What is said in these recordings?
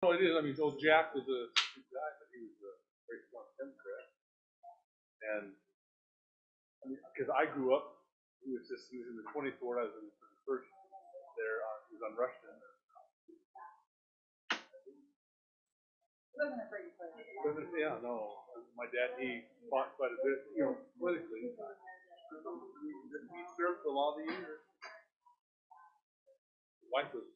No, it is. I mean, so Jack was a good guy, but he was a very strong Democrat. And I mean, because I grew up, he was in the 20th ward. I was in the first there. He was on Rushton. Yeah, no. My dad, he fought quite a bit, politically. He served for a lot of years. His wife was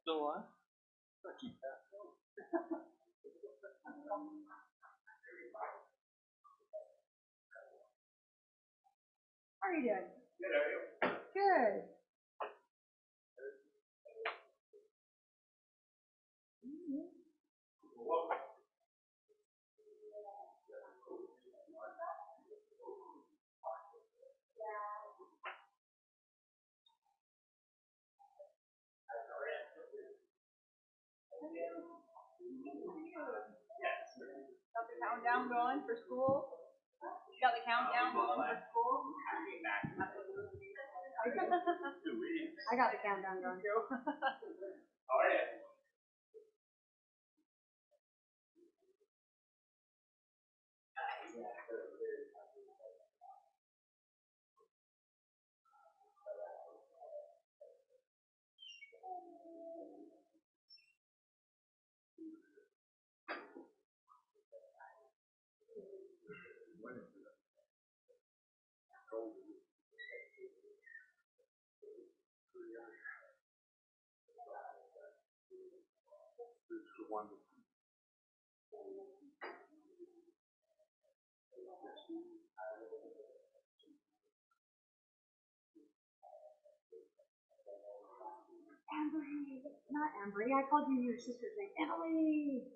Still alive? How are you doing? Good. Got the countdown going for school? You got the countdown going for school? I got the countdown going too. Ambry, not Ambry. I called you your sister's name, Emily.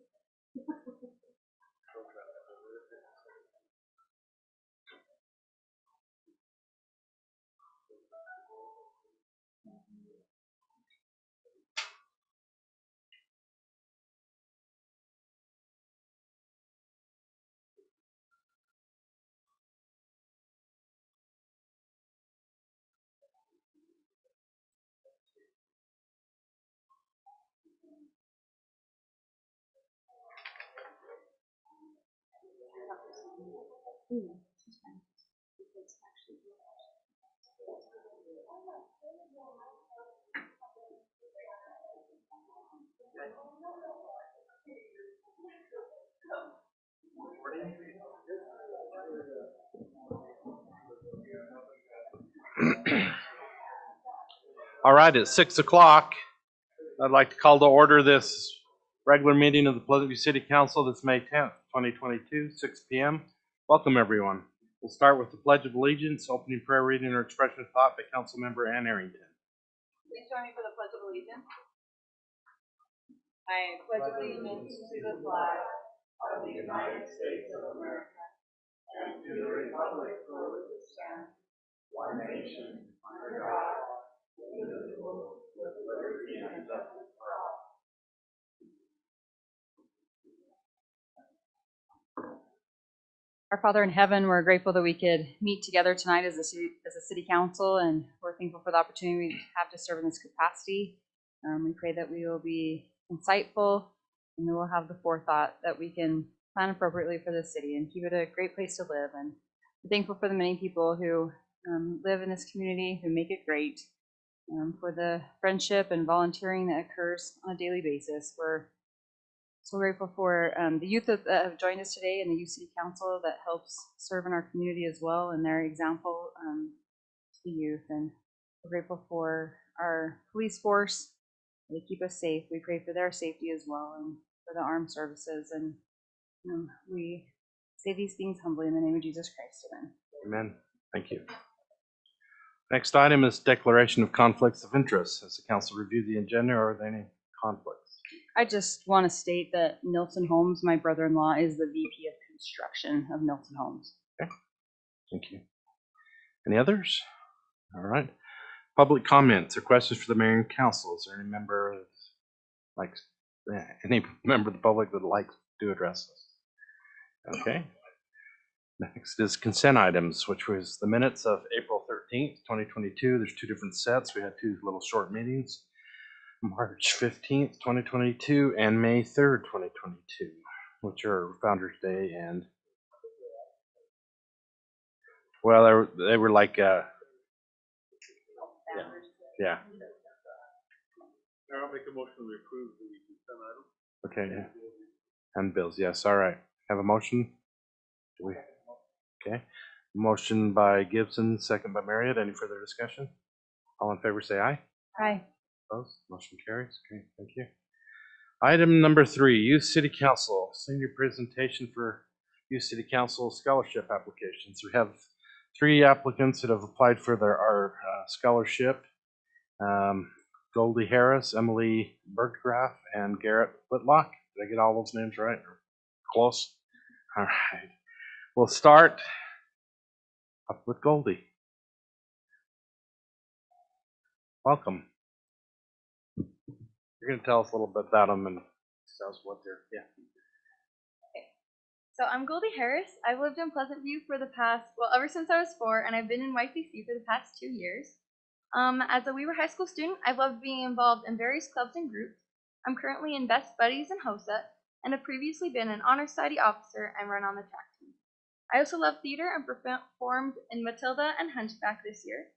She's fine. It's actually All right, at 6 o'clock, I'd like to call to order this regular meeting of the Pleasant View City Council. That's May 10th, 2022, 6 p.m. Welcome, everyone. We'll start with the Pledge of Allegiance, opening prayer, reading, or expression of thought by Councilmember Ann Arrington. Please join me for the Pledge of Allegiance. I pledge allegiance to the flag of the United States of America and to the republic for which it stands, one nation, under God, indivisible, with liberty and justice for all. Our Father in heaven, we're grateful that we could meet together tonight as a city council, and we're thankful for the opportunity we have to serve in this capacity. We pray that we will be insightful and we will have the forethought that we can plan appropriately for this city and keep it a great place to live. And we're thankful for the many people who live in this community, who make it great, for the friendship and volunteering that occurs on a daily basis. We're so grateful for the youth that have joined us today and the Youth City Council that helps serve in our community as well, and their example to the youth. And we're grateful for our police force. They keep us safe. We pray for their safety as well, and for the armed services. And we say these things humbly in the name of Jesus Christ. Amen. Amen. Thank you. Next item is declaration of conflicts of interest. Has the council reviewed the agenda, or are there any conflicts? I just want to state that Nilson Homes, my brother-in-law, is the VP of construction of Nilson Homes. Okay. Thank you. Any others? All right. Public comments or questions for the mayor and council. Is there any member of the public that would like to address us? Okay. Next is consent items, which was the minutes of April 13th, 2022. There's two different sets. We had two little short meetings. March 15th, 2022, and May 3rd, 2022, which are Founder's Day and, well, they were like, yeah. I'll make a motion to approve the consent item. Okay, and bills, yes, all right. Have a motion? Do we? Okay, motion by Gibson, second by Marriott. Any further discussion? All in favor say aye. Aye. Opposed? Motion carries. Okay, thank you. Item number 3, Youth City Council, senior presentation for Youth City Council scholarship applications. We have 3 applicants that have applied for our scholarship. Goldie Harris, Emily Berggraf, and Garrett Whitlock. Did I get all those names right? Or close? All right. We'll start up with Goldie. Welcome. You're going to tell us a little bit about them and tell us what they're, yeah. So I'm Goldie Harris. I've lived in Pleasant View for the past, ever since I was 4, and I've been in YCC for the past 2 years. As a Weaver High School student, I've loved being involved in various clubs and groups. I'm currently in Best Buddies and HOSA, and have previously been an Honor Society officer and run on the track team. I also love theater and performed in Matilda and Hunchback this year.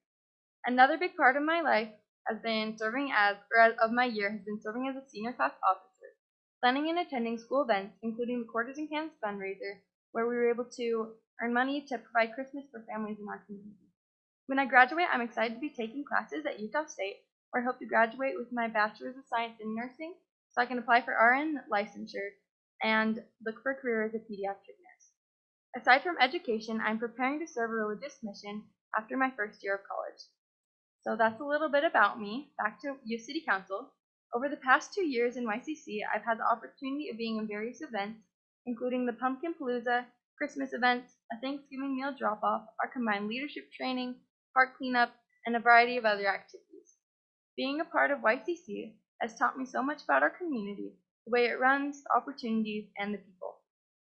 Another big part of my life has been serving as a senior class officer, planning and attending school events, including the Quarters and Cans fundraiser, where we were able to earn money to provide Christmas for families in our community. When I graduate, I'm excited to be taking classes at Utah State, where I hope to graduate with my Bachelor's of Science in Nursing, so I can apply for RN licensure and look for a career as a pediatric nurse. Aside from education, I'm preparing to serve a religious mission after my first year of college. So that's a little bit about me. Back to Youth City Council. Over the past 2 years in YCC, I've had the opportunity of being in various events, including the Pumpkin Palooza, Christmas events, a Thanksgiving meal drop-off, our combined leadership training, park cleanup, and a variety of other activities. Being a part of YCC has taught me so much about our community, the way it runs, the opportunities, and the people.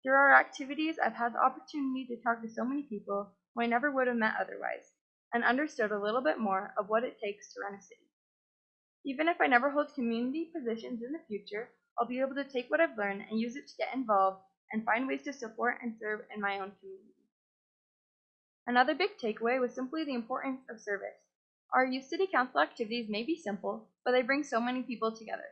Through our activities, I've had the opportunity to talk to so many people who I never would have met otherwise, and understood a little bit more of what it takes to run a city. Even if I never hold community positions in the future, I'll be able to take what I've learned and use it to get involved and find ways to support and serve in my own community. Another big takeaway was simply the importance of service. Our Youth City Council activities may be simple, but they bring so many people together.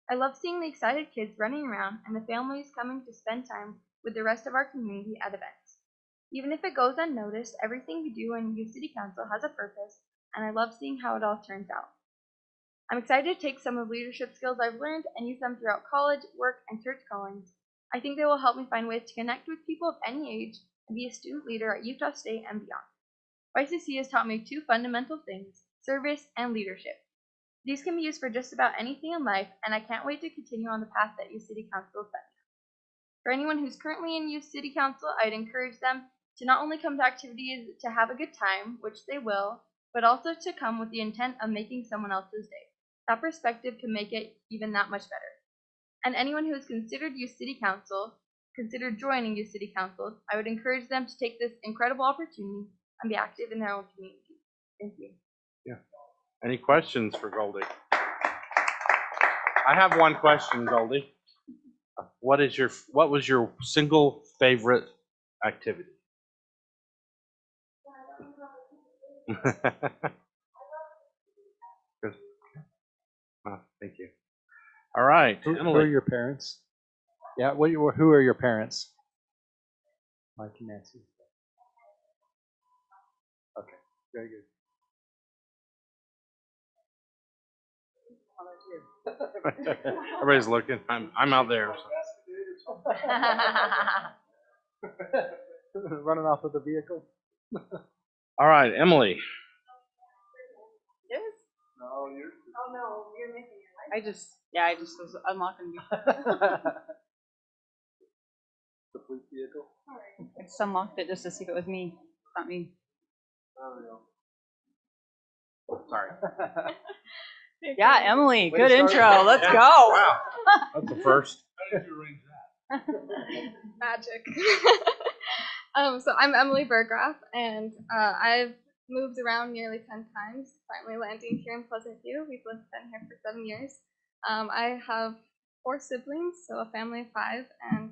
I love seeing the excited kids running around and the families coming to spend time with the rest of our community at events. Even if it goes unnoticed, everything we do in Youth City Council has a purpose, and I love seeing how it all turns out. I'm excited to take some of the leadership skills I've learned and use them throughout college, work, and church callings. I think they will help me find ways to connect with people of any age and be a student leader at Utah State and beyond. YCC has taught me 2 fundamental things: service and leadership. These can be used for just about anything in life, and I can't wait to continue on the path that Youth City Council set me on. For anyone who's currently in Youth City Council, I'd encourage them to not only come to activities to have a good time, which they will, but also to come with the intent of making someone else's day. That perspective can make it even that much better. And anyone who has considered Youth City Council, considered joining Youth City Council, I would encourage them to take this incredible opportunity and be active in their own community. Thank you. Yeah. Any questions for Goldie? I have one question, Goldie. What was your single favorite activity? Good. Thank you. All right. Who are your parents? Yeah, who are your parents? Mike and Nancy. Okay, very good. Everybody's looking. I'm out there. So. Running off with the vehicle. All right, Emily. Yes. Oh no, you're missing it. I just was unlocking. The police vehicle. I just unlocked it just to see if it was me. It's not me. Oh, sorry. Yeah, Emily, Way good to start. intro. Let's Yeah. go. Wow. That's the first. How did you arrange Magic. So I'm Emily Burgraff, and I've moved around nearly 10 times, finally landing here in Pleasant View. We've been here for 7 years. I have 4 siblings, so a family of 5, and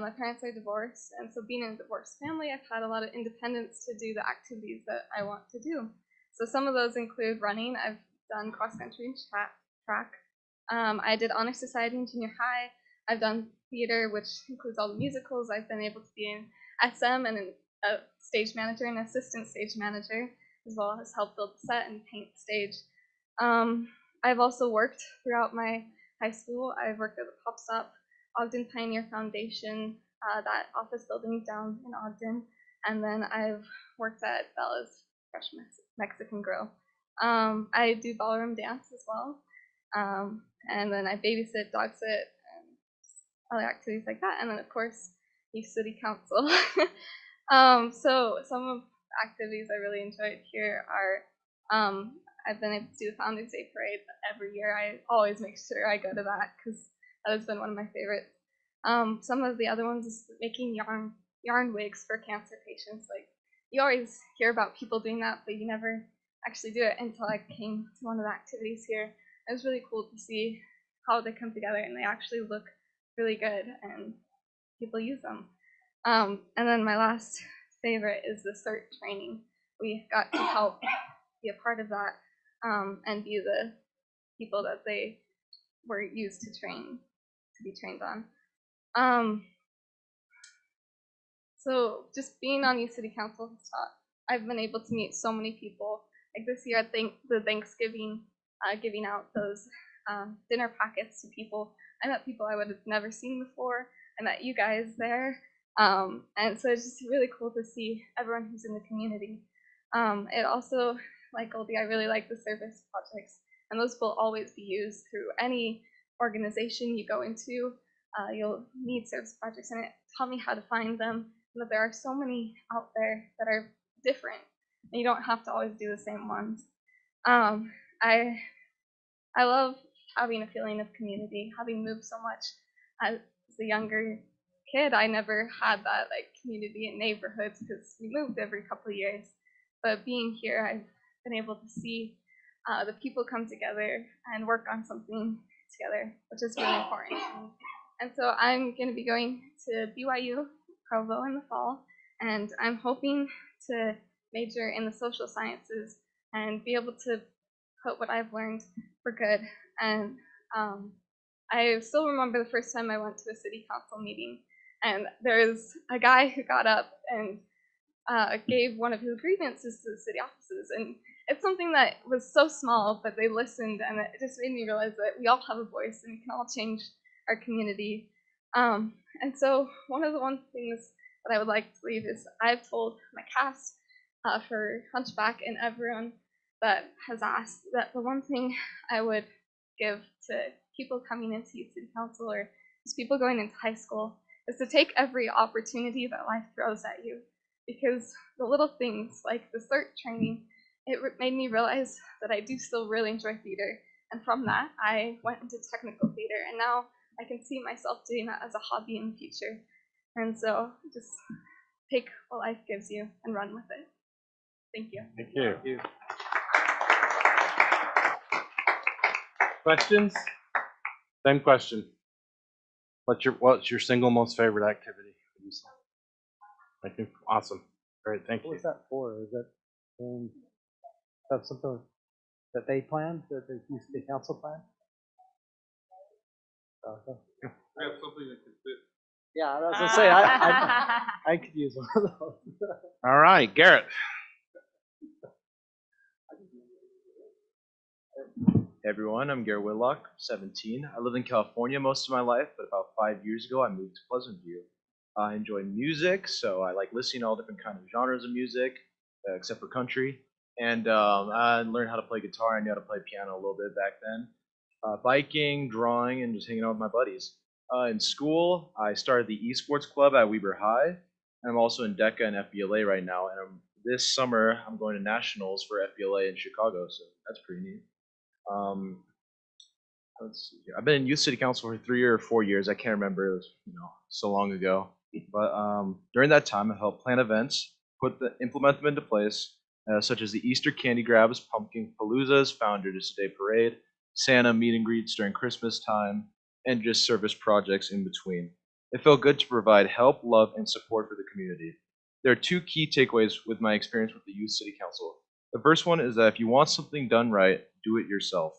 my parents are divorced, and so being in a divorced family, I've had a lot of independence to do the activities that I want to do. So some of those include running. I've done cross country and track. I did honor society in junior high. I've done theater, which includes all the musicals. I've been able to be in SM and a stage manager and assistant stage manager, as well as help build the set and paint the stage. I've also worked throughout my high school. I've worked at the Pop Stop, Ogden Pioneer Foundation, that office building down in Ogden, and then I've worked at Bella's Fresh Mexican Grill. I do ballroom dance as well, and then I babysit, dog sit, and other activities like that, and then of course, youth city council. So some of the activities I really enjoyed here are I've been able to do the Founders Day Parade every year. I always make sure I go to that because that has been one of my favorites. Some of the other ones is making yarn wigs for cancer patients. Like, you always hear about people doing that, but you never actually do it until I came to one of the activities here. It was really cool to see how they come together and they actually look really good and people use them. And then my last favorite is the CERT training. We got to help be a part of that and be the people that they were used to be trained on. So just being on Youth City Council has taught, I've been able to meet so many people. Like this year, I think the Thanksgiving, giving out those dinner packets to people. I met people I would have never seen before. I met you guys there. And so it's just really cool to see everyone who's in the community. It also, like Goldie, I really like the service projects, and those will always be used through any organization you go into. You'll need service projects, and it taught me how to find them, and that there are so many out there that are different, and you don't have to always do the same ones. I love having a feeling of community, having moved so much as a younger kid. I never had that like community in neighborhoods because we moved every couple of years. But being here, I've been able to see the people come together and work on something together, which is really important to me. And so I'm going to be going to BYU Provo in the fall, and I'm hoping to major in the social sciences and be able to put what I've learned for good. And I still remember the first time I went to a city council meeting, and there's a guy who got up and gave one of his grievances to the city offices. And it's something that was so small, but they listened, and it just made me realize that we all have a voice and we can all change our community. And so one of the things that I would like to leave is I've told my cast for Hunchback and everyone that has asked that the one thing I would give to people coming into Youth City Council or just people going into high school is to take every opportunity that life throws at you. Because the little things like the CERT training, it made me realize that I do still really enjoy theater. And from that, I went into technical theater, and now I can see myself doing that as a hobby in the future. And so just take what life gives you and run with it. Thank you. Thank you. Questions? Same question. What's your single most favorite activity? Thank you. Awesome. Great. Thank you. What was that for? Is that something that they planned, that the Youth City Council planned? Okay. We have something that can fit. Yeah, I was gonna say I could use one of those. All right, Garrett. Hey everyone, I'm Garrett Whitlock, 17. I lived in California most of my life, but about 5 years ago I moved to Pleasant View. I enjoy music, so I like listening to all different kinds of genres of music, except for country. And I learned how to play guitar. I knew how to play piano a little bit back then. Biking, drawing, and just hanging out with my buddies. In school, I started the esports club at Weber High, and I'm also in DECA and FBLA right now. And this summer, I'm going to nationals for FBLA in Chicago, so that's pretty neat. let's see here. I've been in youth city council for 3 or 4 years. I can't remember. It was so long ago. But during that time, I helped plan events, implement them into place, such as the Easter candy grabs, pumpkin paloozas, Founders Day parade, Santa meet and greets during Christmas time, and just service projects in between. It felt good to provide help, love, and support for the community. There are 2 key takeaways with my experience with the Youth City Council. The first one is that if you want something done right, do it yourself.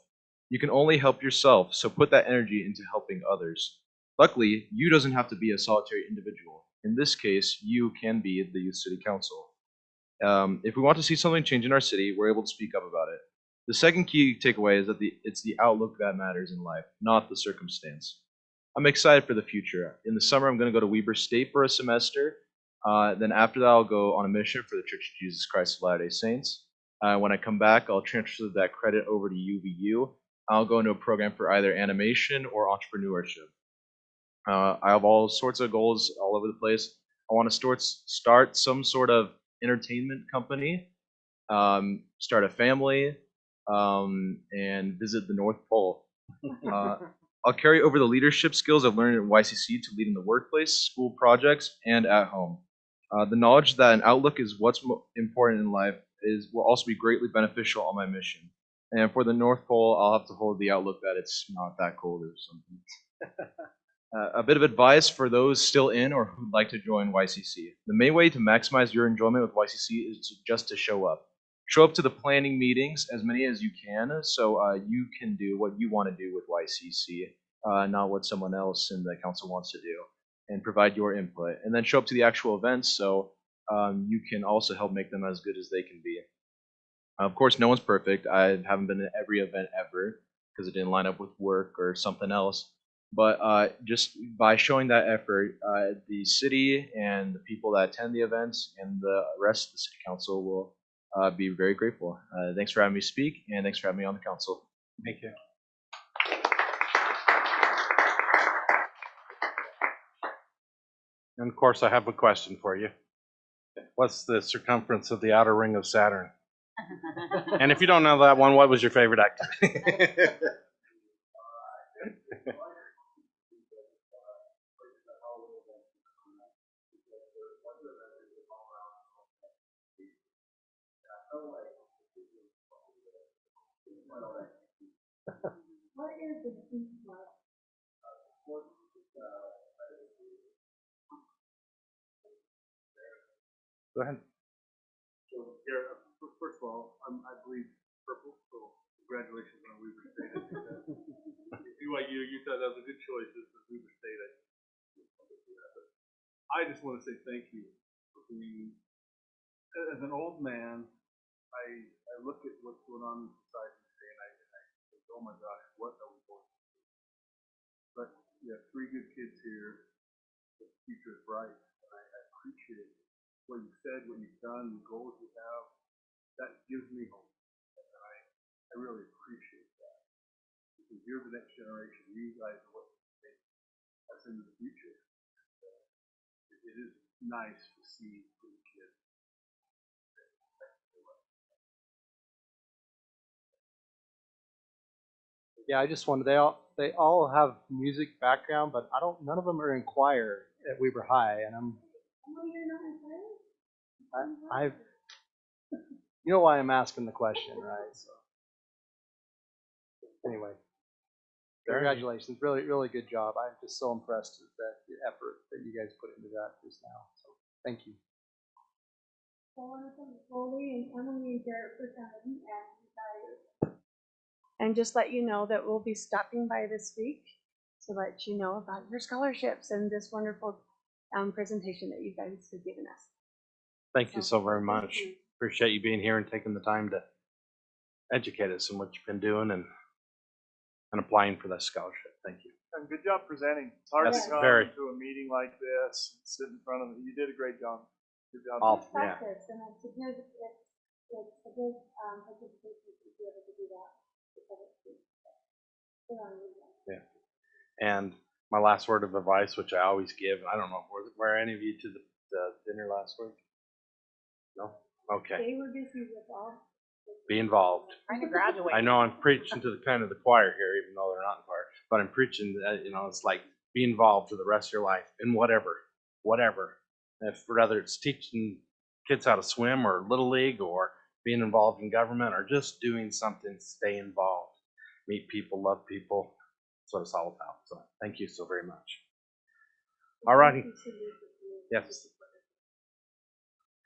You can only help yourself, so put that energy into helping others. Luckily, you doesn't have to be a solitary individual. In this case, you can be the Youth City Council. If we want to see something change in our city, we're able to speak up about it. The second key takeaway is that it's the outlook that matters in life, not the circumstance. I'm excited for the future. In the summer, I'm going to go to Weber State for a semester. Then after that, I'll go on a mission for the Church of Jesus Christ of Latter-day Saints. When I come back, I'll transfer that credit over to UVU. I'll go into a program for either animation or entrepreneurship. I have all sorts of goals all over the place. I want to start some sort of entertainment company, start a family, and visit the North Pole. I'll carry over the leadership skills I've learned at YCC to lead in the workplace, school projects, and at home. The knowledge that an outlook is what's important in life will also be greatly beneficial on my mission. And for the North Pole, I'll have to hold the outlook that it's not that cold or something. A bit of advice for those still in or who'd like to join YCC. The main way to maximize your enjoyment with YCC is just to show up. Show up to the planning meetings, as many as you can, so you can do what you want to do with YCC, not what someone else in the council wants to do, and provide your input. And then show up to the actual events so you can also help make them as good as they can be. Of course, no one's perfect. I haven't been to every event ever because it didn't line up with work or something else. But just by showing that effort, the city and the people that attend the events and the rest of the city council will be very grateful. Thanks for having me speak, and thanks for having me on the council. Thank you. And of course, I have a question for you. What's the circumference of the outer ring of Saturn? And if you don't know that one, what was your favorite activity? Go ahead. So, Garrett, first of all, I believe purple, so congratulations on Weber State. BYU, you thought that was a good choice. This is Weber State. I just want to say thank you for being, as an old man, I look at what's going on in society today and I think, oh my gosh, what are we going to do? But you have 3 good kids here. The future is bright. And I appreciate what you said, what you've done, the goals you have. That gives me hope. And I really appreciate that. Because you're the next generation. You guys are what make us into the future. It is nice to see good kids. Yeah, I just wanted, they all have music background, but none of them are in choir at Weber High, and you know why I'm asking the question, right? So anyway, congratulations, really, really good job. I'm just so impressed with the effort that you guys put into that just now. So thank you. I want to thank Foley and Emily and Garrett for coming and just let you know that we'll be stopping by this week to let you know about your scholarships and this wonderful presentation that you guys have given us. Thank you so very much. Appreciate you being here and taking the time to educate us on what you've been doing and applying for that scholarship. Thank you. And good job presenting. It's hard Yes, to come very. to a meeting like this and sit in front of it. You did a great job. Good job. Awesome. Yeah. Practice, and it's a good participation to be able to do that. Yeah. And my last word of advice, which I always give, I don't know, were any of you to the dinner last week? No? Okay. They were busy with all Be involved. Trying to graduate. I know I'm preaching to the kind of the choir here, even though they're not in choir, but I'm preaching that, it's like be involved for the rest of your life in whatever. If whether it's teaching kids how to swim or little league or being involved in government or just doing something, stay involved. Meet people, love people. That's what it's all about. So thank you so very much. All righty. Yes.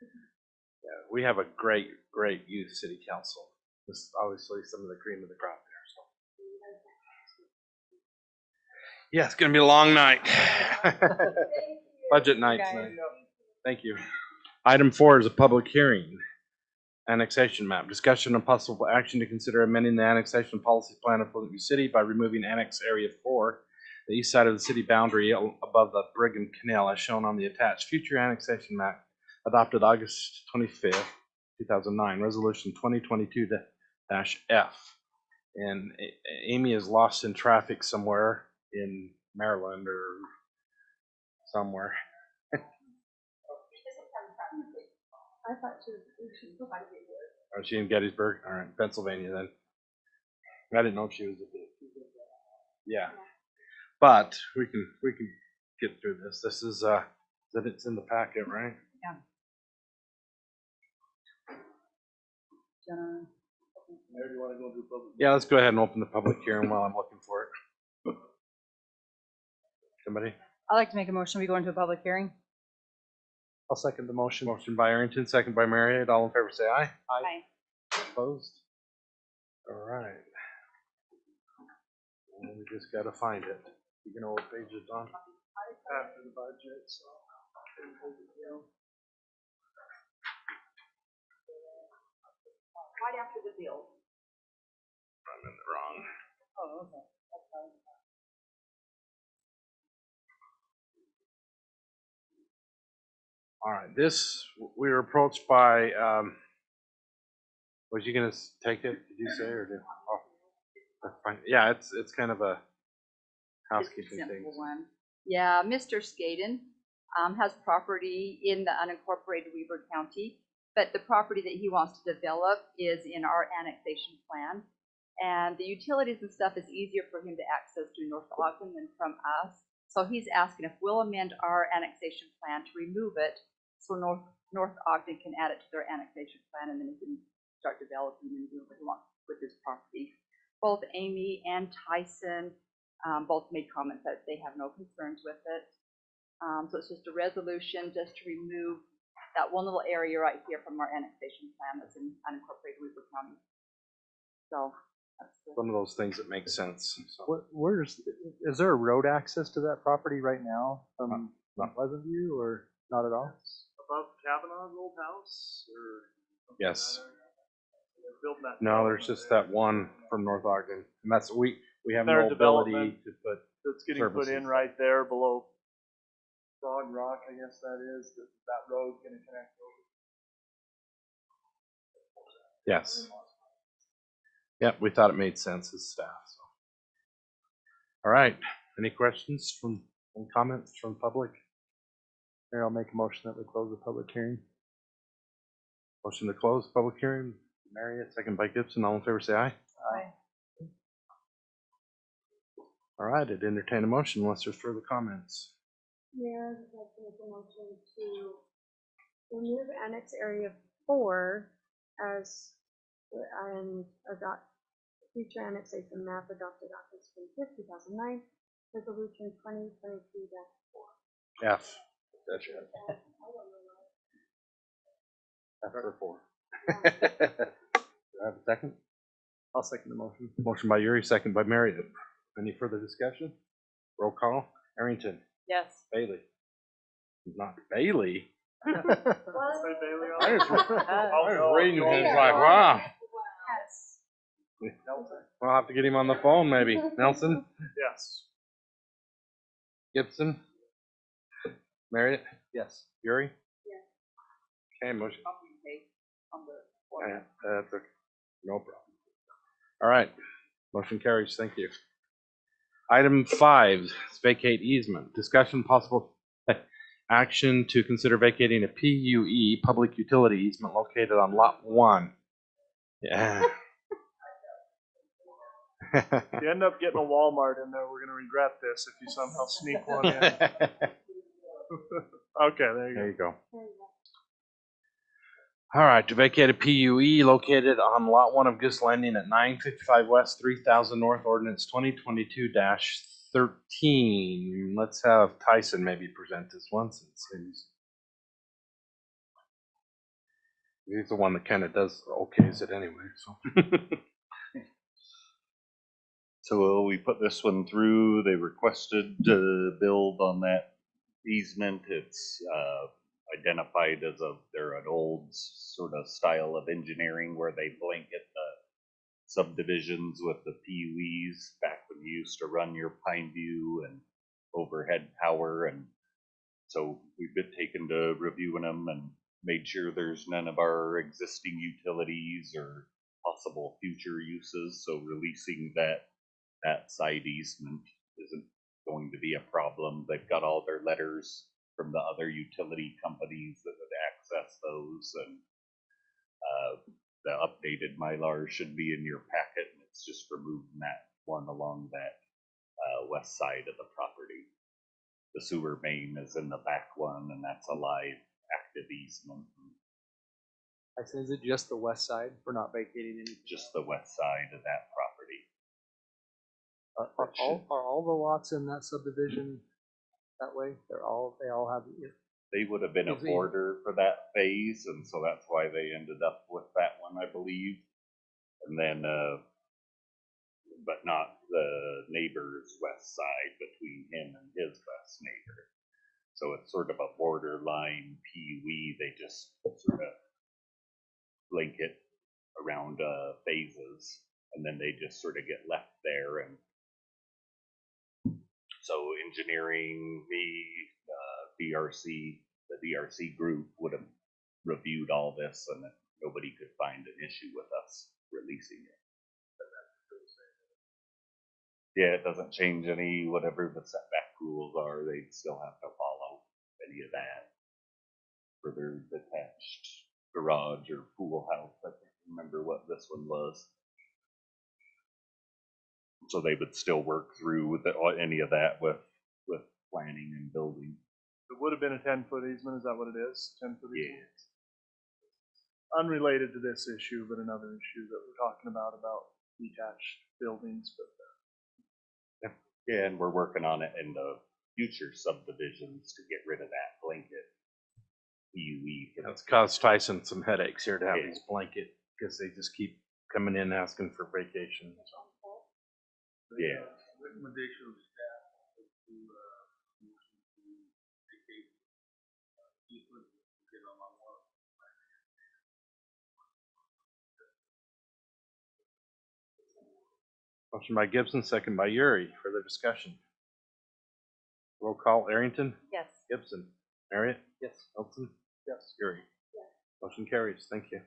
Yeah, we have a great youth city council. This is obviously some of the cream of the crop there. So. Yeah, it's going to be a long night. Budget night tonight. Thank you. Item 4 is a public hearing. Annexation map. Discussion and possible action to consider amending the annexation policy plan of Pleasant View City by removing Annex Area 4, the east side of the city boundary above the Brigham Canal, as shown on the attached future annexation map adopted August 25th, 2009, Resolution 2022-F. And Amy is lost in traffic somewhere in Maryland or somewhere. I thought she was Oh, she in Gettysburg? All right, Pennsylvania then. I didn't know if she was a bit. Yeah. But we can get through this. This is it's in the packet, right? Mayor, do you want to go do public? Yeah, let's go ahead and open the public hearing while I'm looking for it. Somebody? I'd like to make a motion. We go into a public hearing. I'll second the motion. Motion by Arrington, second by Marriott. All in favor say aye. Aye. Opposed? All right. Well, we just got to find it. You know what page it's on? After the budget, so. Right after the bill. I'm in the wrong. Oh, okay. That's fine. All right, we were approached by, was you gonna take it, did you say, or did? Oh, that's fine. Yeah, it's kind of a housekeeping thing. Simple one. Yeah, Mr. Skaden has property in the unincorporated Weber County, but the property that he wants to develop is in our annexation plan. And the utilities and stuff is easier for him to access through North Ogden than from us. So he's asking if we'll amend our annexation plan to remove it so North Ogden can add it to their annexation plan, and then he can start developing and doing what he wants with his property. Both Amy and Tyson both made comments that they have no concerns with it. So it's just a resolution just to remove that one little area right here from our annexation plan that's in unincorporated Weber County. So that's One of those things that makes sense. So. Is there a road access to that property right now from Pleasant View, or not at all? Above Kavanaugh's old house, or? Yes. They're building that. No, there's just that one from North Ogden, and that's we have Their no ability development to put. That's getting put services. in right there below Frog Rock, I guess that is, that road's gonna connect over. Yes. Yep, we thought it made sense as staff. So. All right. Any questions from comments from the public? Here, I'll make a motion that we close the public hearing. Motion to close public hearing. Marriott, second by Gibson. All in favor, say aye. Aye. All right. I'd entertain a motion unless there's further comments. Mayor, I'd like to make a motion to remove Annex Area 4 as and adopt future annexation map adopted August 25th, 2009, Resolution 2022-4. F. That's it. F for 4. Do I have a second? I'll second the motion. Motion by Yuri, second by Marriott. Any further discussion? Roll call. Arrington. Yes. Bailey. Not Bailey. Say Bailey on I it? was reading and it's like, wow. We'll have to get him on the phone maybe. Nelson? Yes. Gibson? Marriott? Yes. Yuri? Yes. Okay, motion. On the That's okay. No problem. All right. Motion carries. Thank you. Item 5 is vacate easement. Discussion possible action to consider vacating a PUE, public utility easement located on Lot 1 Yeah. If you end up getting a Walmart in there, we're gonna regret this if you somehow sneak one in. Okay, there you There go. you go. All right, to vacate a PUE located on Lot 1 of Goose Landing at 955 West, 3000 North, ordinance 2022-13. Let's have Tyson maybe present this one since he's the one that kind of does okays it anyway. So. So we put this one through. They requested to build on that easement. It's identified as they're an old sort of style of engineering where they blanket the subdivisions with the PUEs back when you used to run your Pine View and overhead power. And so we've been taken to reviewing them and made sure there's none of our existing utilities or possible future uses. So releasing that side easement isn't going to be a problem. They've got all their letters from the other utility companies that would access those, and the updated Mylar should be in your packet, and it's just removing that one along that west side of the property. The sewer main is in the back one, and that's a live active easement. Tyson, is it just the west side? We're not vacating any. Just the west side of that property. Are all the lots in that subdivision that way? They all have. They would have been a border for that phase, and so that's why they ended up with that one, I believe. And then, but not the neighbor's west side between him and his west neighbor. So it's sort of a borderline PUE. They just sort of link it around phases, and then they just sort of get left there. And so engineering, the DRC group would have reviewed all this, and nobody could find an issue with us releasing it. Yeah, it doesn't change any, whatever the setback rules are, they'd still have to follow any of that for their detached garage or pool house. I can't remember what this one was. So they would still work through with any of that with planning and building. It would have been a 10-foot easement, is that what it is? 10-foot easement? Yeah. Unrelated to this issue, but another issue that we're talking about detached buildings, but Yeah, and we're working on it in the future subdivisions to get rid of that blanket PUE. It's caused Tyson some headaches here to have these blanket, because they just keep coming in asking for vacation. Yeah. Recommendation of staff to vacate easement, get on my water. Motion by Gibson, second by Uri. Further discussion. Roll call. Arrington. Yes. Gibson. Marriott. Yes. Nelson. yes. Uri. Motion carries. Thank you.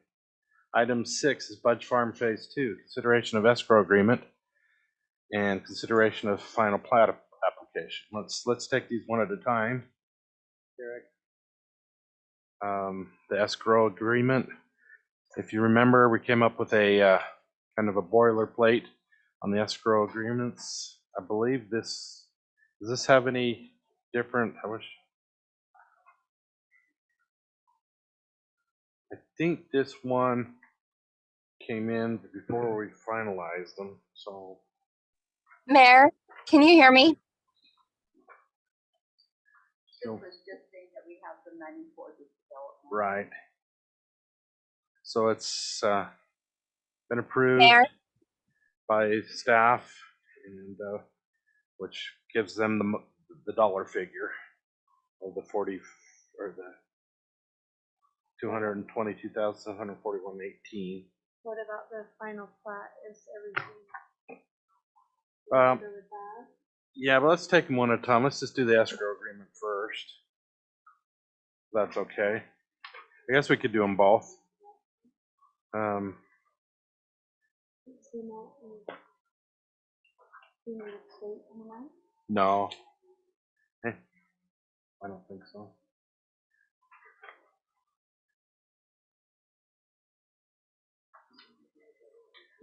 Item 6 is Budge Farm Phase 2, consideration of escrow agreement and consideration of final plat application. Let's take these one at a time. Derek. The escrow agreement. If you remember, we came up with a kind of a boilerplate on the escrow agreements. I believe does this have any different? I think this one came in before we finalized them, so. Mayor, can you hear me? Right. So it's been approved Mayor? by staff, and which gives them the dollar figure of the 40 or the 222,741.18. What about the final plat? Is everything Um, good with that? Yeah, but let's take them one at a time. Let's just do the escrow agreement first. That's okay. I guess we could do them both. No. I don't think so.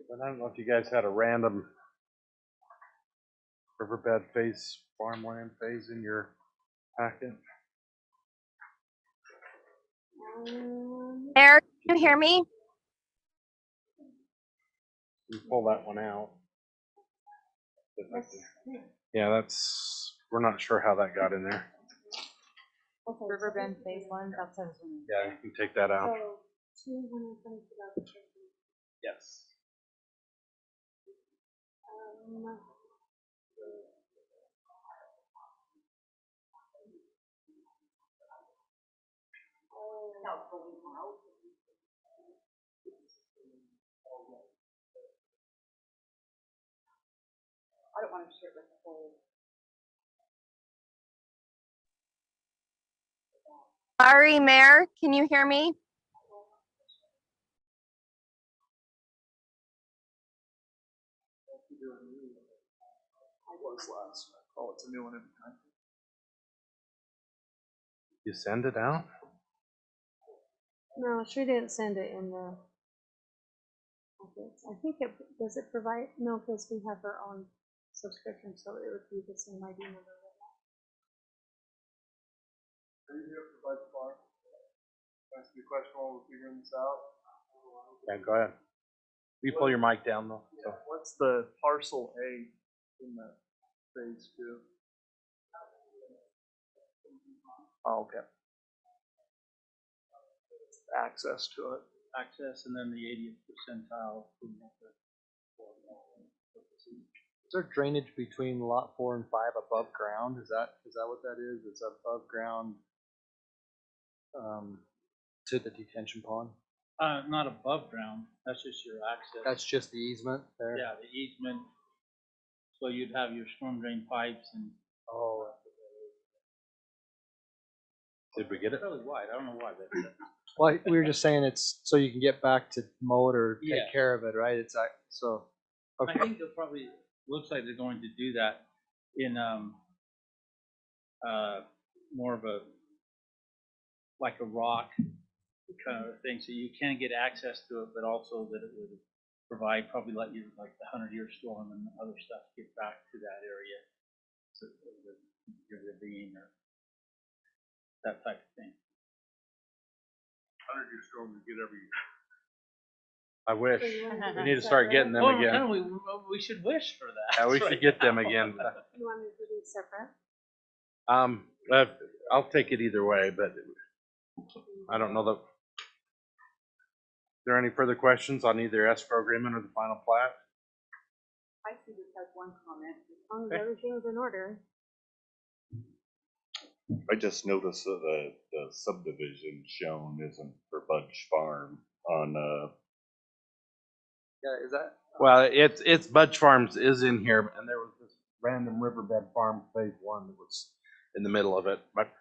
But I don't know if you guys had a random riverbed phase, farmland phase in your packet. Mayor, can you hear me? You pull that one out. Yeah, we're not sure how that got in there. Riverbend Phase 1, that's his. Yeah, you can take that out. So, 222,000. Yes. I don't want to share with the whole. Sorry, Mayor, can you hear me? Was last. Oh, it's a new one every time. You send it out? No, she didn't send it in the packets. I think does it provide, no, because we have our own subscription, so it would be the same ID number. Are you here for Bud Farm? Ask me a question while we're figuring this out. Yeah, go ahead. You pull your mic down though. So. What's the parcel A in that phase 2? Oh, okay. Access to it. Access and then the 80th percentile. Is there drainage between lot 4 and 5 above ground? Is that what that is? It's above ground to the detention pond? Not above ground, that's just your access. That's just the easement there? Yeah, the easement. So you'd have your storm drain pipes and. Oh. Did we get it? It's fairly wide, I don't know why, but. Well, we were just saying it's so you can get back to mow it or Yeah. take care of it, right? It's so. Okay. I think they'll probably, looks like they're going to do that in more of a, like a rock kind of thing, so you can get access to it, but also that it would provide, probably let you, like the 100-year storm and other stuff, get back to that area. So your ravine or that type of thing. 100-year storm you get every year. I wish. So you wanna do We need to that start separate? getting them Well, again. kind of, we should wish for that. Yeah, we should right get them now. again. You want me to do separate? I'll take it either way, but I don't know that. Is there any further questions on either escrow agreement or the final plat? I see this has one comment. As long as everything's in order. I just noticed that the subdivision shown isn't for Budge Farm on, Yeah, is that? Well, it's Budge Farms is in here, and there was this random riverbed farm phase 1 that was in the middle of it, but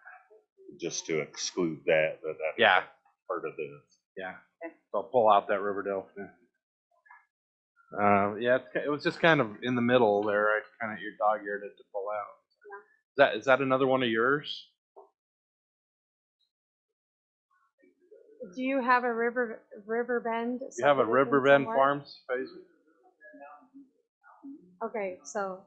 just to exclude that yeah, part of this. yeah. So I'll pull out that Riverdale. Yeah, it was just kind of in the middle there. I kind of your dog-eared it to pull out. Is that another one of yours? Do you have a Riverbend? You have a subdivision Riverbend somewhere? Farms phase? Okay, so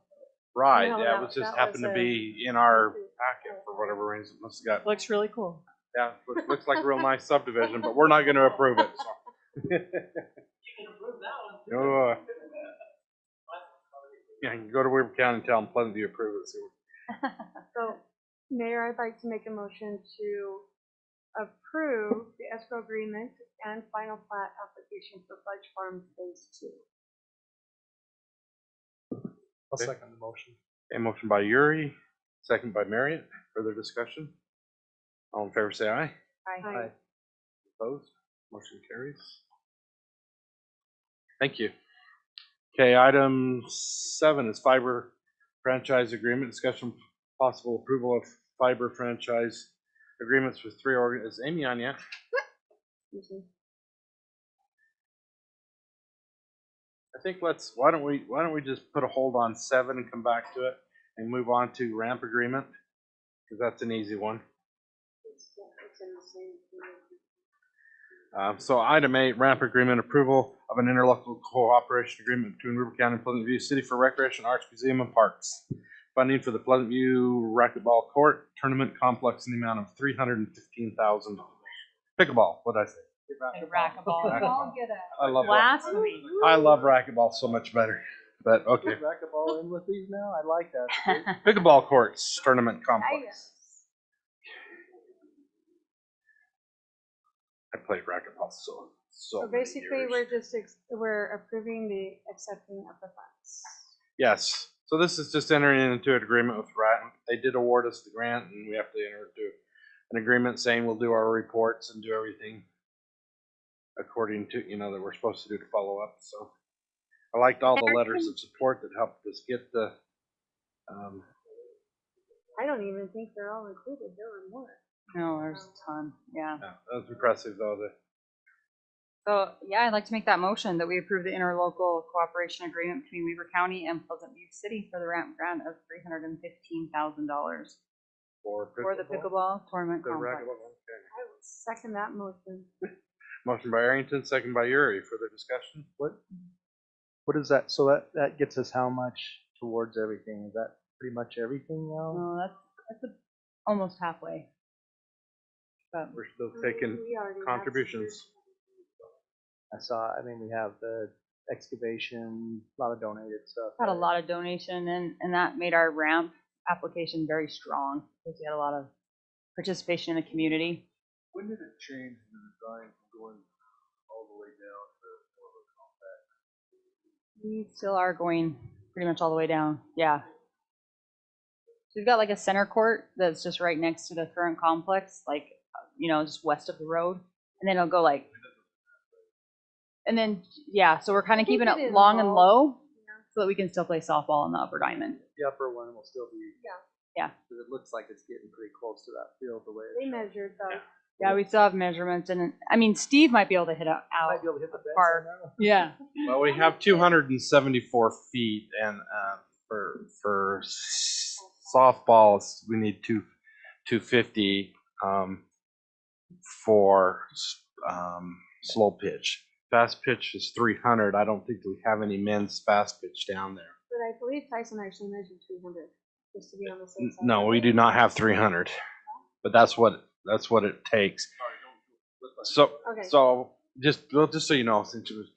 Right, No, yeah, it that- was just that happened was to a- be in our packet for whatever reason. Must have got, Looks really cool. yeah, looks like a real nice subdivision, but we're not gonna approve it, so. No, yeah, you can go to Weaver County and tell them Pleasant View approve it, see what. So, Mayor, I'd like to make a motion to approve the escrow agreement and final plat application for Budge Farm Phase 2. I'll Okay. second the motion. A motion by Yuri, second by Marriott. Further discussion? All in favor, say aye. Aye. Opposed? Motion carries. Thank you. Okay, item 7 is fiber franchise agreement. Discussion possible approval of fiber franchise agreements with 3 Is Amy on yet? Excuse me. I think why don't we just put a hold on 7 and come back to it and move on to ramp agreement? Because that's an easy one. So item 8, ramp agreement, approval of an interlocal cooperation agreement between Weaver County and Pleasant View City for Recreation, Arts, Museum, and Parks. Funding for the Pleasant View Racquetball Court Tournament Complex in the amount of $315,000. Pickleball, what did I say? Racquetball. I love Blasphemy. I love racquetball so much better. But okay. Put racquetball in with these now? I like that. Pickleball courts tournament complex. I played racquetball so So many basically, years. we're approving the accepting of the funds. Yes. So this is just entering into an agreement with RAT. They did award us the grant, and we have to enter into an agreement saying we'll do our reports and do everything according to, that we're supposed to do to follow up. So I liked all the letters of support that helped us get the, I don't even think they're all included. There were more. No, there's a ton, yeah. that was impressive though. So, yeah, I'd like to make that motion that we approve the interlocal cooperation agreement between Weaver County and Pleasant View City for the ramp grant of $315,000 For the pickleball tournament The complex. racquetball, okay. I would second that motion. Motion by Arrington, second by Uri. Further discussion? What is that? So that gets us how much towards everything? Is that pretty much everything now? No, that's almost halfway. But We're still taking We already have contributions. We have the excavation, a lot of donated stuff. had a lot of donation and that made our ramp application very strong because we had a lot of participation in the community. When did it change the design from going all the way down to more of a compact? We still are going pretty much all the way down. Yeah. So we've got like a center court that's just right next to the current complex, like, just west of the road. And then it'll go like, and then, yeah, so we're kind of keeping it long and low so that we can still play softball in the upper diamond. The upper one will still be. Yeah. Because it looks like it's getting pretty close to that field the way They it's. measured though. Yeah, we still have measurements. And Steve might be able to hit out. Might be able to hit the fence Far. on that one. Yeah. Well, we have 274 feet, and for softball, we need 250 for slow pitch. Fast pitch is 300. I don't think we have any men's fast pitch down there. But I believe Tyson actually measured 200, just to be on the safe side. No, we do not have 300, but that's what it takes. So Okay. so just so you know, since it was,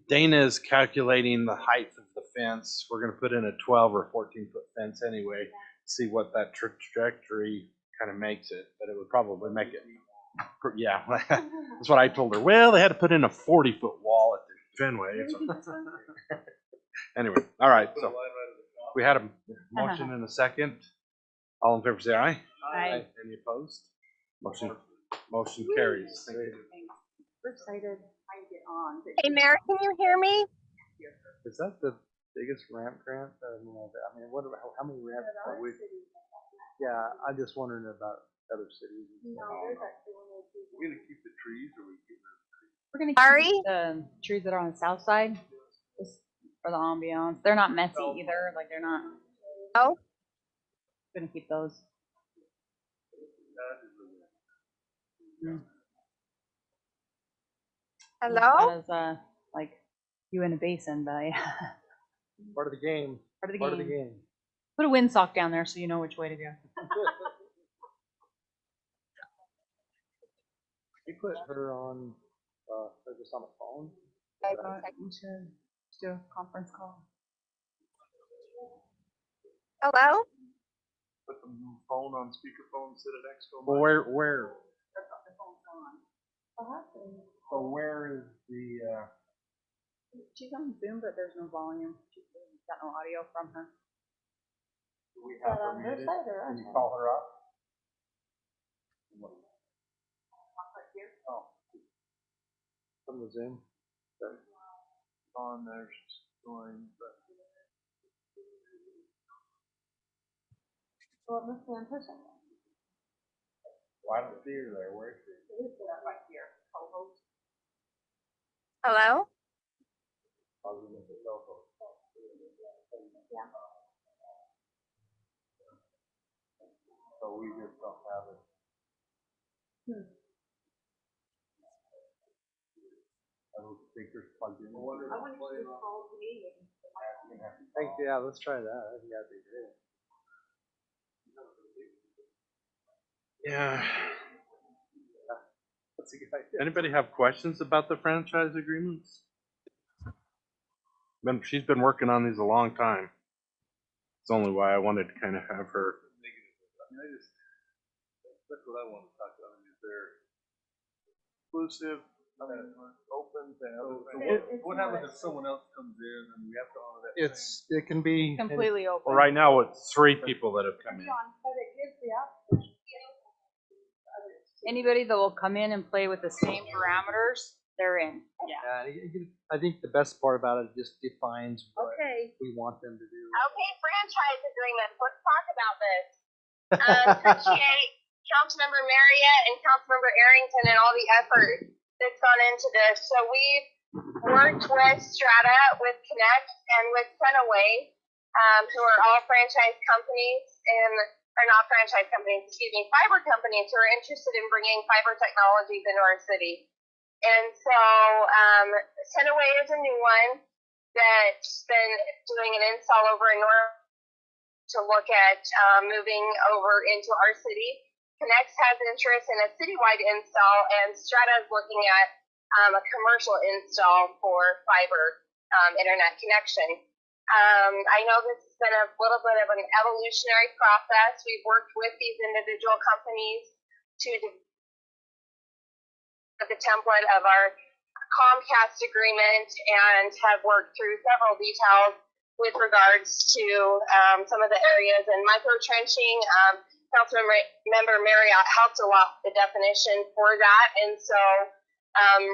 Dana is calculating the height of the fence. We're going to put in a 12 or 14-foot fence anyway. See what that trajectory kind of makes it, but it would probably make it. Yeah, that's what I told her. Well, they had to put in a 40-foot wall at the Fenway. So. Anyway, all right. So we had a motion and a second. All in favor, say aye. Aye. Any opposed? Motion carries. Thank you. We're excited. Hey, Mayor, can you hear me? Is that the biggest ramp grant? How many ramps are we? Yeah, I'm just wondering about other cities. No, there's actually one or two. We're gonna keep the trees, or we keep We're going Ari? to keep the trees that are on the south side just for the ambiance. They're not messy either. Like, they're not. Oh, Going to keep those. hello? As, like, you in a basin, but yeah. Part of the game. Part of the Part of the game. game. Put a windsock down there so you know which way to go. You put her on, or just on the phone? We should do a conference call. Hello? put the phone on speakerphone, sit it next to them. Well, where? So where is the, She's on Zoom, but there's no volume. She's got no audio from her. do we have her On her muted? side or Can on you her? call her up? Oh, From the Zoom? on there, she's going, but. Well, it must be on her side. Well, I don't see her there, where is she? Hello? So we just don't have it. speakers plugged in. I wonder if you called me. Yeah, let's try that. I think that'd be great. Yeah. That's a good idea. Anybody have questions about the franchise agreements? She's been working on these a long time. It's only why I wanted to kind of have her. I mean, that's what I want to talk about. I mean, if they're exclusive, open to other things. What happens if someone else comes in and we have to honor that? It can be Completely open. Well, right now it's 3 people that have come in. But it gives the option. Anybody that will come in and play with the same parameters, they're in. Yeah. I think the best part about it just defines what Okay. we want them to do. Okay, franchise agreements. Let's talk about this. Appreciate Councilmember Marriott and Councilmember Arrington and all the effort that's gone into this. So we've worked with Strata, with Connect, and with Sunaway, who are all franchise companies or not franchise companies, excuse me, fiber companies who are interested in bringing fiber technologies into our city. And so Sunaway is a new one that's been doing an install over in North to look at moving over into our city. Connect has interest in a citywide install, and Strata is looking at a commercial install for fiber internet connection. I know this has been a little bit of an evolutionary process. We've worked with these individual companies to develop the template of our Comcast agreement and have worked through several details with regards to some of the areas in micro trenching. Councilmember Marriott helped a lot with the definition for that, and so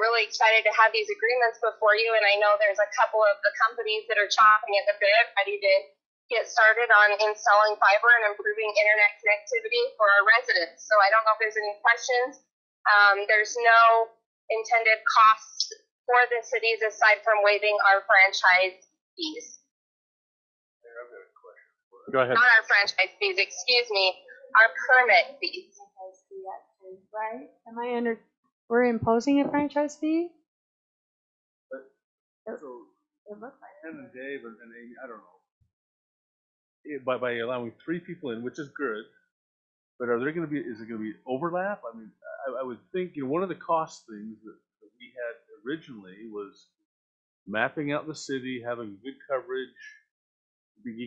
really excited to have these agreements before you, and I know there's a couple of the companies that are chomping at the bit, ready to get started on installing fiber and improving internet connectivity for our residents. So I don't know if there's any questions. There's no intended costs for the cities aside from waiving our franchise fees. Go ahead. Not our franchise fees, excuse me, our permit fees. Right? We're imposing a franchise fee? So, It looks like. Ken and Dave and Amy, I don't know. By allowing 3 people in, which is good, but is it going to be overlap? I mean, I would think, one of the cost things that we had originally was mapping out the city, having good coverage,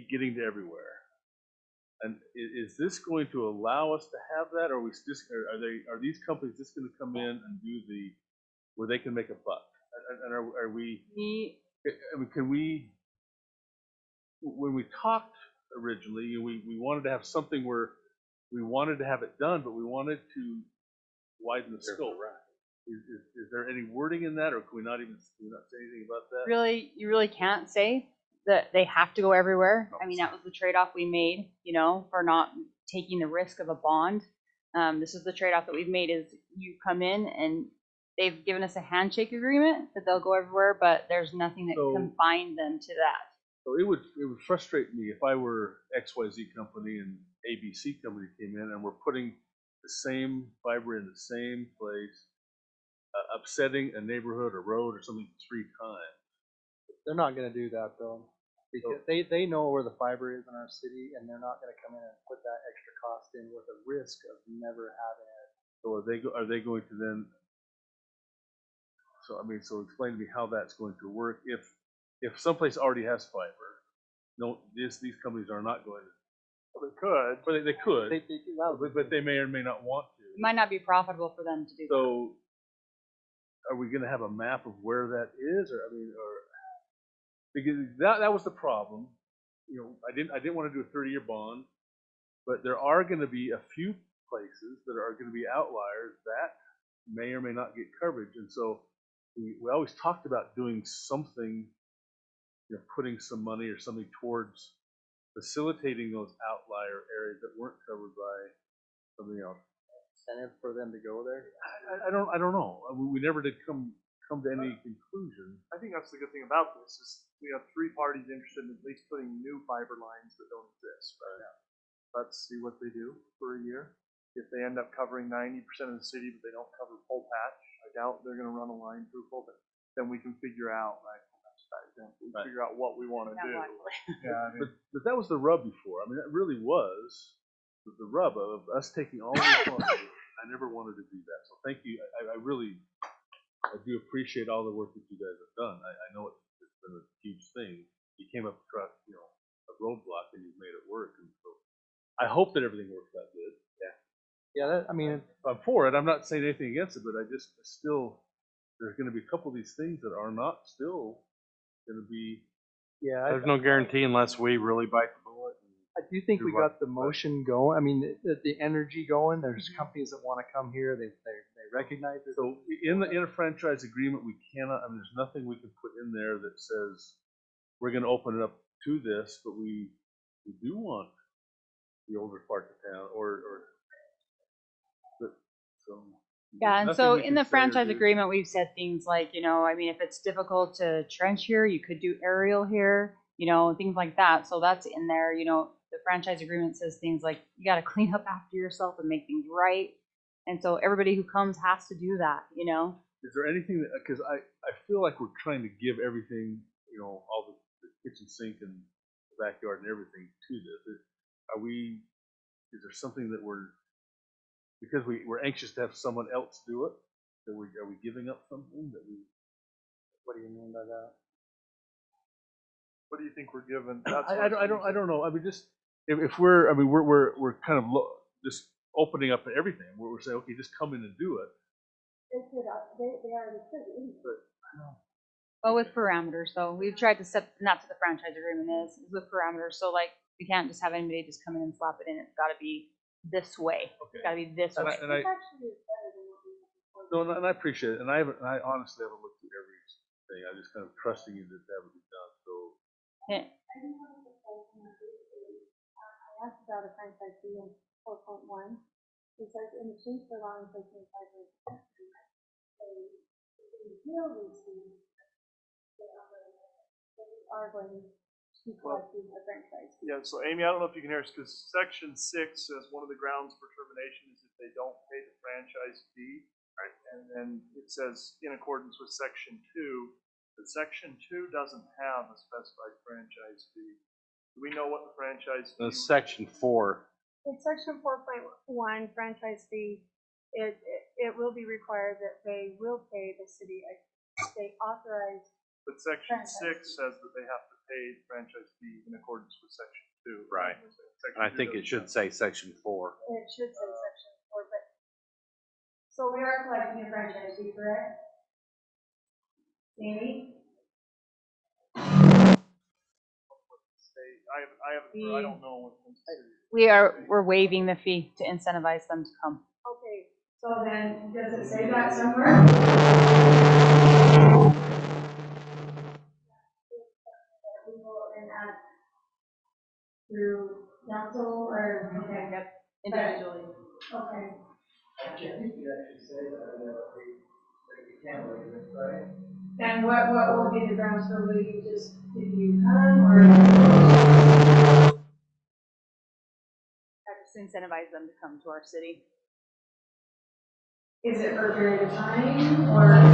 getting to everywhere. And is this going to allow us to have that, or are these companies just going to come in and do where they can make a buck? And are we? I mean, can we? When we talked originally, we wanted to have something where we wanted to have it done, but we wanted to widen the scope. Is there any wording in that, or can we not say anything about that? You really can't say that they have to go everywhere. I mean, that was the trade-off we made, for not taking the risk of a bond. This is the trade-off that we've made is you come in and they've given us a handshake agreement that they'll go everywhere, but there's nothing that can confine them to that. So it would frustrate me if I were XYZ company and ABC company came in and we're putting the same fiber in the same place, upsetting a neighborhood or road or something 3 times. They're not going to do that though, because they know where the fiber is in our city, and they're not going to come in and put that extra cost in with the risk of never having it. So are they going to then? So explain to me how that's going to work if someplace already has fiber. No, these companies are not going to. Well, they could, but they could. But they may or may not want to. It might not be profitable for them to do that. So, are we going to have a map of where that is, because that was the problem. I didn't want to do a 30-year bond, but there are going to be a few places that are going to be outliers that may or may not get coverage, and so we always talked about doing something, putting some money or something towards facilitating those outlier areas that weren't covered by something else. Incentive for them to go there? I don't know. We never did come to any conclusion. I think that's the good thing about this is we have 3 parties interested in at least putting new fiber lines that don't exist right now. Let's see what they do for a year. If they end up covering 90% of the city, but they don't cover full patch, I doubt they're going to run a line through full patch. then we can figure out, like, then we Right. figure out what we want to do. Yeah, I mean, But that was the rub before. I mean, that really was the rub of us taking all the responsibility. I never wanted to do that. So thank you. I really, I do appreciate all the work that you guys have done. I know it's been a huge thing. You came up across, a roadblock and you've made it work. And so I hope that everything works out good. Yeah, I mean, I'm for it. I'm not saying anything against it, but I just still, there's going to be a couple of these things that are not still going to be. yeah, There's no guarantee unless we really bite the bullet. I do think we You're right. got the motion going. I mean, the energy going. There's companies that want to come here. They recognize it. So in a franchise agreement, we cannot, I mean, there's nothing we can put in there that says we're going to open it up to this, but we do want the older part of town so. Yeah, and there's so nothing we in can the say or franchise do. agreement, we've said things like, I mean, if it's difficult to trench here, you could do aerial here, things like that. So that's in there, the franchise agreement says things like you got to clean up after yourself and make things right. And so everybody who comes has to do that, Is there anything that, because I feel like we're trying to give everything, all the kitchen sink and the backyard and everything to this. Is there something that because we're anxious to have someone else do it, that are we giving up something that we? What do you mean by that? what do you think we're given? I don't know. I mean, just if we're kind of just opening up to everything. We're saying, okay, just come in and do it. They already could. Well, with parameters, though, we've tried to set, and that's what the franchise agreement is with parameters. So, like, we can't just have anybody just come in and slap it in. It's got to be this way. Okay. It's got to be this way. And I no, and I appreciate it. And I honestly haven't looked through every thing. I'm just kind of trusting you that that would be done. So Yeah. I asked about a franchise fee in 4.1. It says in exchange for allowing placement of fiber, they will receive, they are going to be collecting a franchise fee. Yeah, so Amy, I don't know if you can hear us, because section 6 says one of the grounds for termination is if they don't pay the franchise fee. Right. And then it says in accordance with section 2, but section 2 doesn't have a specified franchise fee. Do we know what the franchise fee? Section 4. In section 4.1, franchise fee, it will be required that they will pay the city a state authorized. But section franchise 6 says that they have to pay the franchise fee in accordance with section 2. Right. Section And I 2 think it should doesn't say Section 4. It should say section 4, but. So we are collecting a franchise fee, correct? Amy? I don't know what the city. We're waiving the fee to incentivize them to come. Okay, so then, does it say that somewhere? We will enact through council or, okay. Individually. Okay. And what will be the grounds for leaving, just if you come or? Just incentivize them to come to our city. Is it for a period of time or?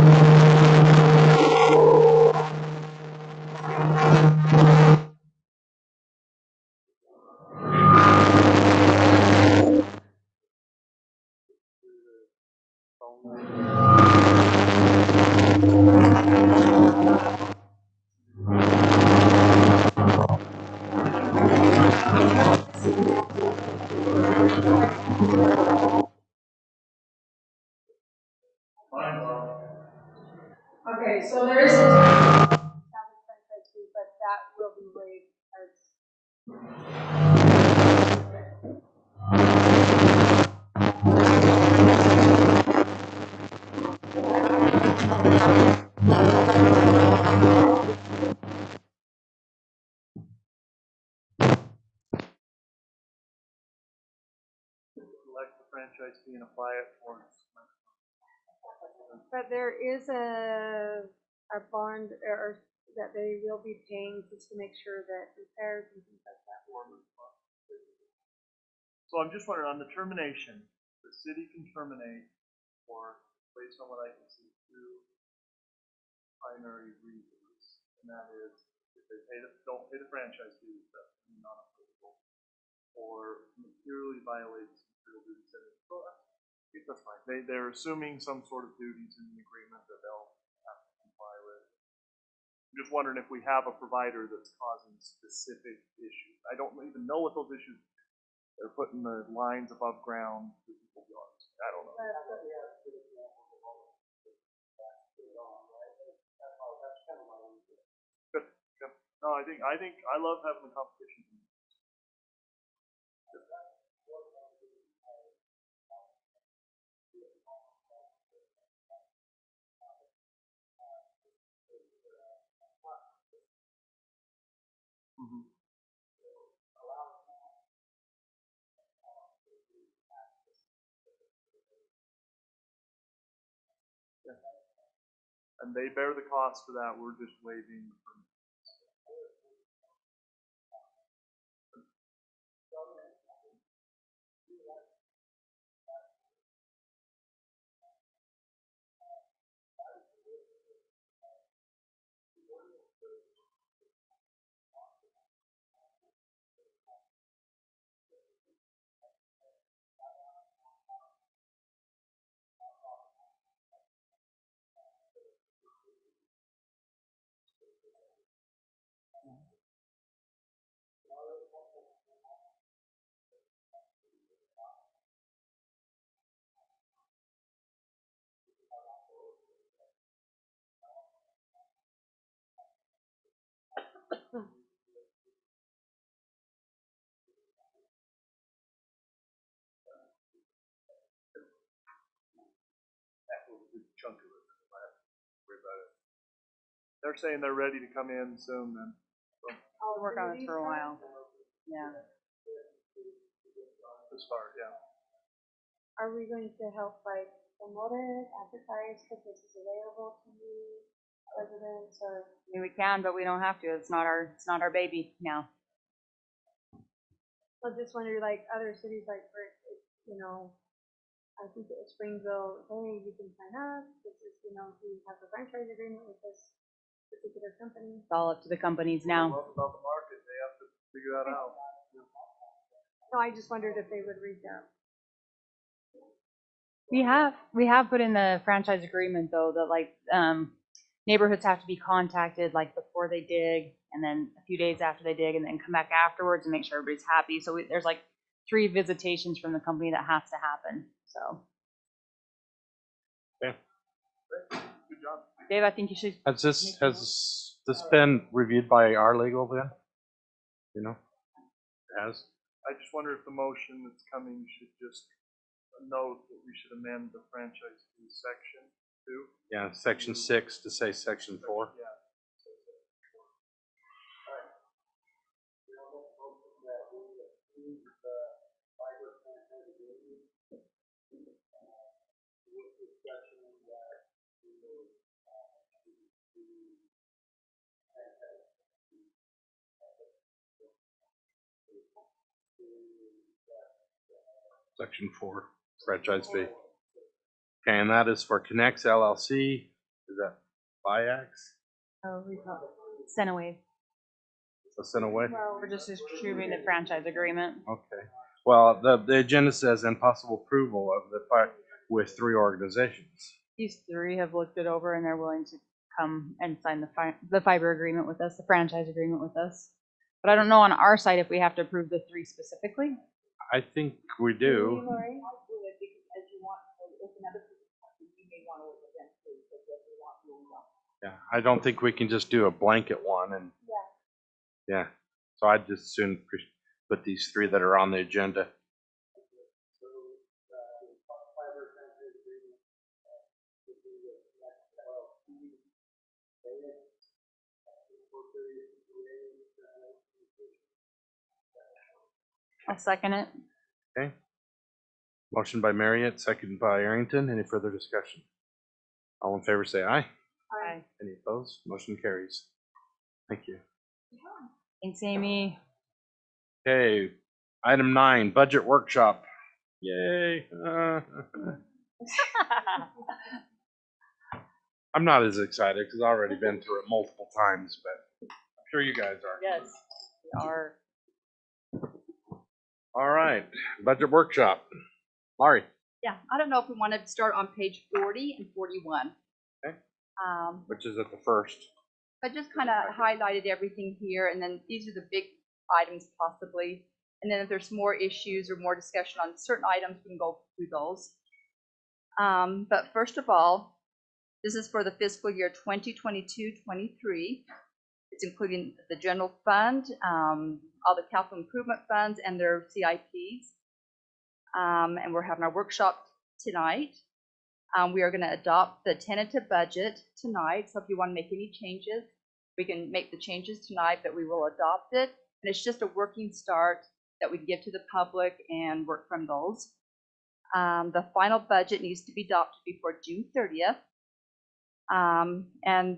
Okay, so there is a franchise fee, but that will be waived as. Select the franchise fee and apply it towards. But there is a bond or that they will be paying just to make sure that repairs and things like that. So I'm just wondering, on the termination, the city can terminate, or based on what I can see, primary reasons, and that is if they don't pay the franchise fee, that's not applicable, or materially violates material duties. Well, I think that's fine. They're assuming some sort of duties in the agreement that they'll have to comply with. I'm just wondering if we have a provider that's causing specific issues. I don't even know what those issues are. They're putting the lines above ground to people's yards. I don't know. Good. Good. No, I think I love having the competition. Mhm. Yeah. And they bear the cost for that. We're just waiving the permit. That was a good chunk of it. I have to worry about it. They're saying they're ready to come in soon then. So, We'll work on this for a while. Yeah. to start, yeah. Are we going to help like promote it, advertise that this is available to new residents, or? I mean, we can, but we don't have to. It's not our baby now. I just wonder, like other cities, like for, you know, I think it was Springville, hey, you can sign up, this is, you know, we have a franchise agreement with this particular company. It's all up to the companies now. Love about the market, they have to figure that out. No, I just wondered if they would reach out. We have put in the franchise agreement though that like neighborhoods have to be contacted like before they dig and then a few days after they dig and then come back afterwards and make sure everybody's happy. So there's like 3 visitations from the company that has to happen. So. Okay. Good job. Dave, I think you should. Has this been reviewed by our legal then? You know? It has? I just wonder if the motion that's coming should just note that we should amend the franchise fee section 2. Yeah, section 6 to say section 4. Yeah. Section 4, franchise fee. Okay, and that is for Connects LLC. Is that Biax? Oh, we call it Centaway. So sent away? We're just distributing the franchise agreement. Okay. Well, the agenda says and possible approval of the with 3 organizations. These 3 have looked it over and they're willing to come and sign the fiber agreement with us, the franchise agreement with us. But I don't know on our side if we have to approve the 3 specifically. I think we do. Yeah, I don't think we can just do a blanket one and. Yeah, so I'd just soon put these 3 that are on the agenda. I'll second it. Okay. Motion by Marriott, second by Arrington. Any further discussion? All in favor say aye. Aye. Any opposed? Motion carries. Thank you. Thanks, Amy. Okay, item 9, budget workshop. Yay. I'm not as excited because I've already been through it multiple times, but I'm sure you guys are. Yes, we are. All right, budget workshop. Laurie. Yeah, I don't know if we want to start on page 40 and 41. Okay. Um, Which is at the first. I just kind of highlighted everything here, and then these are the big items possibly. And then if there's more issues or more discussion on certain items, we can go through those. But first of all, this is for the fiscal year 2022-23. It's including the general fund, all the capital improvement funds, and their CIPs. And we're having our workshop tonight. We are going to adopt the tentative budget tonight. So if you want to make any changes, we can make the changes tonight, but we will adopt it. And it's just a working start that we give to the public and work from those. The final budget needs to be adopted before June 30th. And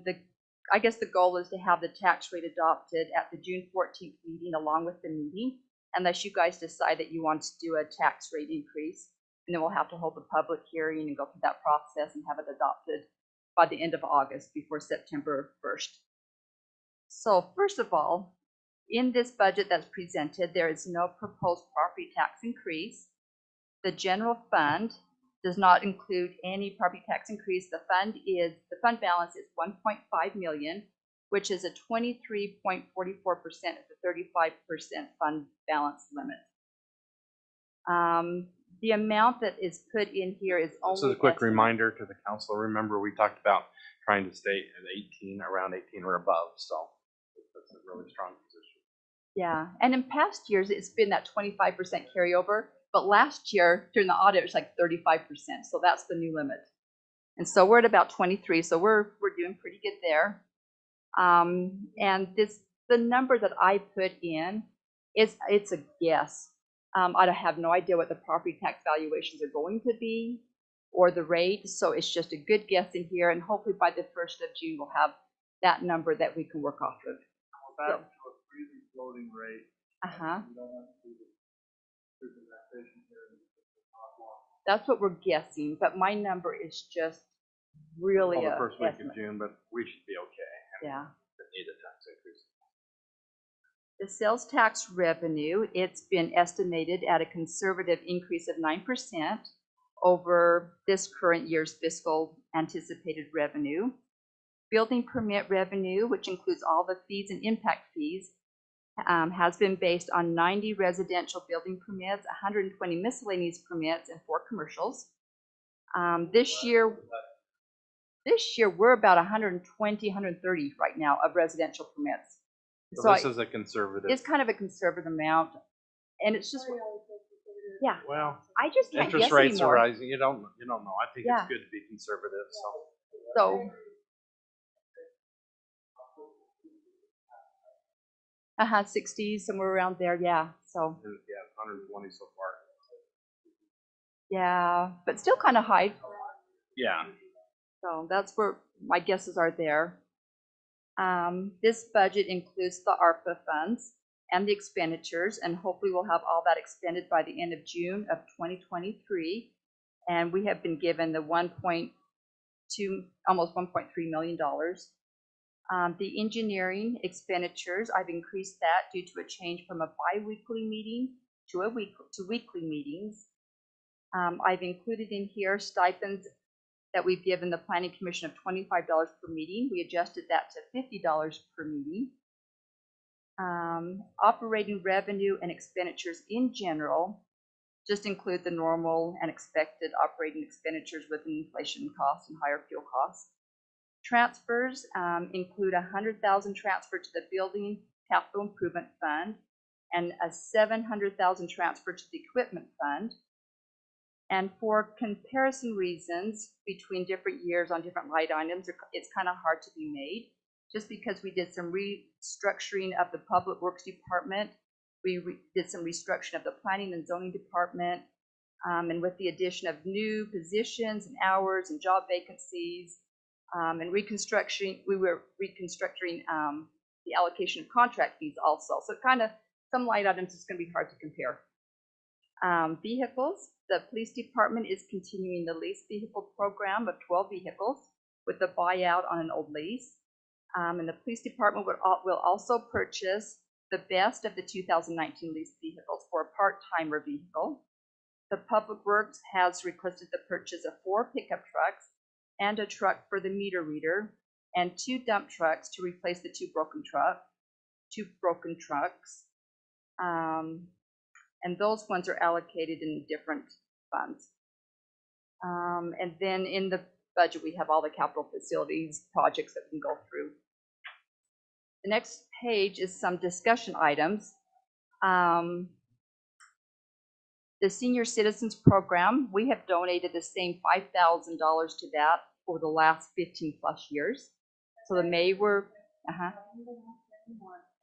I guess the goal is to have the tax rate adopted at the June 14th meeting along with the meeting, unless you guys decide that you want to do a tax rate increase. And then we'll have to hold a public hearing and go through that process and have it adopted by the end of August before September 1st. So first of all, in this budget that's presented, there is no proposed property tax increase. The general fund does not include any property tax increase. The fund balance is 1.5 million, which is a 23.44% of the 35% fund balance limit. The amount that is put in here is only. This is a quick reminder to the council. Remember, we talked about trying to stay at 18, around 18 or above. So that's a really strong position. Yeah, and in past years, it's been that 25% carryover. But last year, during the audit, it was like 35%. So that's the new limit. And so we're at about 23. So we're doing pretty good there. And the number that I put in it's a guess. I have no idea what the property tax valuations are going to be or the rate. So it's just a good guess in here. And hopefully by the 1st of June, we'll have that number that we can work off of. Back to a freely floating rate. Uh-huh. We don't have to do the indexation here. That's what we're guessing, but my number is just really Well, the a first week estimate. of June, but we should be okay. Yeah. Need a tax increase. The sales tax revenue, it's been estimated at a conservative increase of 9% over this current year's fiscal anticipated revenue. Building permit revenue, which includes all the fees and impact fees, has been based on 90 residential building permits, 120 miscellaneous permits, and 4 commercials. This year we're about 120, 130 right now of residential permits. So this is a conservative. It's kind of a conservative amount, and it's just, yeah. Well, I just can't interest guess rates anymore. are rising. You don't know. I think Yeah. it's good to be conservative. So. 60, somewhere around there, yeah. So. Yeah, 120 so far. Yeah, but still kind of high. Yeah. So that's where my guesses are there. This budget includes the ARPA funds and the expenditures, and hopefully we'll have all that expended by the end of June of 2023. And we have been given the almost $1.3 million. The engineering expenditures, I've increased that due to a change from a bi-weekly meeting to weekly meetings. I've included in here stipends that we've given the Planning Commission of $25 per meeting. We adjusted that to $50 per meeting. Operating revenue and expenditures in general just include the normal and expected operating expenditures with inflation costs and higher fuel costs. Transfers include 100,000 transfer to the Building Capital Improvement Fund and a 700,000 transfer to the Equipment Fund. And for comparison reasons between different years on different line items, it's kind of hard to be made just because we did some restructuring of the Public Works Department. We did some restructuring of the Planning and Zoning Department. And with the addition of new positions and hours and job vacancies and reconstructing, we were reconstructing the allocation of contract fees also. So kind of some line items is going to be hard to compare. Vehicles. The police department is continuing the lease vehicle program of 12 vehicles with a buyout on an old lease. And the police department will also purchase the best of the 2019 leased vehicles for a part-timer vehicle. The Public Works has requested the purchase of 4 pickup trucks and a truck for the meter reader and 2 dump trucks to replace the 2 broken trucks. And those ones are allocated in different funds. And then in the budget, we have all the capital facilities projects that we can go through. The next page is some discussion items. The Senior Citizens Program, we have donated the same $5,000 to that for the last 15 plus years. So the mayor,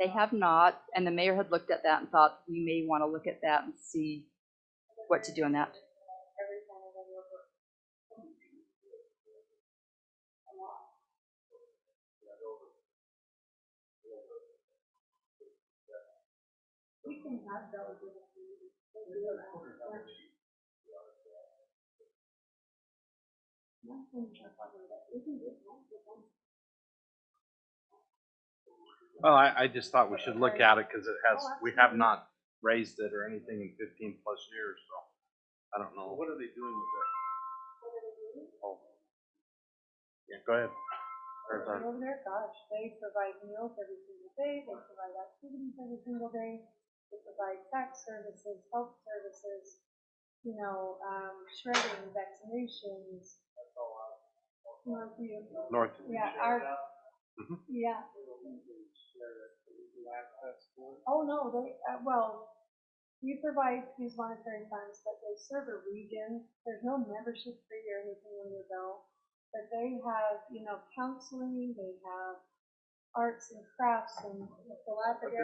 they have not, and the mayor had looked at that and thought we may want to look at that and see what to do on that. We can have those. Well, I just thought we should look at it because we have not raised it or anything in 15 plus years, so I don't know. What are they doing with that? Oh. Yeah, go ahead. Over there, gosh, they provide meals every single day, they provide activities every single day, they provide tax services, health services, shredding, vaccinations. North. Yeah, Mhm. yeah. Oh, no, we provide these monetary funds, but they serve a region. There's no membership fee or anything when you go. But they have, counseling, they have arts and crafts and philanthropy.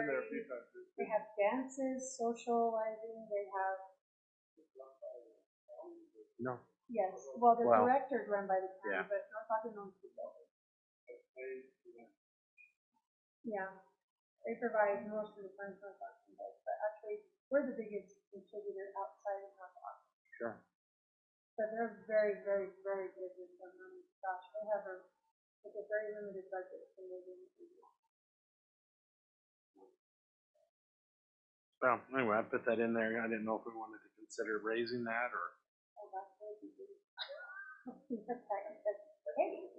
They have dances, socializing, they have. No. Yes, well, the director's run by the county, but North Ogden owns the building. Yeah, they provide most of the funds North Ogden does, but actually, we're the biggest contributor outside of North Ogden. Sure. But they're very, very, very good with their money. Gosh, they have a very limited budget for moving. Well, anyway, I put that in there. I didn't know if we wanted to consider raising that or. Oh, that's really good. Hey.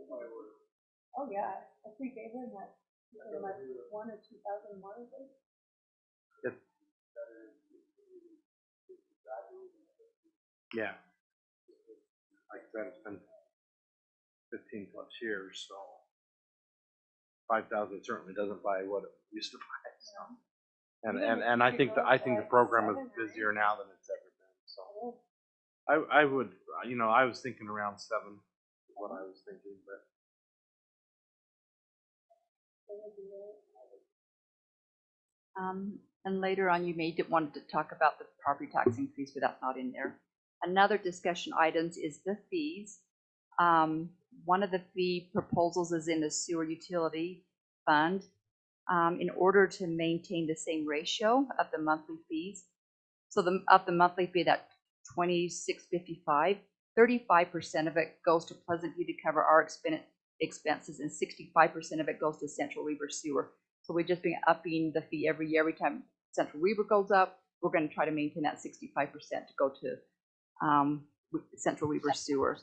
Oh, yeah, if we gave them like 1,000 or 2,000 more, Yeah. Like I said, it's been 15 plus years, so 5,000 certainly doesn't buy what it used to buy. So. And I think the program is busier now than it's ever been. So I would, I was thinking around 7 is what I was thinking, but. And later on, you may want to talk about the property tax increase, but that's not in there. Another discussion items is the fees. One of the fee proposals is in the sewer utility fund. In order to maintain the same ratio of the monthly fees, so of the monthly fee, that $26.55, 35% of it goes to Pleasant View to cover our expenses, and 65% of it goes to Central Weaver Sewer. So we've just been upping the fee every year. Every time Central Weaver goes up, we're going to try to maintain that 65% to go to Central Weaver Sewer.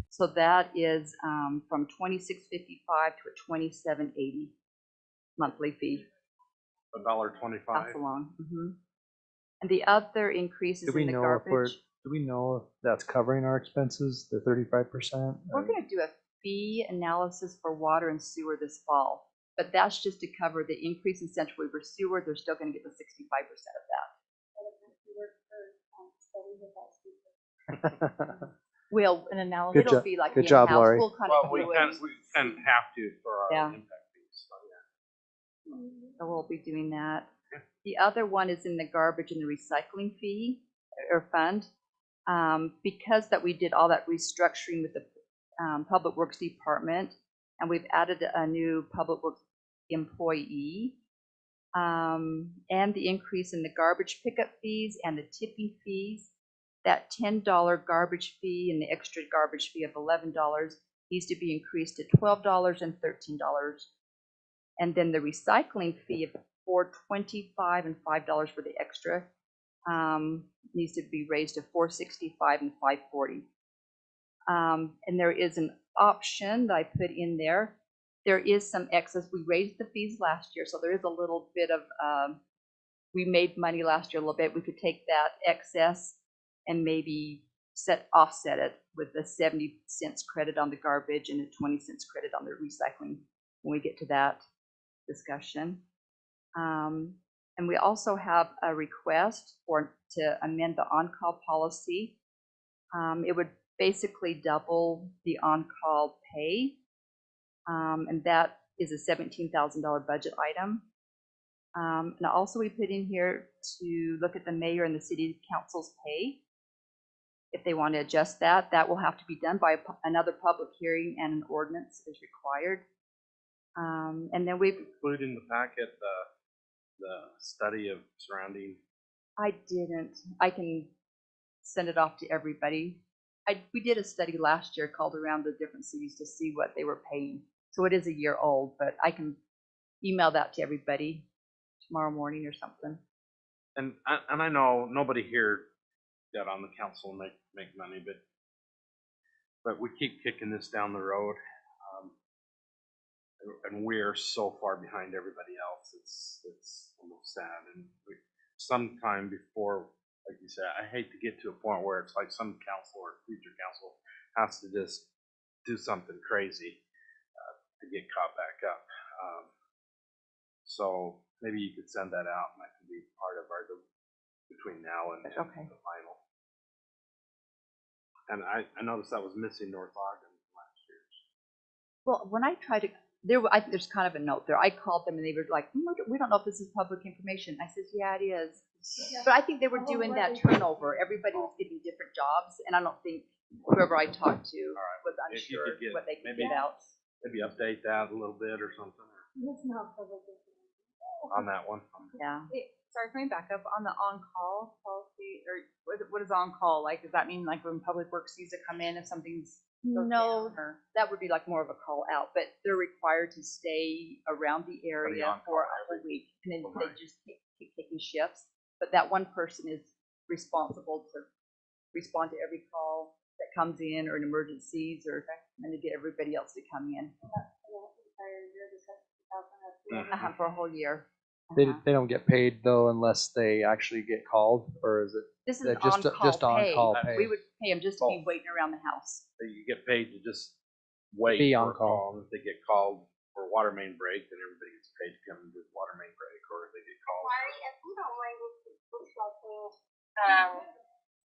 So that is from $26.55 to a $27.80 monthly fee. $1.25. That's along. And the other increase is in the garbage. Do we know if that's covering our expenses, the 35%? We're going to do a fee analysis for water and sewer this fall, but that's just to cover the increase in Central Weaver Sewer. They're still going to get the 65% of that. Well, an analysis. Good It'll job. be like Good job, in-house. Lori. We'll kind of we kind of have to for our impact fees. So, So we'll be doing that. The other one is in the garbage and the recycling fee or fund. Because that we did all that restructuring with the Public Works Department, and we've added a new Public Works employee, and the increase in the garbage pickup fees and the tipping fees, that $10 garbage fee and the extra garbage fee of $11 needs to be increased to $12 and $13. And then the recycling fee of $4.25 and $5 for the extra needs to be raised to $4.65 and $5.40. And there is an option that I put in there. There is some excess. We raised the fees last year, so there is a little bit of, we made money last year a little bit. We could take that excess and maybe offset it with the 70 cents credit on the garbage and a 20 cents credit on the recycling when we get to that discussion. And we also have a request to amend the on-call policy. It would basically double the on-call pay, and that is a $17,000 budget item. And also we put in here to look at the mayor and the city council's pay. If they want to adjust that, that will have to be done by another public hearing and an ordinance is required. And then we've Include in the packet the study of surrounding. I didn't. I can send it off to everybody. We did a study last year called around the different cities to see what they were paying. So it is a year old, but I can email that to everybody tomorrow morning or something. And I know nobody here that on the council make money, but we keep kicking this down the road, and we're so far behind everybody else. It's almost sad. And sometime before, like you said, I hate to get to a point where it's like some council or future council has to just do something crazy to get caught back up. So maybe you could send that out, and that can be part of our between now and Okay. the final. And I noticed that was missing North Ogden last year. Well, when I tried to, there's kind of a note there. I called them and they were like, we don't know if this is public information. I said, yeah, it is. But I think they were doing that turnover. Everybody was getting different jobs, and I don't think whoever I talked to was If you unsure could get, what they could maybe, get out. maybe update that a little bit or something It's not public information. on that one. Yeah. Sorry, can we back up on the on-call policy, or what is on-call like? Does that mean like when Public Works needs to come in if something's goes No, down, or? that would be like more of a call out, but they're required to stay around the area on-call for a whole week, and then they just keep taking shifts. But that one person is responsible to respond to every call that comes in, or an emergencies, or and to get everybody else to come in for a whole year. They don't get paid though unless they actually get called, or is it? This is They're just on-call pay. We would pay them just to be Both. waiting around the house. So you get paid to just wait Be for on a call. call. And if they get called for a water main break, then everybody gets paid to come and do the water main break, or if they get called. Larry, if you don't mind discussing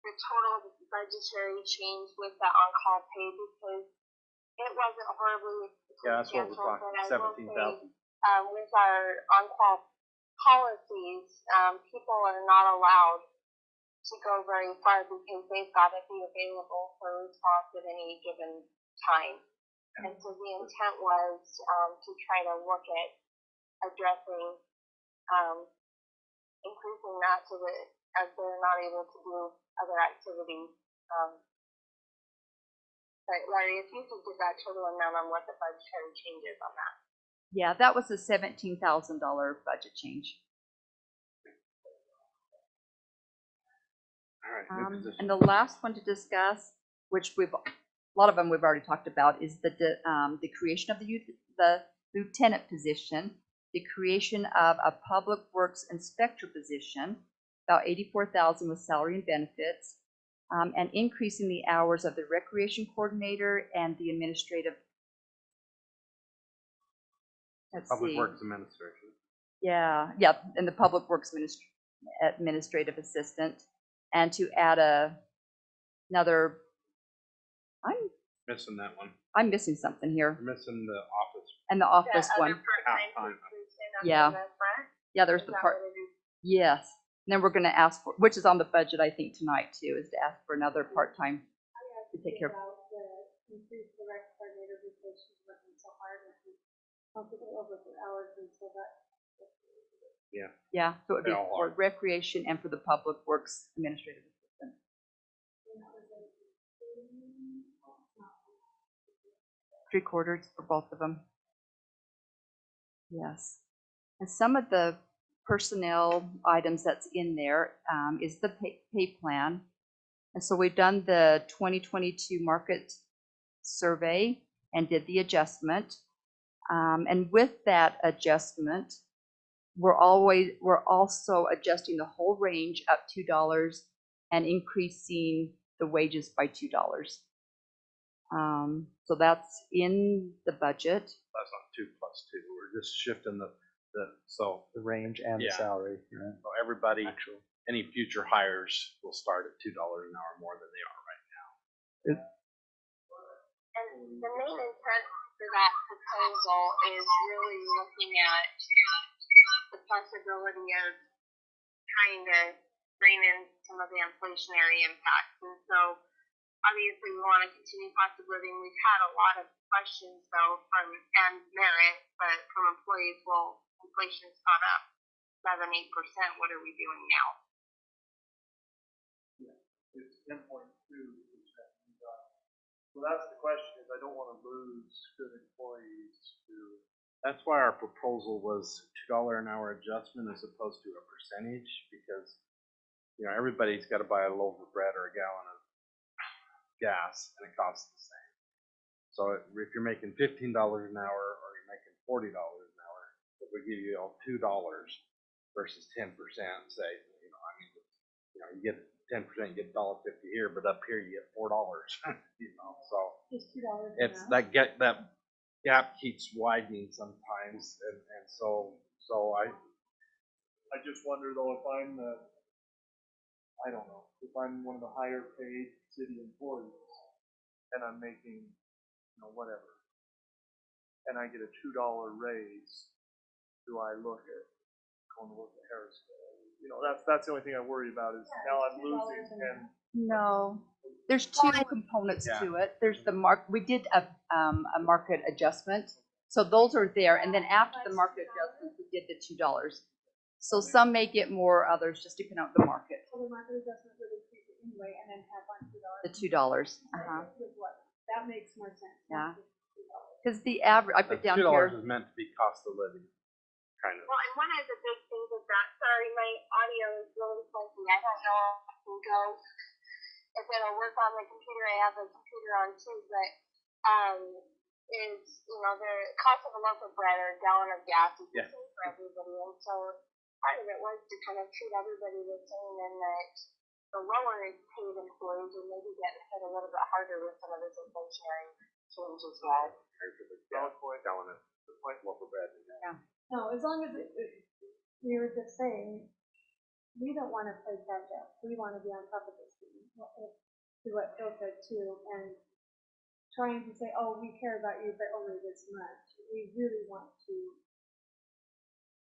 the total budgetary change with the on-call pay, because it wasn't horribly Yeah, that's what we're substantial, talking, but I will say, 17,000. with our on-call policies, people are not allowed to go very far because they've got to be available for response at any given time. And so the intent was to try to look at addressing increasing that so that as they're not able to do other activities. But Larry, if you could give that total amount on what the budgetary change is on that. Yeah, that was a $17,000 budget change. All right, new position. And the last one to discuss, which a lot of them we've already talked about, is the creation of the lieutenant position, the creation of a public works inspector position, about $84,000 with salary and benefits, and increasing the hours of the recreation coordinator and the administrative. Public Works Administration. Yeah, and the public works administrative assistant, and to add another. Missing that one. I'm missing something here. We're missing the office. And the office The one. other part-time Half-time. position up Yeah. in the front. Yeah, there's Is the that part. what it is? Yes. And then we're going to ask for, which is on the budget, I think, tonight too, is to ask for another part-time to take care of. Increase the rec coordinator because she's working so hard and she's constantly over for hours and so that. Yeah, so it would be They all for are. recreation and for the public works administrative assistant. 3/4 for both of them. Yes. And some of the personnel items that's in there is the pay plan. And so we've done the 2022 market survey and did the adjustment. And with that adjustment, we're also adjusting the whole range up $2 and increasing the wages by $2. So that's in the budget. That's not 2 plus 2. We're just shifting so The range and the Yeah. salary. Right? so everybody, any future hires will start at $2 an hour more than they are right now. And the main intent for that proposal is really looking at the possibility of trying to rein in some of the inflationary impacts. And so obviously we want to continue cost of living. We've had a lot of questions though and merit, but from employees, well, inflation's caught up 7-8%. What are we doing now? It's 10.2%. So that's the question, is I don't want to lose good employees to. That's why our proposal was $2 an hour adjustment as opposed to a percentage, because, everybody's got to buy a loaf of bread or a gallon of gas, and it costs the same. So if you're making $15 an hour or you're making $40 an hour, if we give you $2 versus 10%, say, you get 10%, you get $1.50 here, but up here you get $4. So Just $2 an it's hour. that gap keeps widening sometimes, and so I just wonder though, if I'm if I'm one of the higher paid city employees and I'm making, whatever, and I get a $2 raise, do I look at going to work at Harrisville? That's the only thing I worry about is now I'm losing and. No, there's two components to it. There's the we did a market adjustment. So those are there. And then after the market adjustment, we did the $2. So some may get more, others just depend on the market. So the market adjustment would increase it anyway, and then have on $2. The $2. Uh-huh. That makes more sense. Yeah. Because the average, I put down $2 here. is meant to be cost of living, kind of. Well, and one of the big things with that, sorry, my audio is really funky. I don't know if it'll work on the computer. I have a computer on too, but is the cost of a loaf of bread or a gallon of gas is the same for everybody, and so part of it was to kind of treat everybody the same, and that the lower paid employees would maybe get hit a little bit harder with some of this inflationary change as well. Gallon of loaf of bread. Yeah. No, as long as we were just saying, we don't want to play catch up. We want to be on top of this thing. To what Phil said too, and trying to say, oh, we care about you, but only this much. We really want to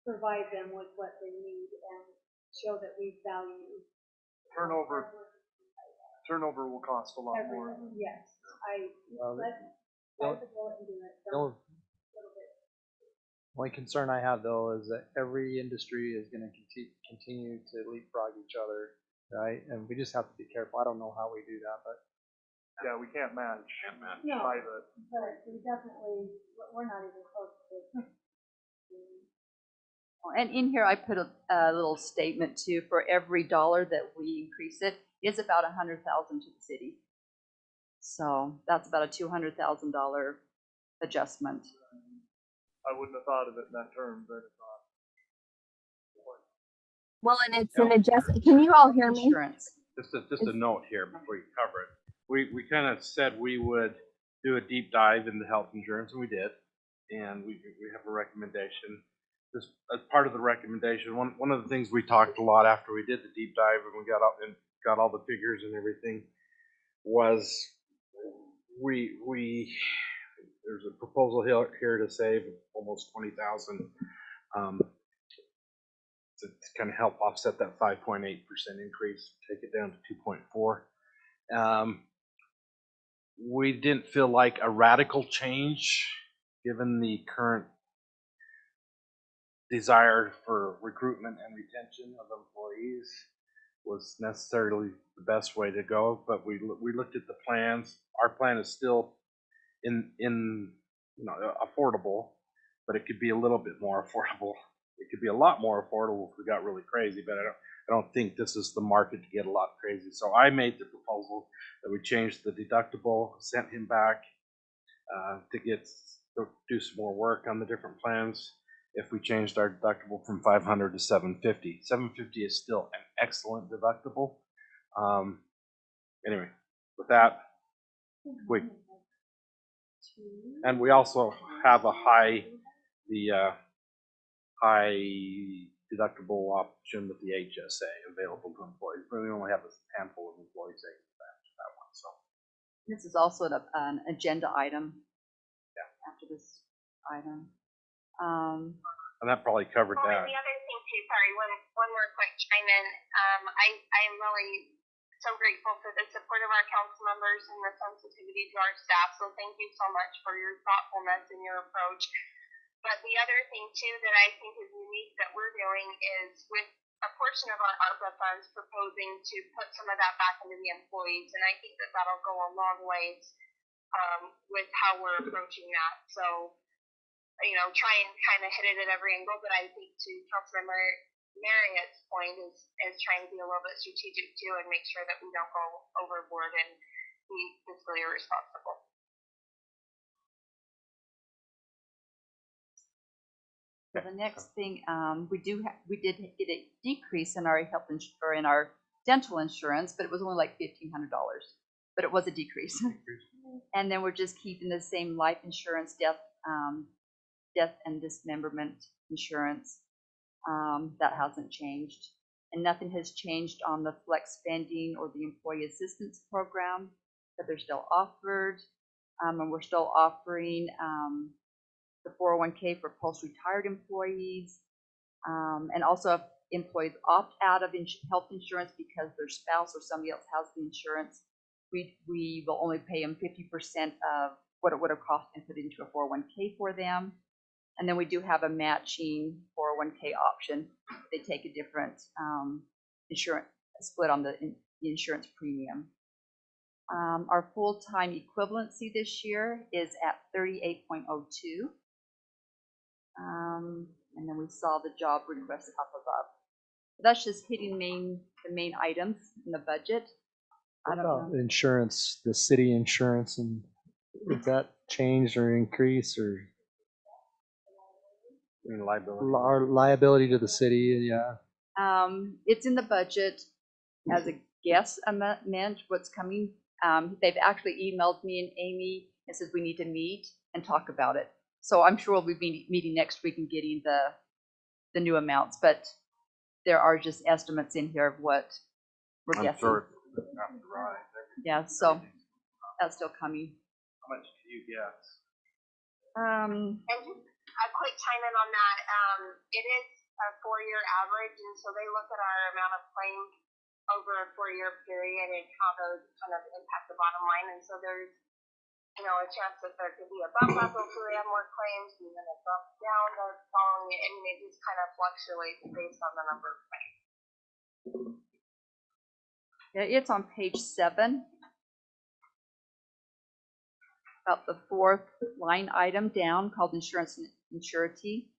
provide them with what they need and show that we value. Turnover will cost a lot more. Yes, Well, let's bite the bullet and do it. The Don't a little bit. only concern I have though is that every industry is going to continue to leapfrog each other, right? And we just have to be careful. I don't know how we do that, but Yeah, we can't match. No, Private. but we definitely, we're not even close to this. And in here, I put a little statement too. For every dollar that we increase it, is about $100,000 to the city. So that's about a $200,000 adjustment. I wouldn't have thought of it in that term, but Well, and it's an adjustment. Can you all hear me? Insurance. Just a note here before you cover it. We kind of said we would do a deep dive into health insurance, and we did. And we have a recommendation. This, as part of the recommendation, one of the things we talked a lot after we did the deep dive and we got all the figures and everything was there's a proposal here to save almost $20,000 to kind of help offset that 5.8% increase, take it down to 2.4. We didn't feel like a radical change given the current desire for recruitment and retention of employees was necessarily the best way to go, but we looked at the plans. Our plan is still affordable, but it could be a little bit more affordable. It could be a lot more affordable if we got really crazy, but I don't think this is the market to get a lot crazy. So I made the proposal that we change the deductible, sent him back to do some more work on the different plans. If we changed our deductible from 500 to 750, 750 is still an excellent deductible. Anyway, with that, and we also have a high deductible option with the HSA available to employees, but we only have a handful of employees that can match that one. So This is also an agenda item. Yeah. After this item. and that probably covered Well, that. and the other thing too, sorry, one more quick chime in. I am really so grateful for the support of our council members and the sensitivity to our staff. So thank you so much for your thoughtfulness and your approach. But the other thing too that I think is unique that we're doing is with a portion of our ARPA funds proposing to put some of that back into the employees, and I think that that'll go a long ways with how we're approaching that. So, try and kind of hit it at every angle, but I think to Councilmember Marriott's point is trying to be a little bit strategic too and make sure that we don't go overboard and be fiscally irresponsible. So the next thing, we did get a decrease in our in our dental insurance, but it was only like $1,500. But it was a decrease. And then we're just keeping the same life insurance, death and dismemberment insurance. That hasn't changed. And nothing has changed on the flex spending or the employee assistance program that they're still offered. And we're still offering the 401k for post-retired employees. And also if employees opt out of health insurance because their spouse or somebody else has the insurance, we will only pay them 50% of what it would have cost and put into a 401k for them. And then we do have a matching 401k option. They take a different insurance split on the insurance premium. Our full-time equivalency this year is at 38.02. And then we saw the job request up above. That's just hitting the main items in the budget. What about insurance, the city insurance, and did that change or increase or Liability. our liability to the city? Yeah. It's in the budget as a guess amount what's coming. They've actually emailed me and Amy and says we need to meet and talk about it. So I'm sure we'll be meeting next week and getting the new amounts, but there are just estimates in here of what we're guessing. Sure it's have to rise. Yeah, so that's still coming. How much do you guess? And just a quick chime in on that. It is a 4-year average, and so they look at our amount of claims over a 4-year period and how those kind of impact the bottom line. And so there's, a chance that there could be a bump up if we have more claims, and then a bump down the following. I mean, it just kind of fluctuates based on the number of claims. Yeah, it's on page 7. About the 4th line item down called insurance and surety.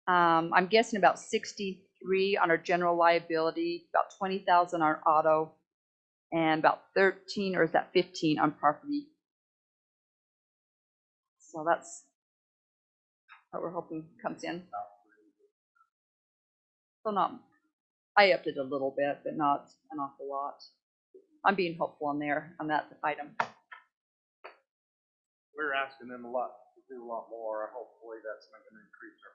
I'm guessing about 63 on our general liability, about 20,000 on auto, and about 13 or is that 15 on property. So that's what we're hoping comes in. So I upped it a little bit, but not an awful lot. I'm being hopeful on that item. We're asking them to do a lot more. Hopefully that's not going to increase our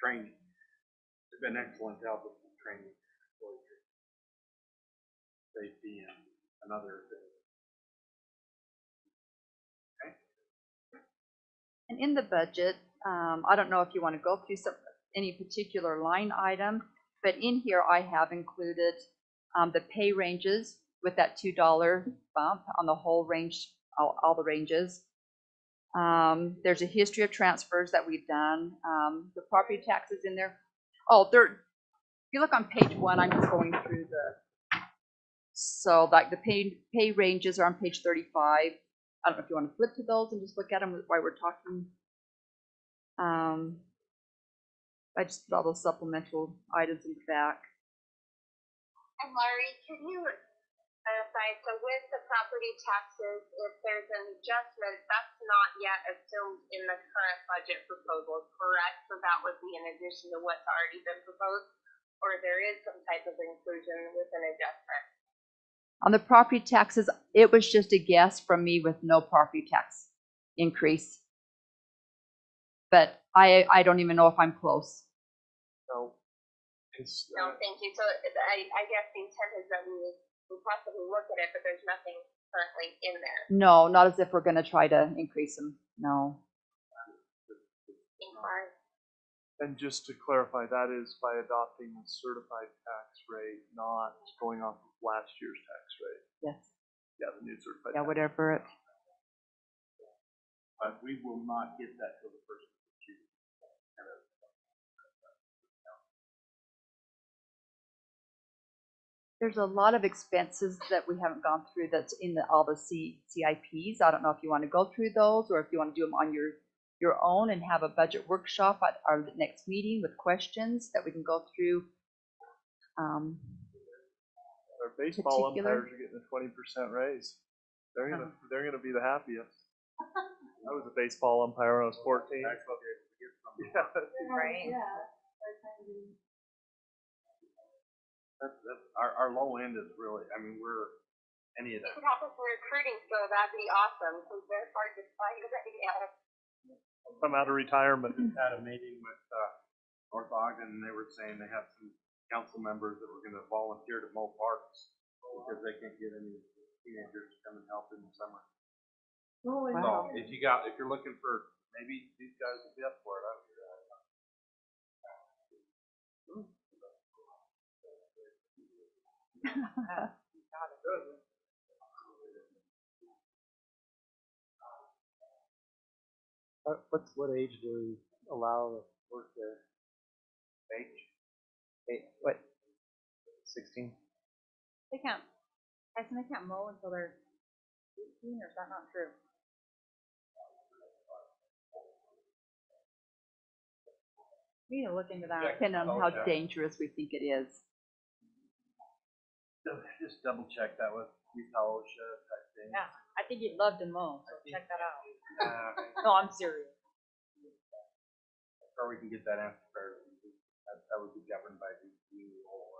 training. They've been excellent to help with the training, safety, and other things. And in the budget, I don't know if you want to go through any particular line item, but in here I have included the pay ranges with that $2 bump on the whole range, all the ranges. There's a history of transfers that we've done. The property taxes in there. Oh, if you look on page 1, I'm just going through so like the pay ranges are on page 35. I don't know if you want to flip to those and just look at them while we're talking. I just put all those supplemental items in the back. And Laurie, can you clarify, so with the property taxes, if there's an adjustment, that's not yet assumed in the current budget proposal, correct? So that would be in addition to what's already been proposed, or there is some type of inclusion with an adjustment? On the property taxes, it was just a guess from me with no property tax increase. But I don't even know if I'm close. So, No, thank you. So I guess the intent is that we possibly look at it, but there's nothing currently in there. No, not as if we're going to try to increase them. No. And just to clarify, that is by adopting the certified tax rate, not going off of last year's tax rate. Yes. Yeah, the new certified. Yeah, tax whatever it. But we will not get that till the first of June. There's a lot of expenses that we haven't gone through that's in all the CIPs. I don't know if you want to go through those or if you want to do them on your own and have a budget workshop at our next meeting with questions that we can go through. Our baseball Particular. umpires are getting a 20% raise. They're gonna be the happiest. I was a baseball umpire when I was 14. Yeah. Right. that's our low end is really, I mean, we're any of If that. it happens in recruiting, so that'd be awesome, because they're hard to find right now. Come out of retirement. Had a meeting with North Ogden, and they were saying they have some council members that were going to volunteer to mow parks because they can't get any teenagers to come and help in the summer. Oh, So if you're looking for, maybe these guys will be up for it. I don't know. What age do we allow to work there? What? 16? They can't, Tyson, they can't mow until they're 18, or is that not true? We need to look into that. Depending on how dangerous we think it is. Just double check that with Utah OSHA type thing. Yeah, I think you'd love to mow, so check that out. Uh, No, I'm serious. or we can get that answer fairly. That would be governed by DQ or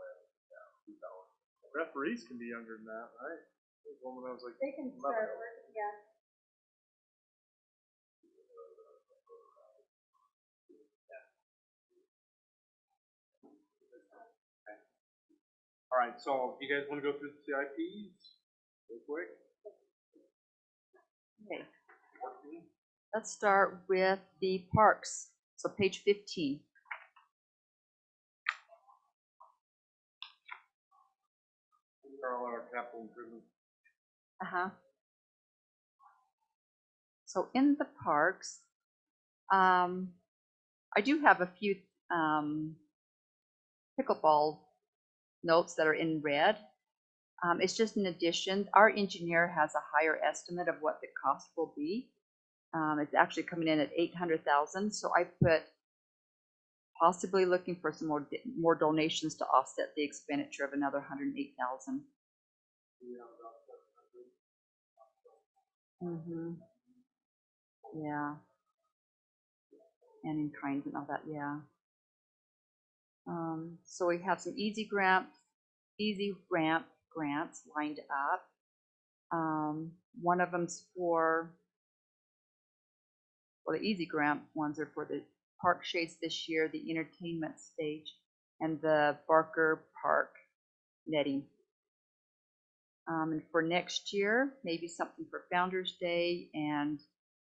Utah OSHA. Referees can be younger than that, right? There's one when I was like They can 11. start working, yeah. All right, so you guys want to go through the CIPs real quick? Okay. Let's start with the parks. So page 15. All our capital improvements. Uh-huh. So in the parks, I do have a few pickleball notes that are in red. It's just an addition. Our engineer has a higher estimate of what the cost will be. It's actually coming in at 800,000. So I put possibly looking for some more donations to offset the expenditure of another 108,000. Mm-hmm. Yeah. And in kinds and all that, yeah. So we have some easy ramp grants lined up. One of them's for, well, the easy grant ones are for the park shades this year, the entertainment stage, and the Barker Park netting. And for next year, maybe something for Founders Day, and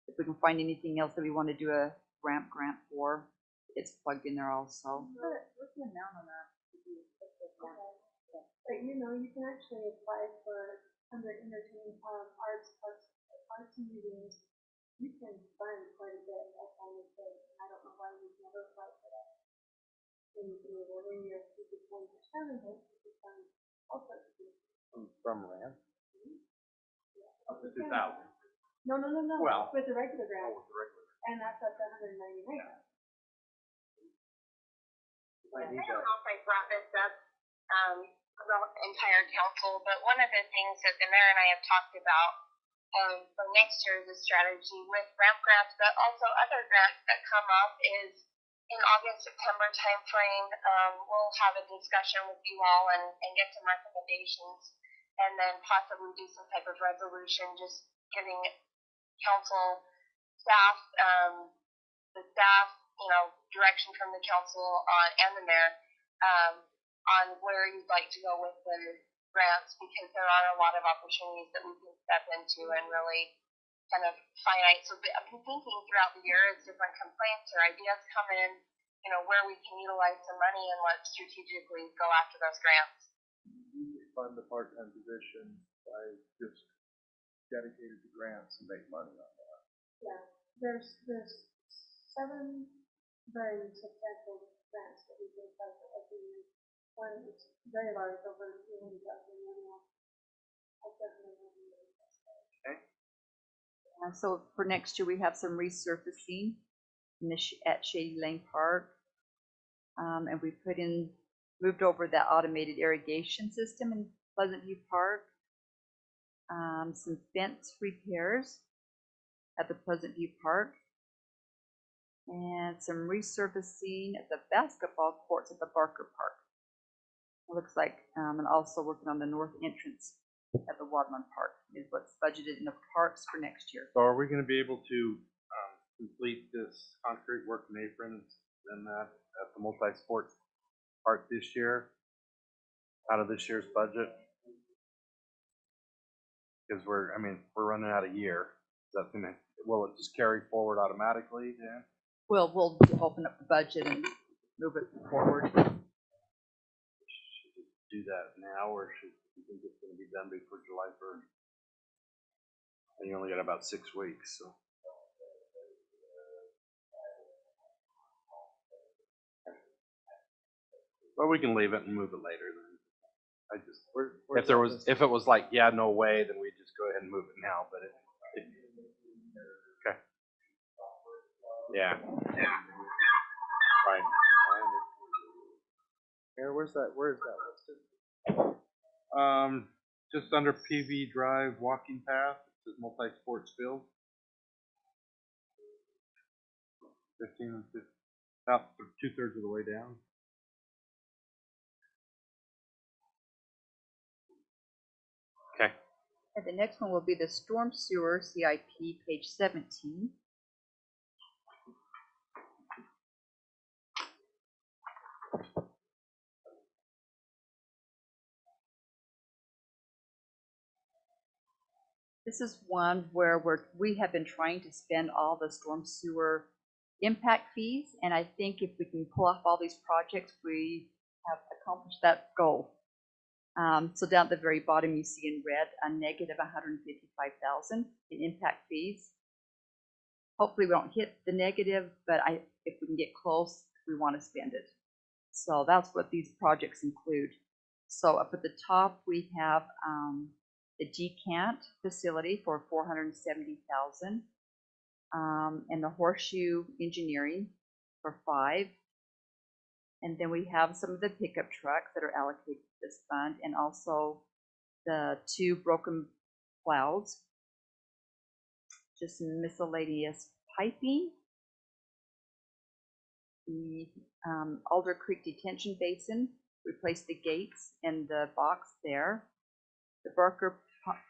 if we can find anything else that we want to do a ramp grant for, it's plugged in there also. What's the amount on that? But you know, you can actually apply for under entertainment, arts and museums. You can fund quite a bit that kind of thing. I don't know why we've never applied for that. And every year, you could 20% of it, you could fund all sorts of things. From RAMP? Up to 2,000. No, Well- with the regular grant, with the regular. and that's at the 199. I don't know if I brought this up about the entire council, but one of the things that the mayor and I have talked about for next year as a strategy with ramp grants, but also other grants that come up is in August, September timeframe, we'll have a discussion with you all and get some recommendations and then possibly do some type of resolution just giving council staff, the staff, direction from the council and the mayor on where you'd like to go with the grants, because there are a lot of opportunities that we can step into and really kind of finite. So I've been thinking throughout the year as different complaints or ideas come in, where we can utilize some money and let's strategically go after those grants. Fund the part-time position by just dedicated to grants and make money on that. Yeah, there's 7 very substantial grants that we can apply for every year. One is very large, over 200,000 annual. I definitely want to do that. So for next year, we have some resurfacing at Shady Lane Park. And we moved over that automated irrigation system in Pleasant View Park. Some fence repairs at the Pleasant View Park. And some resurfacing at the basketball courts at the Barker Park. It looks like, and also working on the north entrance at the Wadman Park is what's budgeted in the parks for next year. So are we gonna be able to complete this concrete work and aprons and that at the multi-sports park this year out of this year's budget? Because we're running out of year. Will it just carry forward automatically then? Well, we'll open up the budget and move it forward. Should we do that now, or should you think it's gonna be done before July 1st? And you only got about 6 weeks, so. Well, we can leave it and move it later then. If it was like, yeah, no way, then we'd just go ahead and move it now, but okay. Yeah. Right. Mayor, where is that listed? Just under PV Drive walking path, it says multi-sports field. 15 and 15, about 2/3 of the way down. Okay. And the next one will be the storm sewer CIP, page 17. This is one where we have been trying to spend all the storm sewer impact fees, and I think if we can pull off all these projects, we have accomplished that goal. So down at the very bottom, you see in red a negative 155,000 in impact fees. Hopefully we don't hit the negative, but if we can get close, we want to spend it. So that's what these projects include. So up at the top, we have the decant facility for 470,000, and the horseshoe engineering for 5. And then we have some of the pickup trucks that are allocated to this fund, and also the 2 broken clouds, just miscellaneous piping, the Alder Creek Detention Basin, replaced the gates and the box there. The Barker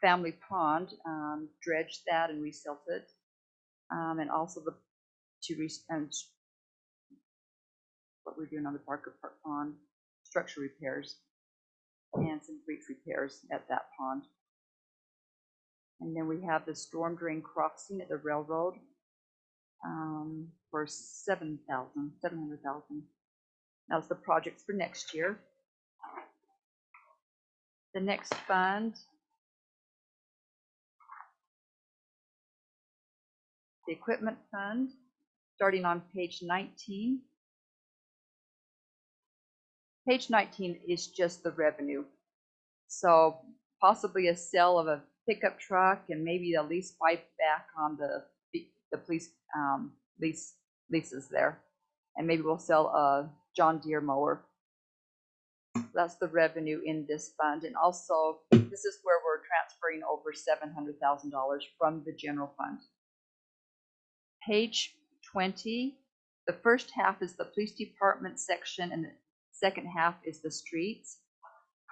Family Pond, dredged that and resilted it, and also what we're doing on the Barker Pond, structure repairs and some breach repairs at that pond. And then we have the storm drain crossing at the railroad for 700,000. That's the projects for next year. The next fund, the equipment fund, starting on page 19. Page 19 is just the revenue. So possibly a sale of a pickup truck and maybe a lease buyback on the police leases there. And maybe we'll sell a John Deere mower. That's the revenue in this fund. And also, this is where we're transferring over $700,000 from the general fund. Page 20, the first half is the police department section and the second half is the streets.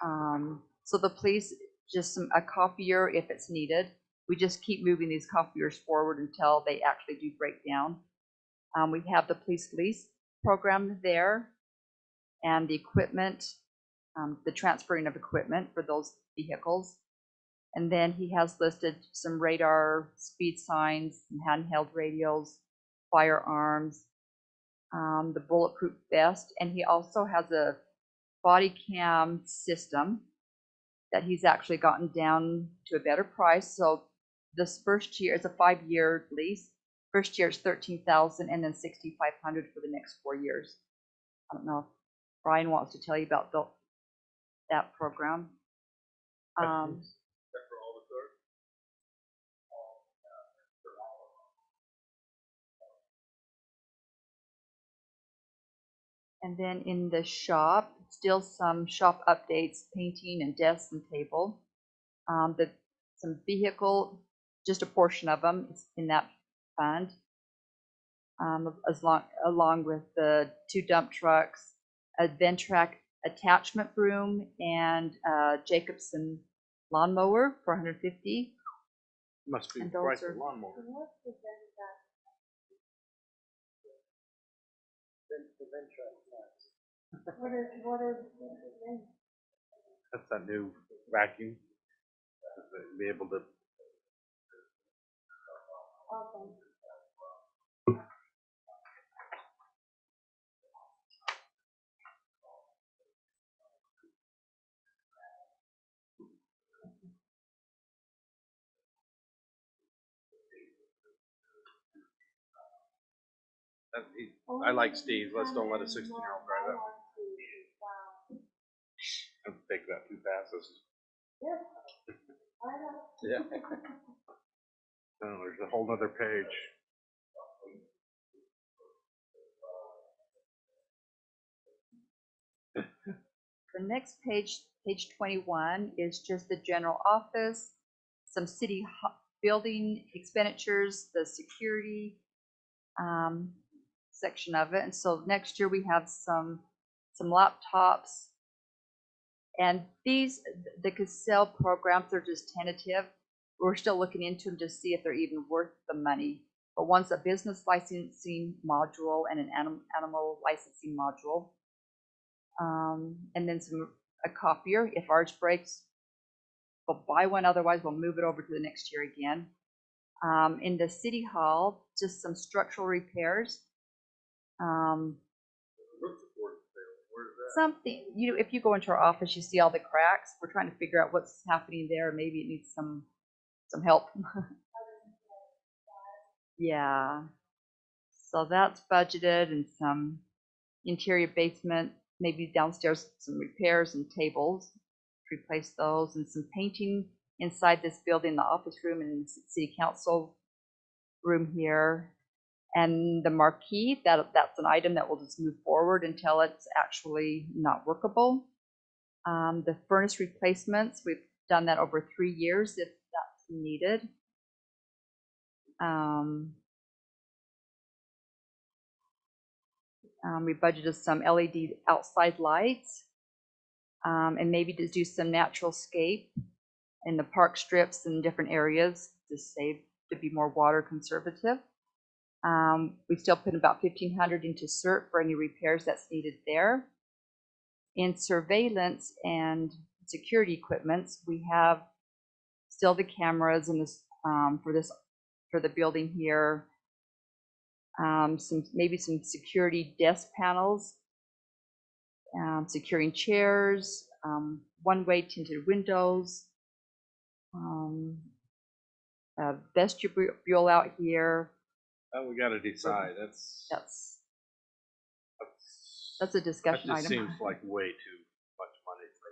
So the police, just a copier if it's needed. We just keep moving these copiers forward until they actually do break down. We have the police lease program there and the equipment, the transferring of equipment for those vehicles. And then he has listed some radar, speed signs, some handheld radios, firearms, the bulletproof vest, and he also has a body cam system that he's actually gotten down to a better price. So this first year, it's a 5-year lease. First year is $13,000 and then $6,500 for the next 4 years. I don't know if Brian wants to tell you about that program. And then in the shop, still some shop updates, painting and desks and table. Some vehicle, just a portion of them is in that fund, along with the 2 dump trucks, a Ventrac attachment broom, and Jacobson lawnmower for $150. Must be And the those price of are- lawnmower. What is That's that new vacuum. Be able to. okay. I like Steve. Let's don't let a 16-year-old drive that. I'll take that 2 passes. Yeah. Oh, there's a whole other page. The next page, page 21, is just the general office, some city building expenditures, the security section of it. And so next year we have some laptops. And these, the Cassell programs are just tentative. We're still looking into them to see if they're even worth the money. But one's a business licensing module and an animal licensing module. And then a copier. If ours breaks, we'll buy one. Otherwise, we'll move it over to the next year again. In the city hall, just some structural repairs. Something, if you go into our office, you see all the cracks. We're trying to figure out what's happening there. Maybe it needs some help. Yeah. So that's budgeted, and some interior basement, maybe downstairs, some repairs and tables, replace those, and some painting inside this building, the office room and city council room here. And the marquee, that's an item that will just move forward until it's actually not workable. The furnace replacements, we've done that over 3 years if that's needed. We budgeted some LED outside lights, and maybe to do some natural scape in the park strips and different areas to be more water conservative. We still put about $1,500 into CERT for any repairs that's needed there. In surveillance and security equipments, we have still the cameras in this for the building here. Maybe some security desk panels, securing chairs, one-way tinted windows, vestibule out here. We got to decide. That's a discussion that item. just seems like way too much money for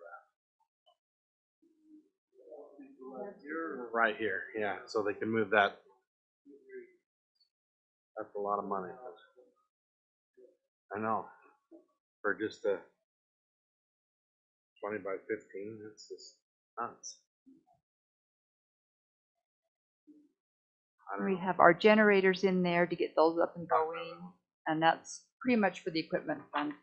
You're right here, yeah, so they can move that. That's a lot of money. I know, for just a 20 by 15, that's just nuts. I don't We know. have our generators in there to get those up and going, and that's pretty much for the equipment fund.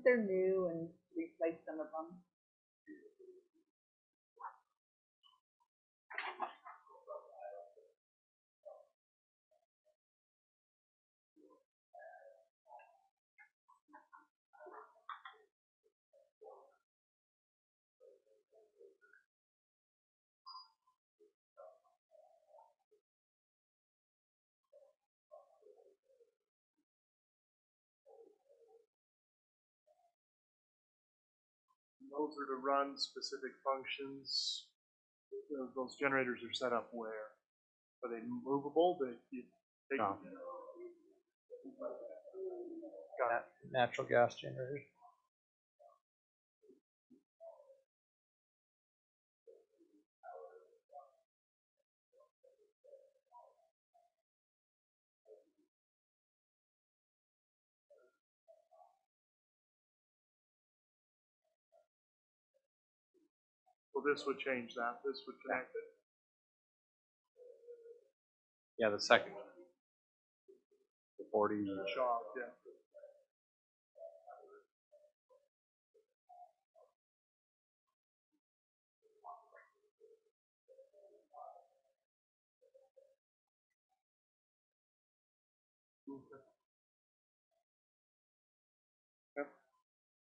They're new and replaced some of them. Those are to run specific functions. Those generators are set up where? Are they movable? That you take? No. Natural gas generators. Well, this would change that. This would connect it. Yeah, the second one. The 40. Shop, yeah.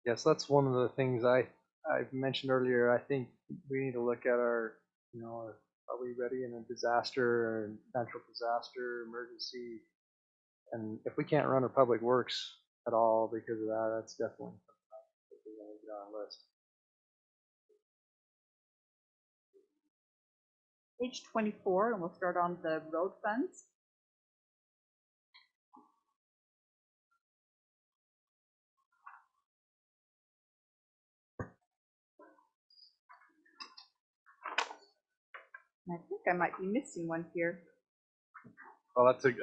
Yes, that's one of the things I've mentioned earlier. I think we need to look at our, are we ready in a disaster or natural disaster, emergency? And if we can't run our public works at all because of that, that's definitely something that we're going to get on our list. Page 24, and we'll start on the road funds. I think I might be missing one here. Well, 24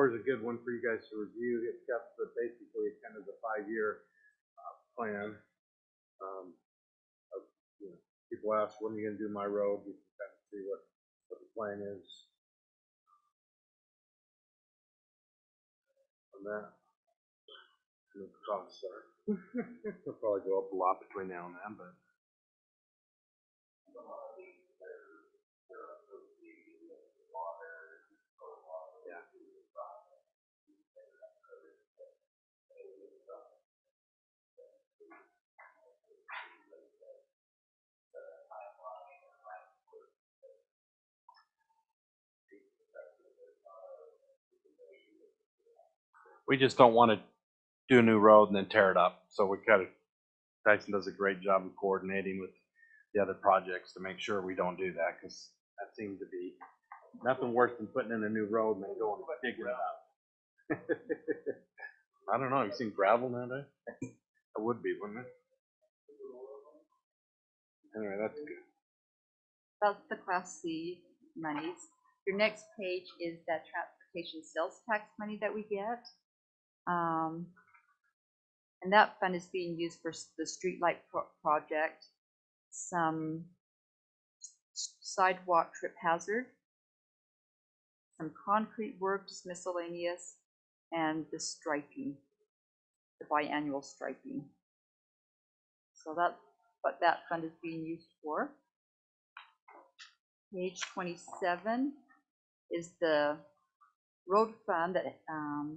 is a good one for you guys to review. It's got basically kind of the 5-year plan. People ask, when are you going to do my road? You can kind of see what the plan is on that. And the costs are. It'll probably go up a lot between now and then, but. Yeah. We just don't want to do a new road and then tear it up. So Tyson does a great job of coordinating with the other projects to make sure we don't do that, because that seems to be nothing worse than putting in a new road and then going and digging it out. I don't know. Have you seen gravel nowadays? That would be, wouldn't it? Anyway, that's good. That's the Class C monies. Your next page is that transportation sales tax money that we get. And that fund is being used for the streetlight project, some sidewalk trip hazard, some concrete work, just miscellaneous, and the striping, the biannual striping. So that's what that fund is being used for. Page 27 is the road fund that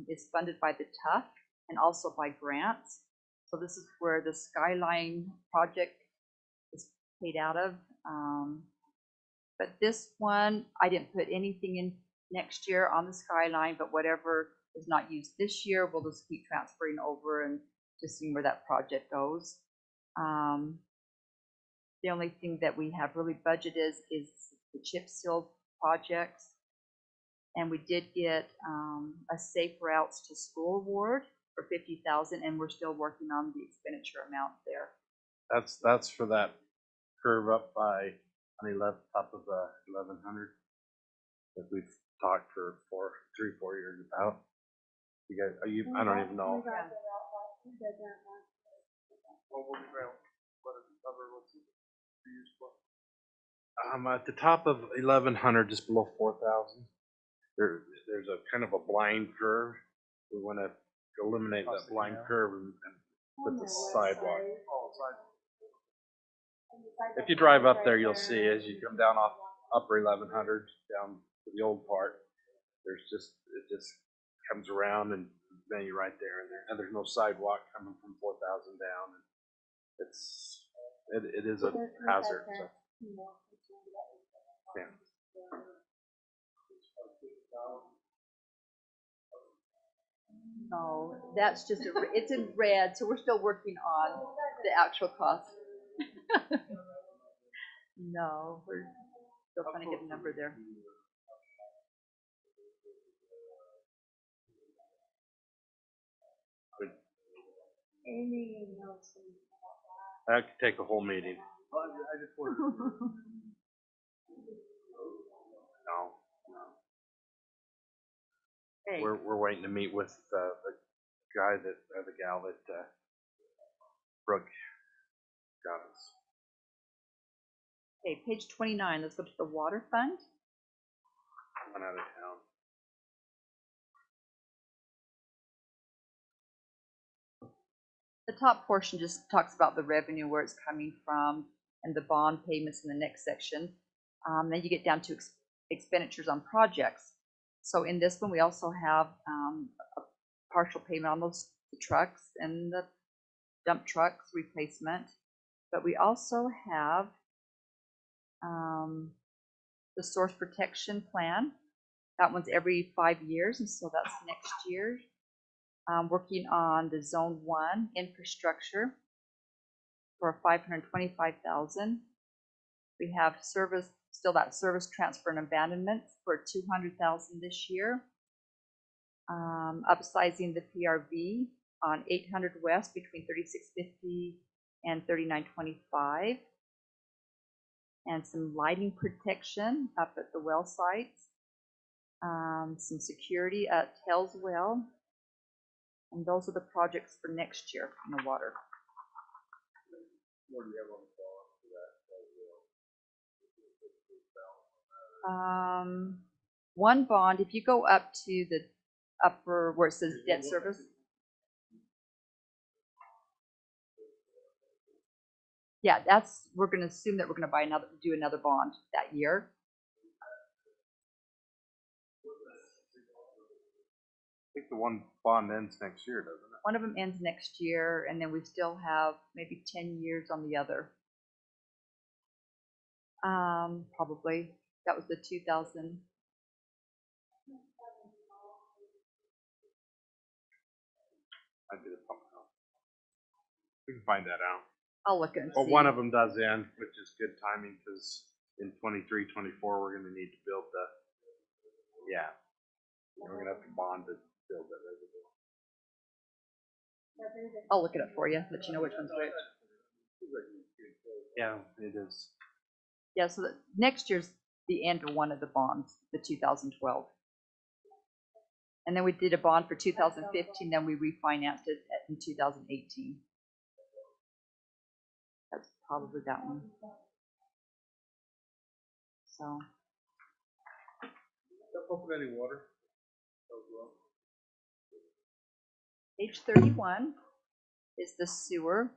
is funded by the TUF and also by grants. So this is where the Skyline project is paid out of. But this one, I didn't put anything in next year on the Skyline, but whatever is not used this year, we'll just keep transferring over and just seeing where that project goes. The only thing that we have really budgeted is the chip seal projects. And we did get a Safe Routes to School award for 50,000, and we're still working on the expenditure amount there. That's for that curve up by on 11, top of 1100 that we've talked for 3-4 years about. You guys, I don't even know. What will the ground, what does it cover, what's it used for? At the top of 1100, just below 4000, there's a kind of a blind curve. We want to eliminate that blind curve and put the sidewalk. Oh, side. If you drive up there, you'll see as you come down off upper 1100 down to the old part, it just comes around and then you're right there, and there's no sidewalk coming from 4000 down. It is a hazard. So. Yeah. No, that's just, it's in red, so we're still working on the actual cost. No, we're still trying to get a number there. Amy knows. That could take a whole meeting. I just wondered. No. Okay. We're waiting to meet with the guy the gal that Brooke got us. Okay, page 29, let's go to the water fund. Went out of town. The top portion just talks about the revenue, where it's coming from, and the bond payments in the next section. Then you get down to expenditures on projects. So in this one, we also have a partial payment on those trucks and the dump trucks replacement. But we also have the source protection plan. That one's every 5 years, and so that's next year. Working on the Zone 1 infrastructure for $525,000. We have still that service transfer and abandonment for $200,000 this year. Upsizing the PRV on 800 West between 3650 and 3925. And some lighting protection up at the well sites. Some security at Hell's Well. And those are the projects for next year in the water. What do you have on the bond for that? One bond, if you go up to the upper where it says debt service. Yeah, we're going to assume that we're going to do another bond that year. I think the one bond ends next year, doesn't it? One of them ends next year, and then we still have maybe 10 years on the other. Probably. That was the 2000. Might be the pump house. We can find that out. I'll look and But see. one of them does end, which is good timing because in 23, 24, we're going to need to build we're going to have to bond to build that reservoir. I'll look it up for you, let you know which one's which. Yeah, it is. Yeah, so next year's the end of one of the bonds, the 2012. And then we did a bond for 2015, then we refinanced it in 2018. That's probably that one. So. Don't open any water. Page 31 is the sewer.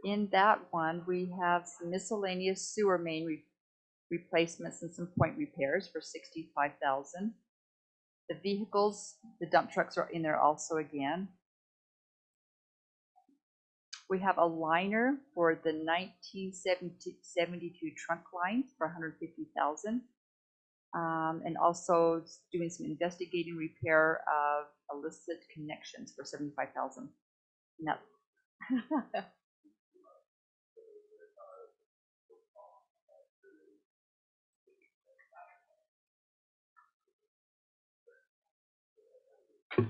In that one, we have some miscellaneous sewer main replacements and some point repairs for $65,000. The vehicles, the dump trucks are in there also again. We have a liner for the 1972 trunk lines for $150,000. And also doing some investigating repair of illicit connections for $75,000. No. Are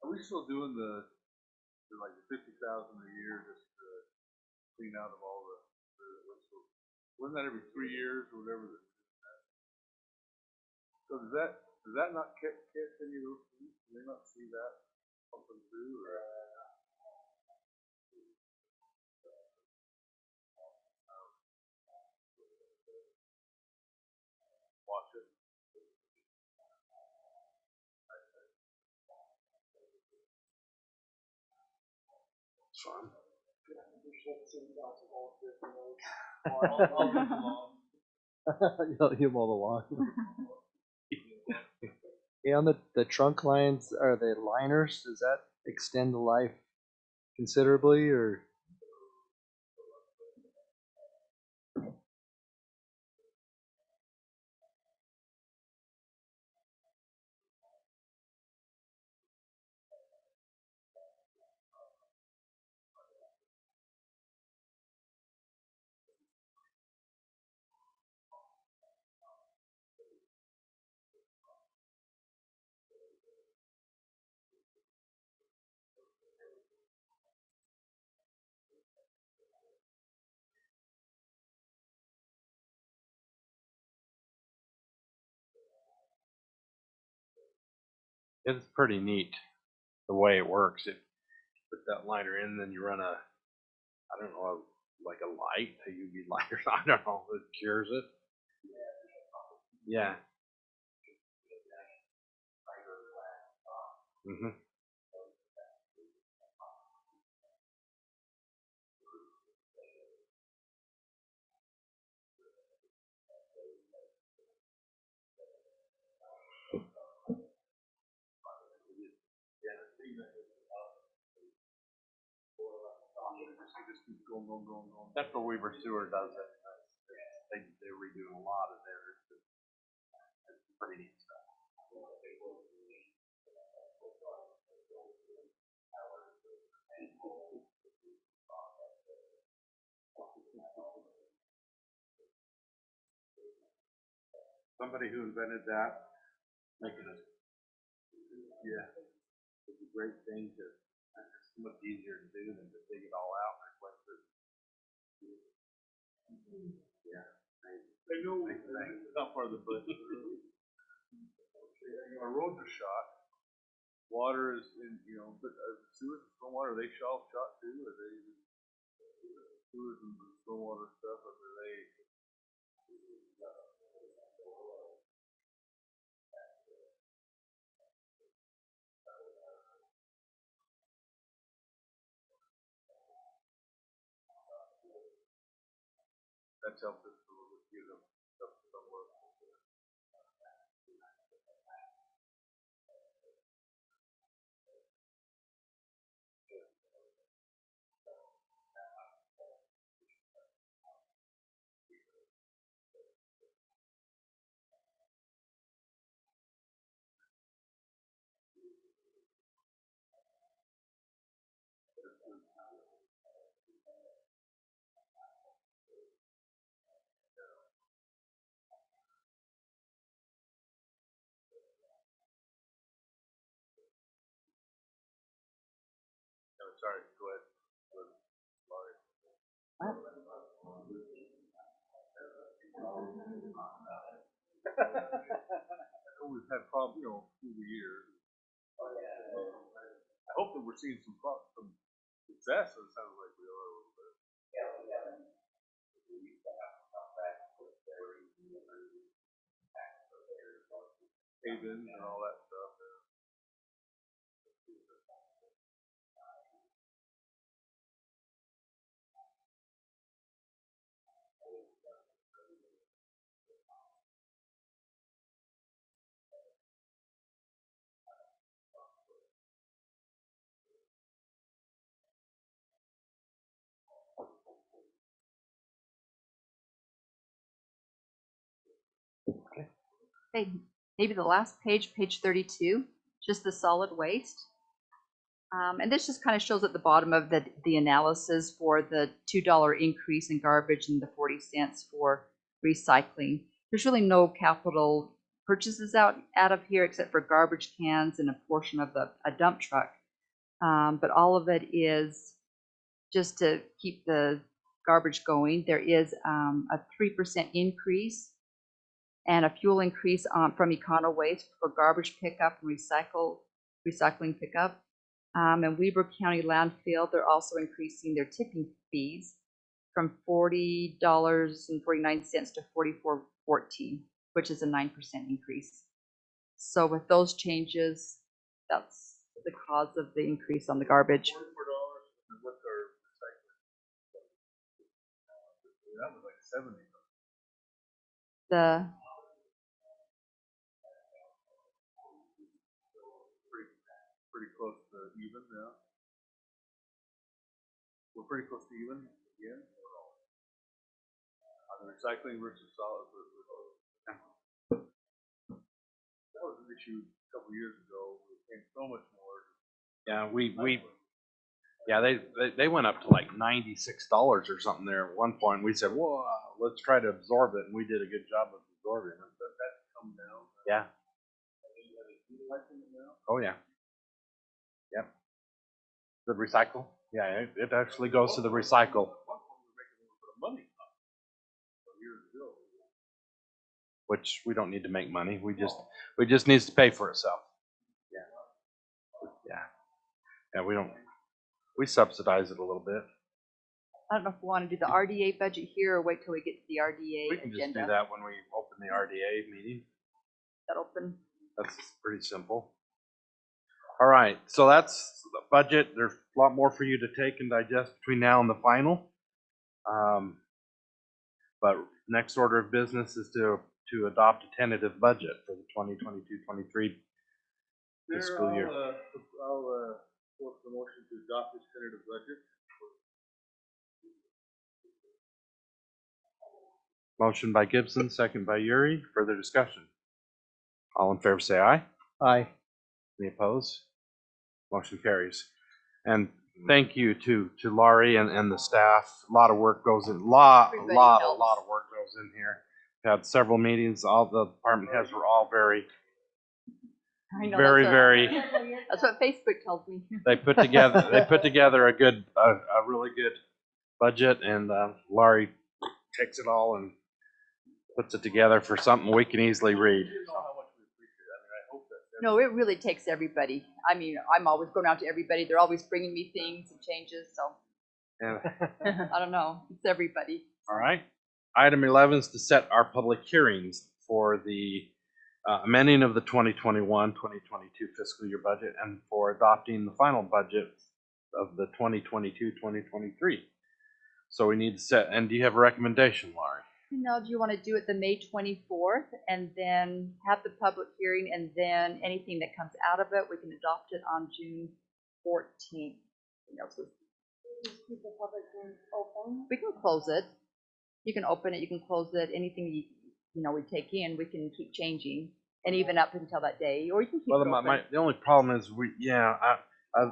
we still doing the like the 50,000 a year just to clean out of all wasn't that every 3 years or whatever? So does that not catch any of those things? Do they not see that pumping through or? Watch it. It's fun. You'll mow the lawn. Hey, on the trunk lines, are they liners? Does that extend the life considerably, or? It's pretty neat the way it works. If you put that liner in, then you run I don't know, like a light, a UV light or something. I don't know. It cures it. Yeah. Mhm. That's where Weaver Sewer does it. They're redoing a lot of theirs. It's pretty neat stuff. Somebody who invented that, making it, yeah, it's a great thing to, it's much easier to do than to dig it all out and replace it. Yeah. I know it's not part of the budget. Our roads are shot. Water is in, but sewers and stormwater, are they shot too? Are they sewers and stormwater stuff? Or are they? That's helped us a little bit, give them stuff somewhere. No, sorry, go ahead. We've had problems, through the years. I hope that we're seeing some success. It sounds like we are a little bit. Havens and all that stuff. Hey, maybe the last page, page 32, just the solid waste. And this just kind of shows at the bottom of the analysis for the $2 increase in garbage and the 40 cents for recycling. There's really no capital purchases out of here except for garbage cans and a portion of a dump truck. But all of it is just to keep the garbage going. There is a 3% increase and a fuel increase from Econo Waste for garbage pickup and recycling pickup. And Weber County Landfill, they're also increasing their tipping fees from $40.49 to $44.14, which is a 9% increase. So with those changes, that's the cause of the increase on the garbage. $44, and what's our recycling? That was like 70. The Pretty close to even now. We're pretty close to even again. On the recycling versus solid. That was an issue a couple years ago. It came so much more. Yeah, they went up to like $96 or something there at one point. We said, "Whoa, let's try to absorb it," and we did a good job of absorbing it. But that's come down. Yeah. Are they utilizing it now? Oh yeah. Yep. The recycle. Yeah, it actually goes to the recycle. Money. Which we don't need to make money. We just needs to pay for itself. Yeah, we subsidize it a little bit. I don't know if we want to do the RDA budget here or wait till we get to the RDA We can just agenda. do that when we open the RDA meeting. That open. That's pretty simple. All right, so that's the budget. There's a lot more for you to take and digest between now and the final. But next order of business is to adopt a tentative budget for the 2022-23 fiscal year. I'll force the motion to adopt this tentative budget. Motion by Gibson, second by Uri. Further discussion? All in favor say aye. Aye. Any opposed? Motion carries. And thank you to Laurie and the staff. A lot of work goes in. A lot of work goes in here. We had several meetings. All the department heads were all very. I know, Very. That's what Facebook tells me. They put together a really good budget, and Laurie takes it all and puts it together for something we can easily read. No, it really takes everybody. I mean, I'm always going out to everybody. They're always bringing me things and changes. So Yeah. I don't know. It's everybody. All right. Item 11 is to set our public hearings for the amending of the 2021-2022 fiscal year budget and for adopting the final budget of the 2022-2023. So we need to set, and do you have a recommendation, Laurie? No, do you want to do it the May 24th and then have the public hearing, and then anything that comes out of it, we can adopt it on June 14th? Keep the public hearing open. We can close it. You can open it, you can close it. Anything we take in, we can keep changing, and even up until that day, or you can keep Well, it open. the only problem is I'd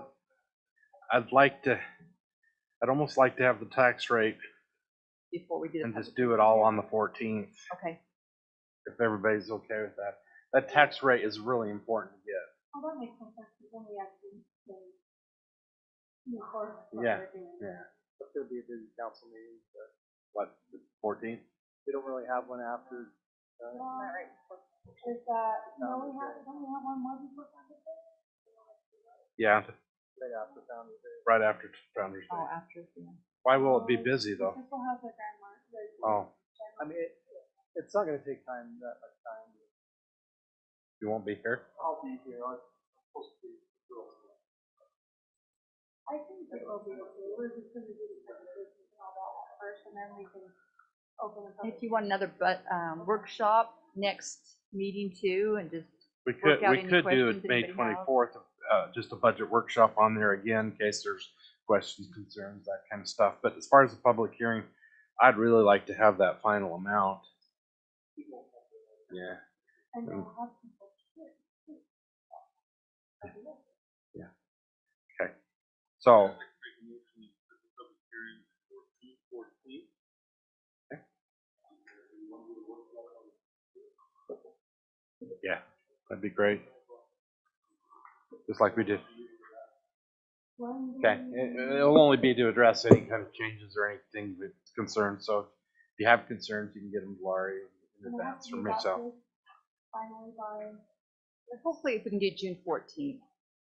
almost like to have the tax rate Before we do the and public just do it all on the 14th, Okay. if everybody's okay with that. That tax rate is really important to get. Oh, that makes sense, because then we actually can move forward with what Yeah. we're doing. Yeah. It's gonna be a busy council meeting, but What, the 14th? they don't really have one after. Is that, no, don't we have one more before Founder's Day? Yeah, Right after Founder's Day. right after Founder's Day. Oh, after, yeah. Why will it be busy though? This will have the Grand Mark. Oh, I mean, it's not gonna take that much time. you won't be here? I'll be here. I'm supposed to be. I think it will be okay. We're just gonna do the presentations and all that first, and then we can open the public. If you want another workshop next meeting too, and just We work could out we any could do questions it May anybody has. 24th, just a budget workshop on there again in case there's questions, concerns, that kind of stuff. But as far as the public hearing, I'd really like to have that final amount. Yeah. And we'll have people Yeah. Okay. So, yeah, that'd be great. Just like we did. Okay, it'll only be to address any kind of changes or anything with concerns, so if you have concerns, you can get them to Laurie in advance from myself. Hopefully, if we can do June 14th,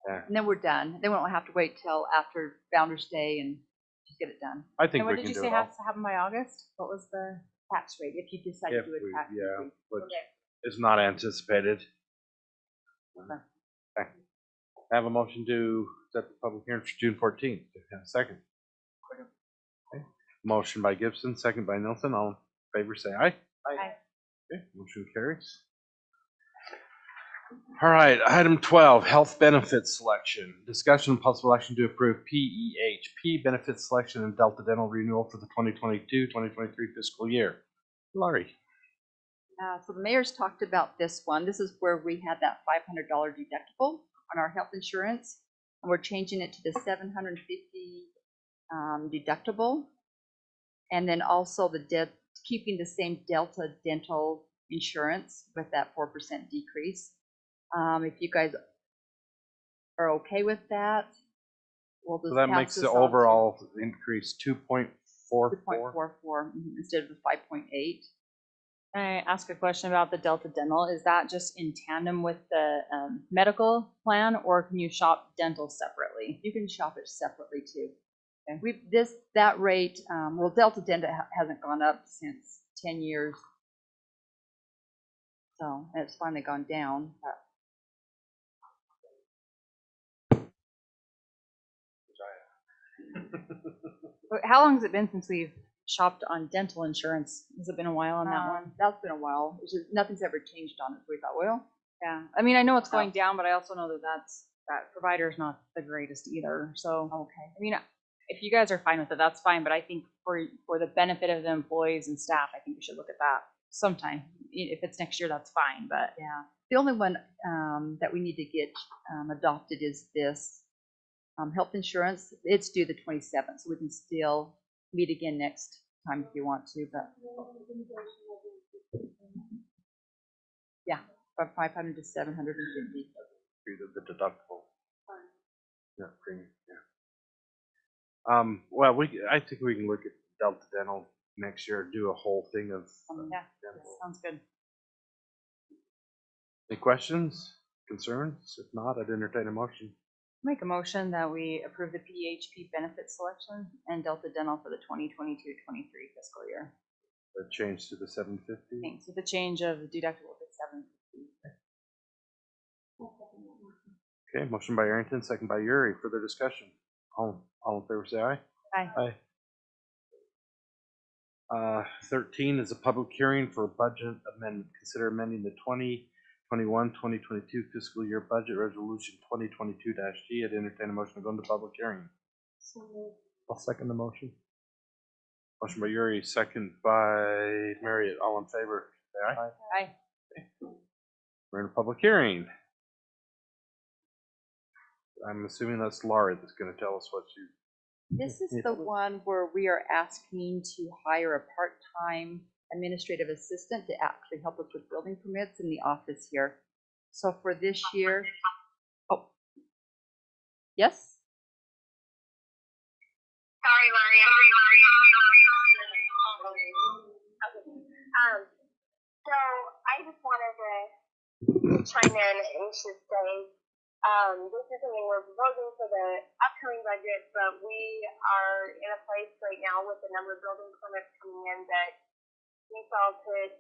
Yeah. and then we're done. Then we don't have to wait till after Founder's Day and just get it done. I think And what we did can you do say it all. has to happen by August? What was the? Tax rate, if you decide to If do a we, tax yeah, increase. which Okay. is not anticipated. Okay. Okay. I have a motion to set the public hearing for June 14th. Have a second. Okay. Motion by Gibson, second by Nelson. All in favor, say aye. Aye. Okay, motion carries. All right, item 12, health benefits selection. Discussion and possible action to approve PEHP benefit selection and Delta Dental renewal for the 2022-2023 fiscal year. Laurie. So the mayor's talked about this one. This is where we had that $500 deductible on our health insurance, and we're changing it to the $750 deductible, and then also keeping the same Delta dental insurance with that 4% decrease. If you guys are okay with that, we'll just So that pass makes this the on to overall increase 2.44. 2.44 instead of the 5.8. Can I ask a question about the Delta Dental? Is that just in tandem with the medical plan, or can you shop dental separately? You can shop it separately too. And that rate, well, Delta Dental hasn't gone up since 10 years. So it's finally gone down. But how long has it been since we've shopped on dental insurance? Has it been a while on that one? That's been a while. It's just, nothing's ever changed on it. So we thought, well, Yeah. I mean, I know it's going down, but I also know that that provider's not the greatest either. So, okay. I mean, if you guys are fine with it, that's fine. But I think for the benefit of the employees and staff, I think we should look at that sometime. If it's next year, that's fine. But Yeah. The only one that we need to get adopted is this health insurance. It's due the 27th, so we can still meet again next time if you want to. But yeah, from 500 to 750. The deductible. Yeah, premium, yeah. Well, I think we can look at Delta Dental next year, do a whole thing of yeah, dental. sounds good. Any questions, concerns? If not, I'd entertain a motion. Make a motion that we approve the PHP benefit selection and Delta Dental for the 2022-23 fiscal year. The change to the 750. Thanks. With the change of deductible to 750. Okay, motion by Arrington, second by Uri. Further discussion. All in favor, say aye. Aye. Aye. 13 is a public hearing for a budget amendment. Consider amending the 2021-2022 fiscal year budget resolution 2022-G. I'd entertain a motion to go into public hearing. I'll second the motion. Motion by Uri, second by Marriott. All in favor, say aye. Aye. We're in a public hearing. I'm assuming that's Laura that's going to tell us what you. This is the one where we are asking to hire a part-time administrative assistant to actually help us with building permits in the office here. So for this year, yes? Sorry, Laurie. So I just wanted to chime in and just say, this is something we're proposing for the upcoming budget, but we are in a place right now with the number of building permits coming in that we felt it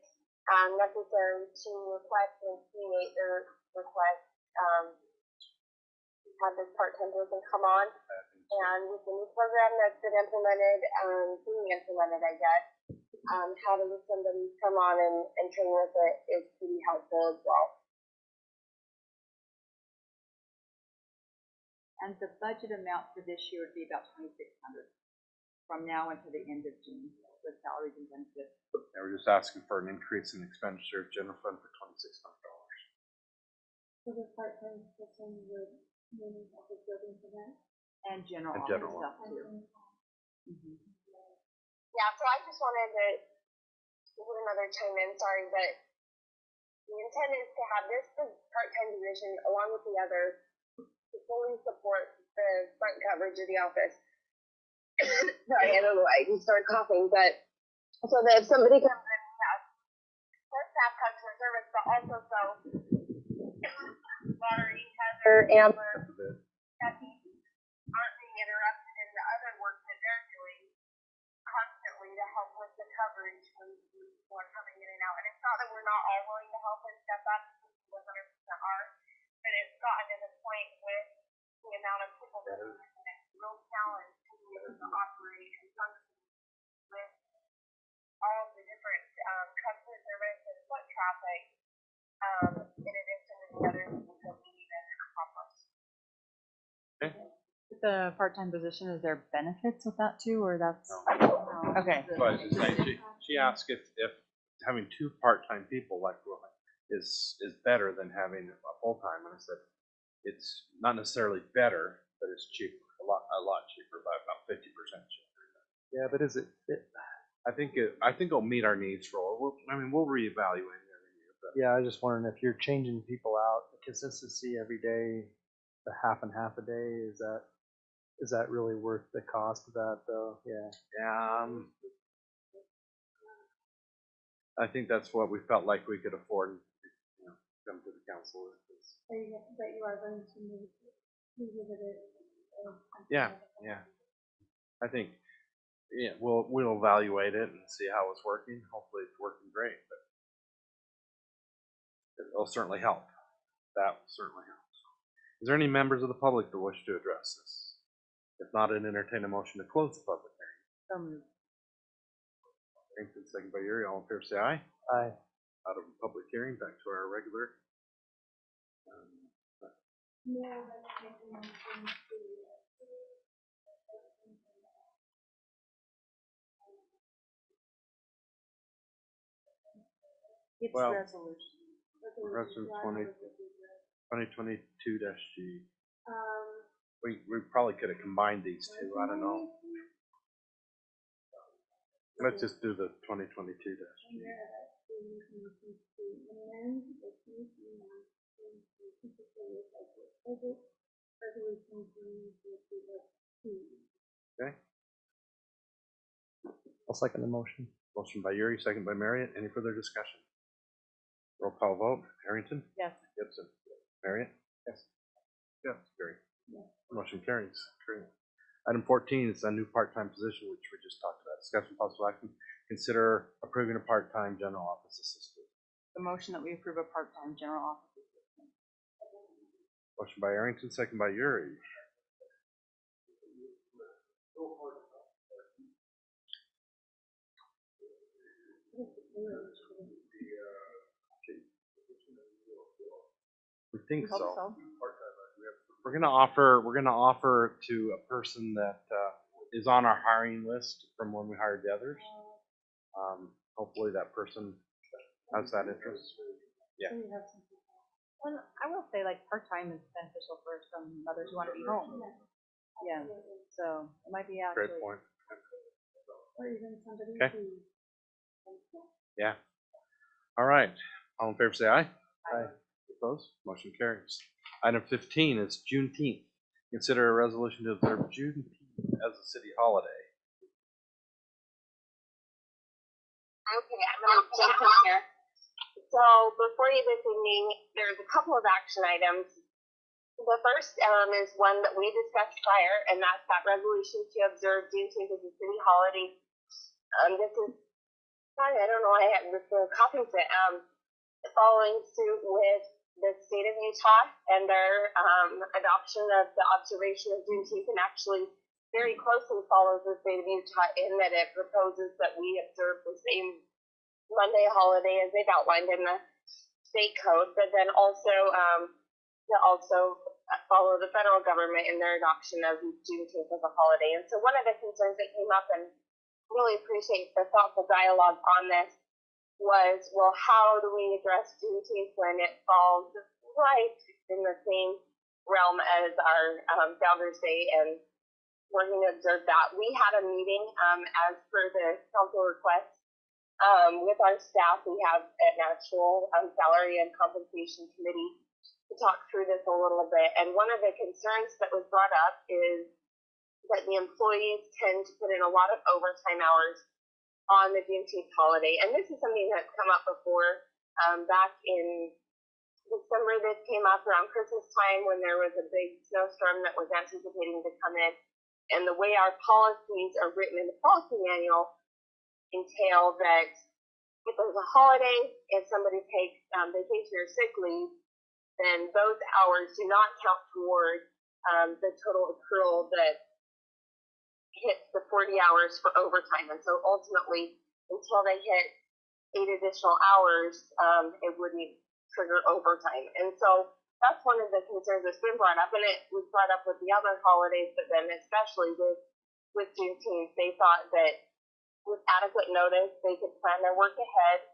necessary to request and create their request to have this part-time person come on. And with the new program that's been implemented and being implemented, I guess, having somebody come on and train with it is pretty helpful as well. And the budget amount for this year would be about $2,600 from now until the end of June with salaries and benefits. We're just asking for an increase in expenditure of general fund for $2,600. So the part-time person would mainly help with building events. And general And office general. stuff too. Mhm. Yeah, so I just wanted to put another chime in, sorry, but the intent is to have this part-time position along with the others to fully support the front coverage of the office. Sorry, I don't know why I just started coughing, but so that if somebody comes in, has first staff customer service, but also so Lottery, Heather, Amber, Kathy aren't being interrupted in the other work that they're doing constantly to help with the coverage when people are coming in and out. And it's not that we're not all willing to help and step up, we 100% are, but it's gotten to the point with the amount of people that are in it, real challenge to be able to operate and function with all of the different customer service and foot traffic in addition to the other things that we need to accomplish. With the part-time position, is there benefits with that too, or that's? No. Okay. So I was just saying, she asked if having two part-time people like is better than having a full-time, and I said, it's not necessarily better, but it's cheaper, a lot cheaper, by about 50% cheaper. Yeah, but is it, I think it'll meet our needs for all. We'll reevaluate it every year, but yeah, I was just wondering if you're changing people out, the consistency every day, the half and half a day, is that really worth the cost of that though? Yeah. yeah, I think that's what we felt like we could afford, come to the council with this. But you are going to revisit it. Yeah. I think, we'll evaluate it and see how it's working. Hopefully it's working great, but it'll certainly help. That will certainly help. Is there any members of the public that wish to address this? If not, I'd entertain a motion to close the public hearing. Second by Yuri, all in favor say aye. Aye. Out of the public hearing, back to our regular. It's Well, resolution. Resolution 2022-G. We probably could have combined these two. I don't know. Let's just do the 2022-G. Okay. I'll second the motion. Motion by Yuri, second by Marriott. Any further discussion? Roll call vote. Harrington? Yes. Gibson? Marriott? Yes. Yes, Gary. Motion carries. Great. Item 14 is a new part-time position, which we just talked about. Discussion possible action. Consider approving a part-time general office assistant. The motion that we approve a part-time general office assistant. Motion by Arrington, second by Yuri. We think so. We're gonna offer to a person that is on our hiring list from when we hired the others. Hopefully that person has that interest. Yeah. And I will say, like, part-time is beneficial for some mothers who want to be home. Yeah, so it might be actually. Great point. Or even somebody Okay. who. Yeah. All right. All in favor say aye. Aye. Opposed? Motion carries. Item 15 is Juneteenth. Consider a resolution to observe Juneteenth as a city holiday. Okay, I'm going to jump in here. So before you this evening, there's a couple of action items. The first is one that we discussed prior, and that's that resolution to observe Juneteenth as a city holiday. This is, sorry, I don't know why I had this copy of it. Following suit with the state of Utah and their adoption of the observation of Juneteenth, and actually very closely follows the state of Utah in that it proposes that we observe the same Monday holiday as they've outlined in the state code, but then also to also follow the federal government in their adoption of Juneteenth as a holiday. And so one of the concerns that came up, and really appreciate the thoughtful dialogue on this, was, well, how do we address Juneteenth when it falls right in the same realm as our Founders Day and we're going to observe that. We had a meeting as per the council request with our staff. We have an actual salary and compensation committee to talk through this a little bit. And one of the concerns that was brought up is that the employees tend to put in a lot of overtime hours on the Juneteenth holiday. And this is something that's come up before. Back in December, this came up around Christmas time when there was a big snowstorm that was anticipating to come in. And the way our policies are written in the policy manual entail that if there's a holiday, if somebody takes vacation or sick leave, then those hours do not count toward the total accrual that hits the 40 hours for overtime. And so ultimately, until they hit 8 additional hours, it wouldn't trigger overtime. And so that's one of the concerns that's been brought up, and it was brought up with the other holidays, but then especially with Juneteenth, they thought that with adequate notice, they could plan their work ahead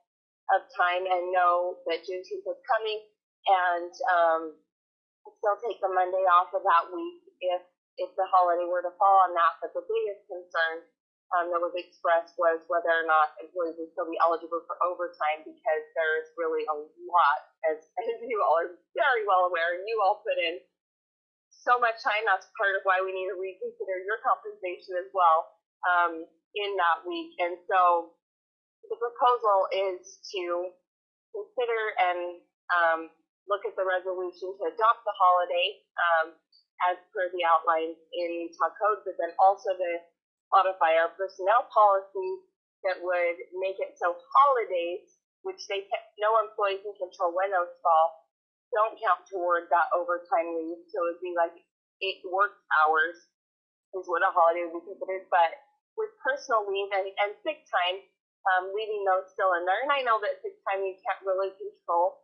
of time and know that Juneteenth was coming, and still take the Monday off of that week if the holiday were to fall on that. But the biggest concern that was expressed was whether or not employees would still be eligible for overtime, because there's really a lot, as you all are very well aware, and you all put in so much time. That's part of why we need to reconsider your compensation as well in that week. And so the proposal is to consider and look at the resolution to adopt the holiday as per the outlines in Utah Code, but then also to modify our personnel policy that would make it so holidays, which no employee can control when those fall, don't count toward that overtime leave. So it would be like 8 work hours is what a holiday would be considered. But with personal leave and sick time, leaving those still in there. And I know that sick time you can't really control,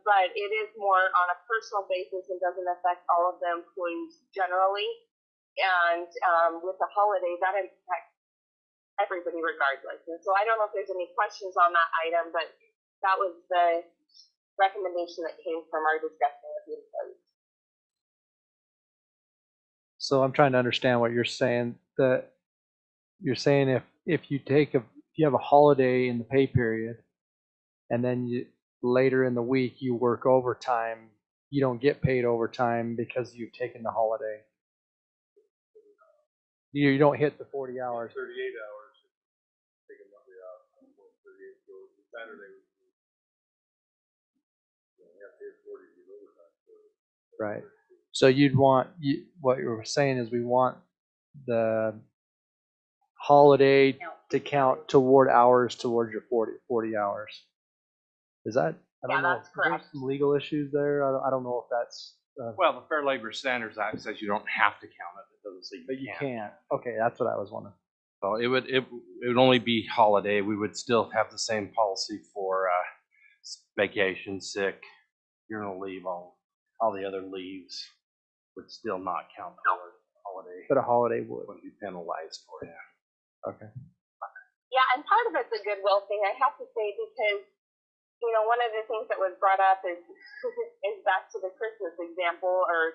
but it is more on a personal basis and doesn't affect all of the employees generally. And with the holiday, that impacts everybody regardless. And so I don't know if there's any questions on that item, but that was the recommendation that came from our discussion with the employees. So I'm trying to understand what you're saying. That you're saying if you have a holiday in the pay period, and then later in the week you work overtime, you don't get paid overtime because you've taken the holiday. You don't hit the 40 hours. 38 hours. Take a Monday off. 38 goes to Saturday. You have to hit 40 to get overtime. Right. So what you were saying is we want the holiday to count toward hours towards your 40 hours. Is that? I don't know. That's correct. There's some legal issues there. I don't know if that's. Well, the Fair Labor Standards Act says you don't have to count it. It doesn't say you But you can't. can't. Okay, that's what I was wondering. So it would only be holiday. We would still have the same policy for vacation, sick, funeral leave, all the other leaves would still not count toward holiday. But a holiday would. Wouldn't be penalized for it. Okay. Yeah, and part of it's a goodwill thing, I have to say, because one of the things that was brought up is back to the Christmas example or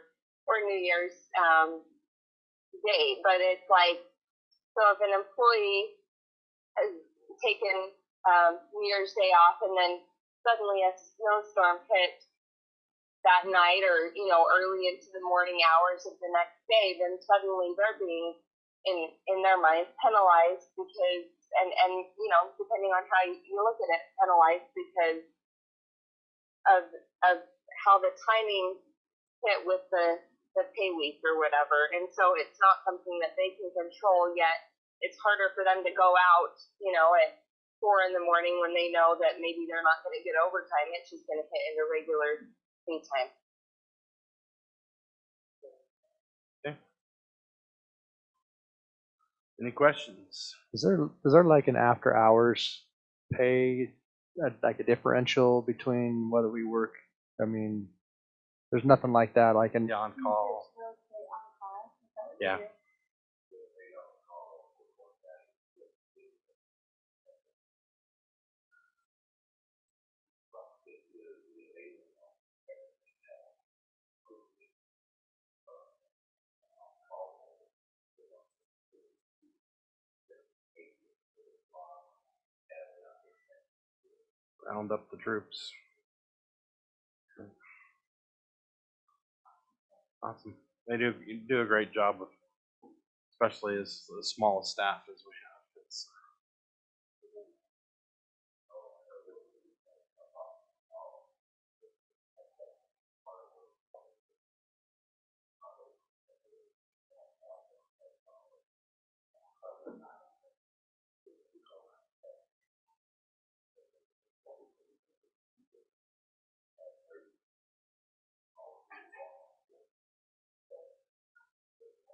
New Year's Day, but it's like, so if an employee has taken New Year's Day off and then suddenly a snowstorm hit that night or early into the morning hours of the next day, then suddenly they're being in their minds penalized because and depending on how you look at it, penalized because of how the timing hit with the pay week or whatever. And so it's not something that they can control, yet it's harder for them to go out at 4 in the morning when they know that maybe they're not going to get overtime. It's just going to hit into regular pay time. Okay. Any questions? Is there like an after hours pay, like a differential between whether we work? I mean, there's nothing like that. Like an On call. Yeah. round up the troops. Awesome. They do a great job with, especially as small a staff as we have. It's,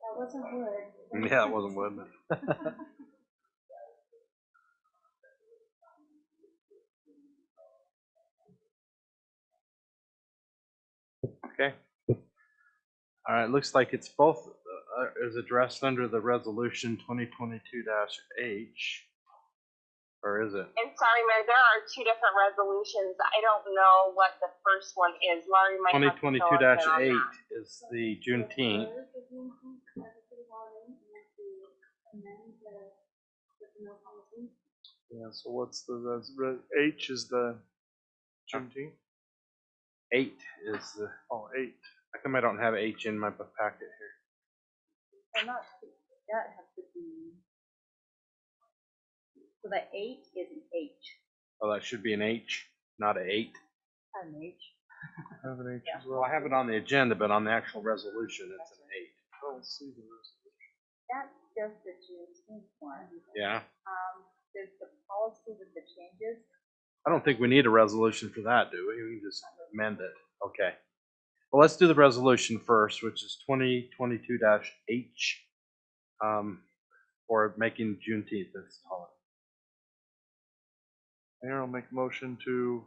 That wasn't wood. yeah, it wasn't wood. Okay. All right, looks like it's both is addressed under the resolution 2022-H, or is it? And sorry, Mayor, there are two different resolutions. I don't know what the first one is. Laurie might have to fill us in on 2022-8 that. is the Juneteenth. Yeah, so what's the, H is the Juneteenth? 8 is the. Oh, 8. How come I don't have H in my packet here? Well, not, that has to be, so the 8 is an H, Oh, that should be an H, not an 8. an H. I have an H as Well, well. I have it on the agenda, but on the actual resolution, it's an 8. I don't see the resolution. That's just the Juneteenth one. Yeah. There's the policy with the changes. I don't think we need a resolution for that, do we? We can just amend it. Okay. Well, let's do the resolution first, which is 2022-H, for making Juneteenth this holiday. Mayor, I'll make a motion to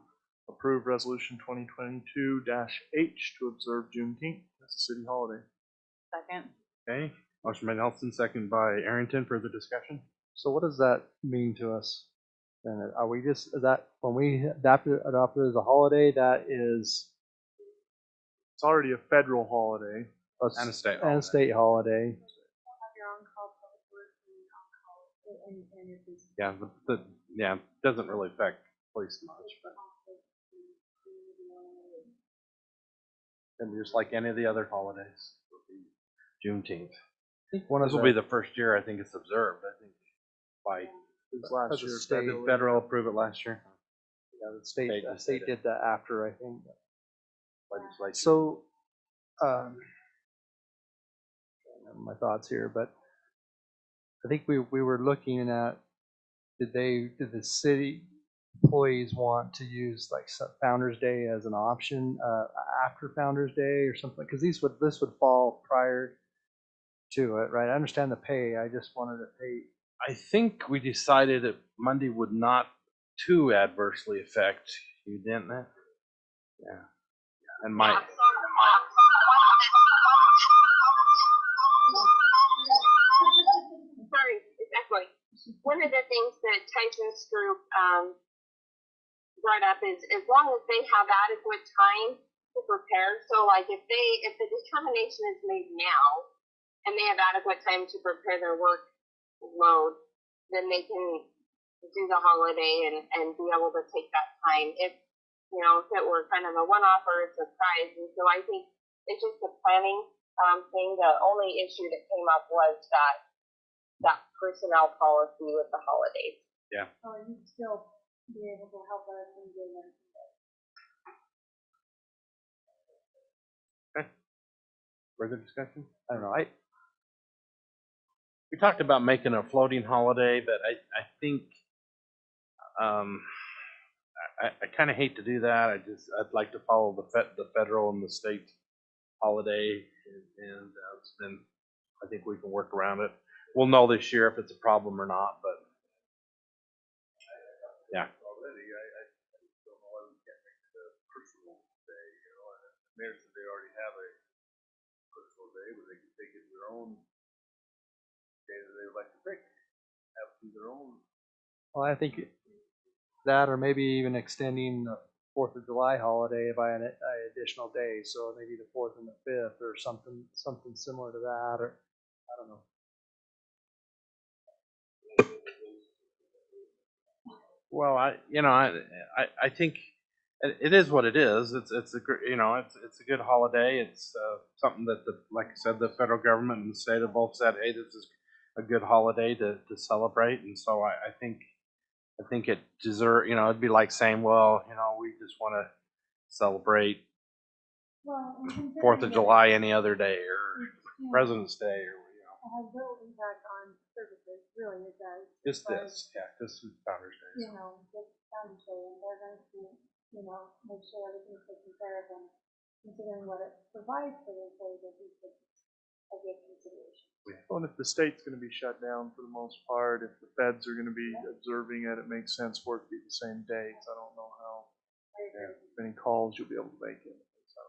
approve resolution 2022-H to observe Juneteenth as a city holiday. Second. Okay. Motion by Nelson, second by Arrington. Further discussion? So what does that mean to us? Then are we just, is that when we adopt it as a holiday, that is It's already a federal holiday. And a state and holiday. a state holiday? Have your on-call public works and on-call, and if it's Yeah, yeah, doesn't really affect police much, but and just like any of the other holidays, it'll be Juneteenth. I think one of This will be the first year I think it's observed. I think by It was last As a year. state. federally. federal approved it last year. yeah, the state, State the just state did it. did that after, I think. Legislature. So, my thoughts here, but I think we were looking at, did the city employees want to use like Founder's Day as an option after Founder's Day or something? Because this would fall prior to it, right? I understand the pay. I just wanted to pay. I think we decided that Monday would not too adversely affect you, didn't it? Yeah. And my, Sorry, exactly. One of the things that Tyson's group brought up is as long as they have adequate time to prepare. So like if the determination is made now and they have adequate time to prepare their workload, then they can do the holiday and be able to take that time. If it were kind of a one-off or a surprise. And so I think it's just a planning thing. The only issue that came up was that personnel policy with the holidays. yeah. oh, you'd still be able to help us in doing that. Further discussion? I don't know. We talked about making a floating holiday, but I think I kind of hate to do that. I'd like to follow the federal and the state holiday, and then I think we can work around it. We'll know this year if it's a problem or not, but yeah. Already, I just don't know why we can't make it a personal day, and the mayor said they already have a personal day, but they can take it their own day that they would like to pick, have to their own. Well, I think that, or maybe even extending the 4th of July holiday by an additional day, so maybe the 4th and the 5th, or something similar to that, or I don't know. Well, I think it is what it is. It's a it's a good holiday. It's something that like I said, the federal government and the state have both said, hey, this is a good holiday to celebrate. And so I think it deserve. It'd be like saying, well, we just want to celebrate Fourth of July any other day or President's Day or It has little impact on services, really, it does. just because, this is Founder's Day. Just Founder's Day, and they're going to, make sure everything's taken care of, and considering what it provides for the employees, I think it's a good consideration. Well, and if the state's gonna be shut down for the most part, if the feds are gonna be observing it, it makes sense for it to be the same dates. I don't know how many calls you'll be able to make it. So.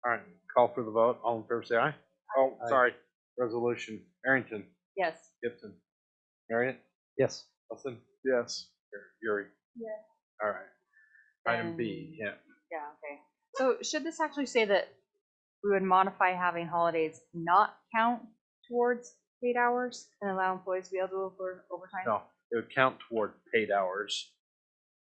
All right, call for the vote. All in favor, say aye. Oh, Aye. sorry. Resolution. Arrington, Yes. Gibson, Marriott, Yes. Wilson, Yes. Yuri. Yes. All right. Item B, yeah. Yeah, okay. So should this actually say that we would modify having holidays not count towards paid hours and allow employees to be eligible for overtime? No, it would count toward paid hours.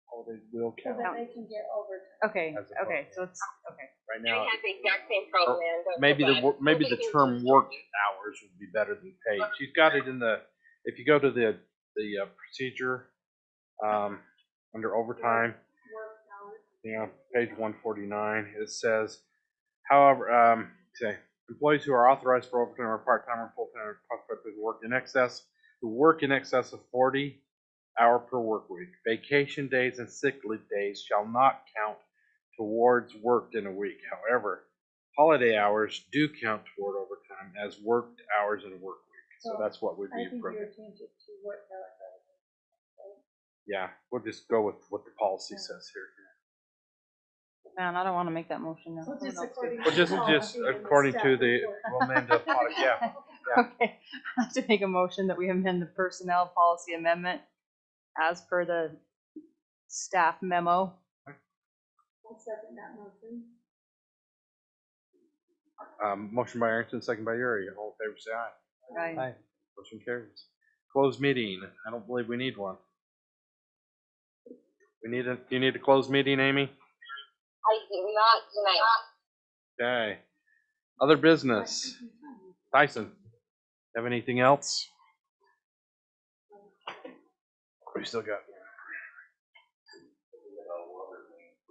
Holidays will So count. that they can get overtime. Okay, As opposed okay, to- so it's, okay. Right I now, had the exact same problem, man. Don't maybe feel bad. maybe We'll the take term it. work hours would be better than paid. She's got it in the, if you go to the procedure, under overtime, page 149, it says, however, employees who are authorized for overtime or part-time or full-time or part-time who work in excess of 40-hour per work week. Vacation days and sick leave days shall not count towards worked in a week. However, holiday hours do count toward overtime as worked hours in a work week. So that's what would I be think you appropriate. would change it to work hours. Yeah, we'll just go with what the policy says here. Man, I don't want to make that motion now. So just Someone else do. according Well, just policy and the according to staff the, report. we'll amend the product, yeah. Okay, I have to make a motion that we amend the personnel policy amendment as per the staff memo. I'll second that motion. Motion by Arrington, second by Uri. All in favor, say aye. Aye. Aye. Motion carries. Closed meeting. I don't believe we need one. Do you need a closed meeting, Amy? I do not tonight. Okay. Other business. Tyson, have anything else? We still got.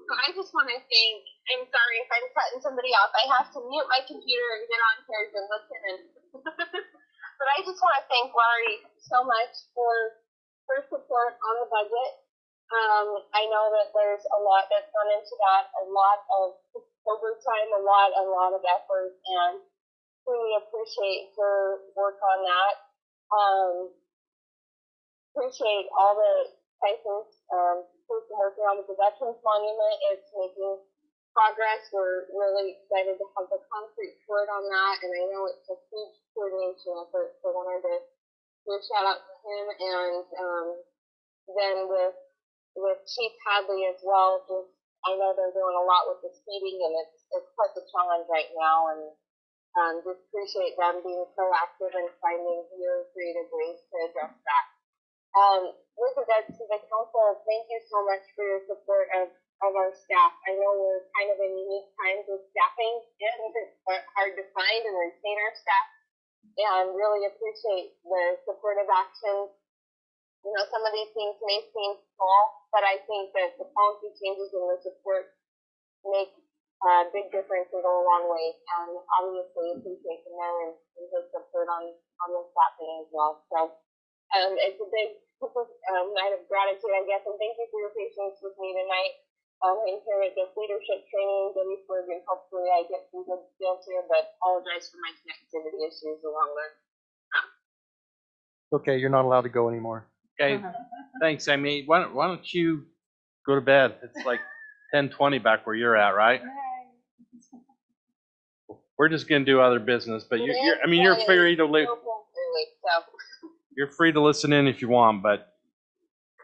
So I just want to thank, I'm sorry if I'm cutting somebody off. I have to mute my computer and get on here to listen. But I just want to thank Laurie so much for her support on the budget. I know that there's a lot that's gone into that, a lot of overtime, a lot of effort, and really appreciate her work on that. Appreciate all the Tyson's person working on the Veterans Monument. It's making progress. We're really excited to have the concrete poured on that, and I know it's a huge coordination effort, so I wanted to do a shout out to him, and then with Chief Hadley as well. Just I know they're doing a lot with the speeding, and it's quite the challenge right now, and just appreciate them being proactive and finding new creative ways to address that. With regards to the council, thank you so much for your support of our staff. I know we're kind of in unique times with staffing, and it's hard to find and retain our staff, and really appreciate the supportive actions. You know, some of these things may seem small, but I think that the policy changes and the support make a big difference and go a long way. And obviously appreciate the mayor and his support on the staffing as well. So it's a big night of gratitude, I guess, and thank you for your patience with me tonight. I'm here at this leadership training in Gettysburg, and hopefully I get some good skills here, but apologize for my connectivity issues along there. Okay, you're not allowed to go anymore. Okay, thanks, Amy. Why don't you go to bed? It's like 10:20 back where you're at, right? We're just gonna do other business, but you're free to live. You're free to listen in if you want, but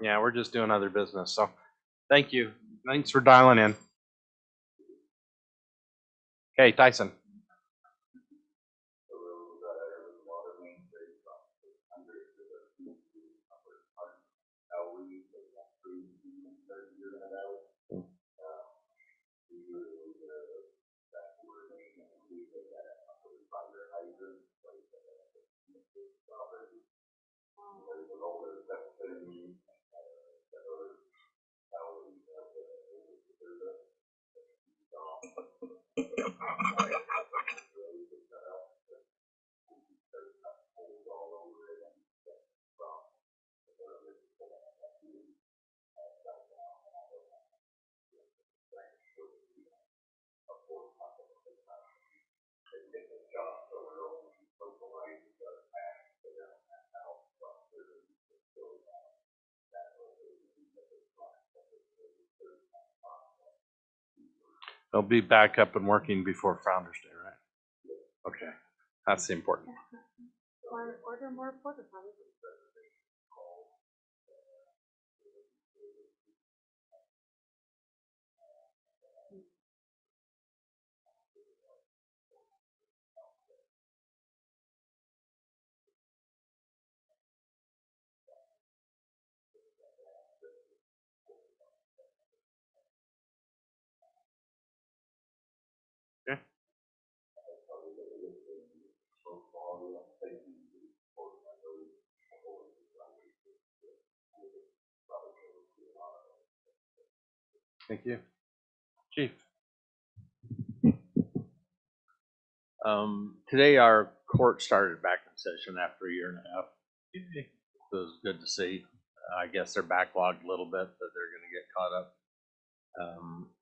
yeah, we're just doing other business. So, thank you. Thanks for dialing in. Okay, Tyson. They'll be back up and working before Founder's Day, right? Okay, that's the important one. Or order more porta potties. Okay. Thank you. Chief? Today our court started back in session after a year and a half. It was good to see. I guess they're backlogged a little bit, but they're gonna get caught up.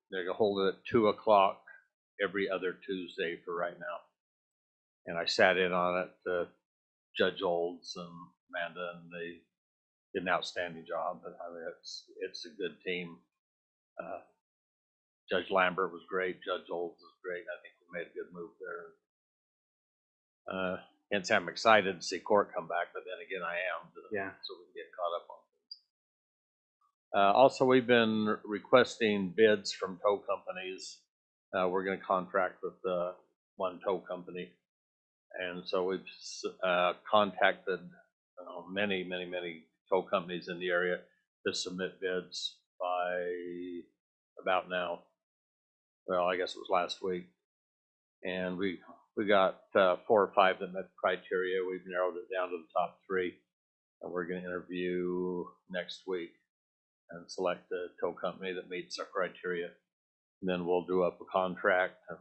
They're gonna hold it at 2 o'clock every other Tuesday for right now. And I sat in on it, Judge Olds and Amanda, and they did an outstanding job. But I mean, it's a good team. Judge Lambert was great. Judge Olds was great. I think we made a good move there. Can't say I'm excited to see court come back, but then again, I am. Yeah. So we can get caught up on things. Also, we've been requesting bids from tow companies. We're going to contract with one tow company, and so we've contacted many tow companies in the area to submit bids by about now. Well, I guess it was last week, and we got 4 or 5 that met the criteria. We've narrowed it down to the top 3, and we're going to interview next week and select a tow company that meets our criteria. And then we'll do up a contract and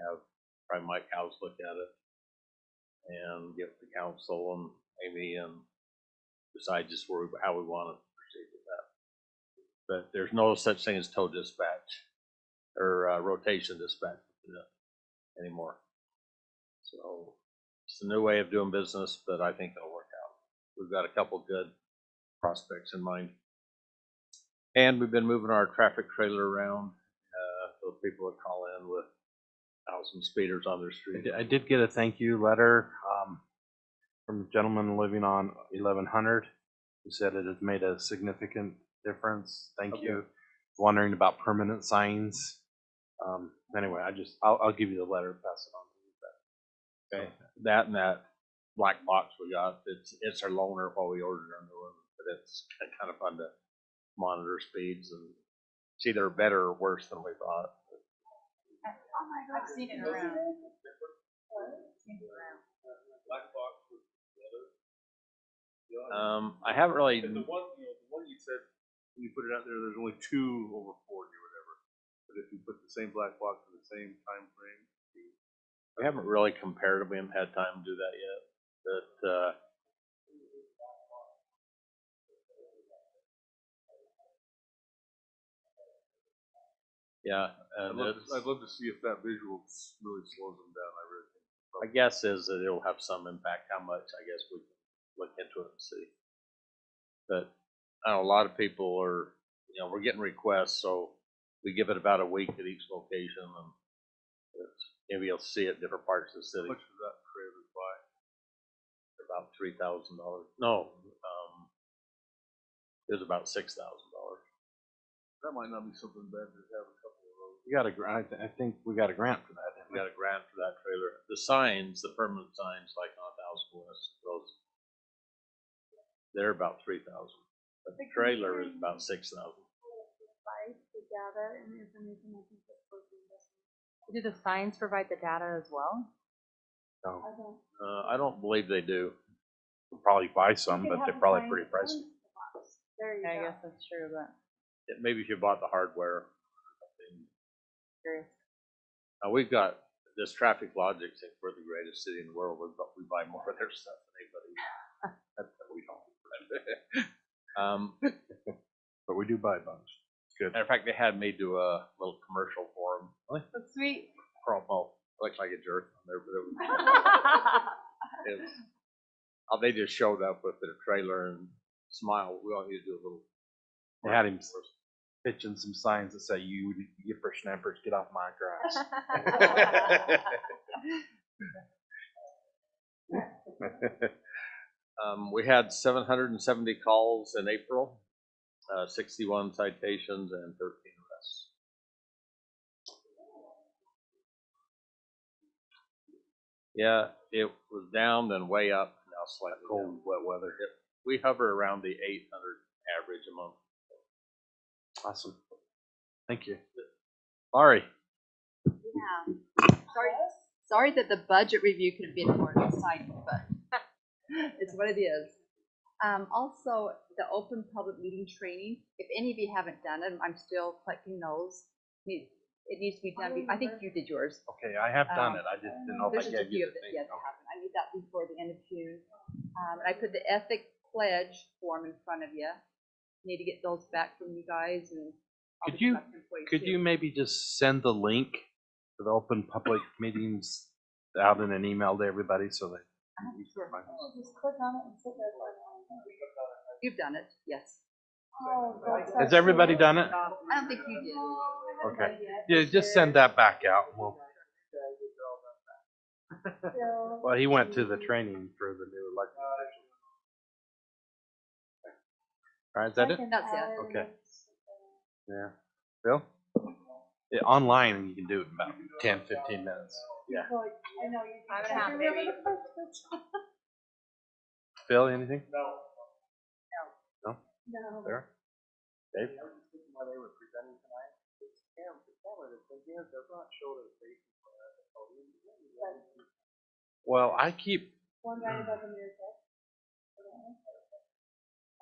have probably Mike House look at it and get the council and Amy and decide just how we want to proceed with that. But there's no such thing as tow dispatch or rotation dispatch anymore. So it's a new way of doing business, but I think it'll work out. We've got a couple good prospects in mind. And we've been moving our traffic trailer around. Those people that call in with 1,000 speeders on their street. I did get a thank you letter from a gentleman living on 1100 who said it has made a significant difference. Thank you. Wondering about permanent signs. Anyway, I'll give you the letter, pass it on to you. Okay, that and that black box we got, it's our loaner while we ordered our new one, but it's kind of fun to monitor speeds and it's either better or worse than we thought. Oh my God, I've seen it around. I haven't really. And the one you said when you put it out there, there's only 2 over 40 or whatever. But if you put the same black box in the same time frame, We haven't really compared. We haven't had time to do that yet. But yeah, and I'd love to see if that visual really slows them down. I really think. my guess is that it'll have some impact. How much? I guess we can look into it and see. But I know a lot of people are, we're getting requests, so we give it about a week at each location, and maybe you'll see it in different parts of the city. How much does that trailer buy? About $3,000. No, it was about $6,000. That might not be something bad to have a couple of those. We got a grant. I think we got a grant for that. We got a grant for that trailer. The signs, the permanent signs, like on 1,000 West, those they're about $3,000. But the trailer is about $6,000. The data and information I can put towards the investment. Do the signs provide the data as well? No. I don't believe they do. We'll probably buy some, but they're probably pretty pricey. There you I go. guess that's true, but Maybe if you bought the hardware. curious. We've got this Traffic Logic thing. We're the greatest city in the world. We buy more of their stuff than anybody. We don't. But we do buy a bunch. It's good. Matter of fact, they had me do a little commercial for them. That's sweet. Promo. Looks like a jerk on there, but it was, they just showed up with their trailer and smiled. We all need to do a little. They had him pitching some signs that say, you whippersnappers, get off my grass. We had 770 calls in April, 61 citations, and 13 arrests. Yeah, it was down then way up, now slightly Cold, down. wet weather. We hover around the 800 average a month. Awesome. Thank you. Laurie. Yeah. Sorry that the budget review could have been more exciting, but it's what it is. Also, the open public meeting training, if any of you haven't done it, I'm still collecting those. It needs to be done. I think you did yours. Okay, I have done it. I just didn't know if There's I just a gave few you of the them thing. yet to happen. I need that before the end of June. And I put the ethic pledge form in front of you. Need to get those back from you guys, and I'll Could be you back in place could too. you maybe just send the link to the open public meetings out in an email to everybody so that Sure. Just click on it and sit there for a while. You've done it, yes. Oh, that's has everybody done it? I don't think you did. Okay. Yeah, just send that back out. And we'll, So, well, he went to the training for the new elected officials. All right, is that it? That's it. Okay. Yeah. Bill? Yeah, online you can do it in about 10, 15 minutes. Yeah. I know you. Time and a half, baby. Bill, anything? No. No? No. There? Dave? While they were presenting tonight, the camera that's in here does not show their face. Well, I keep, One right above the mirror set.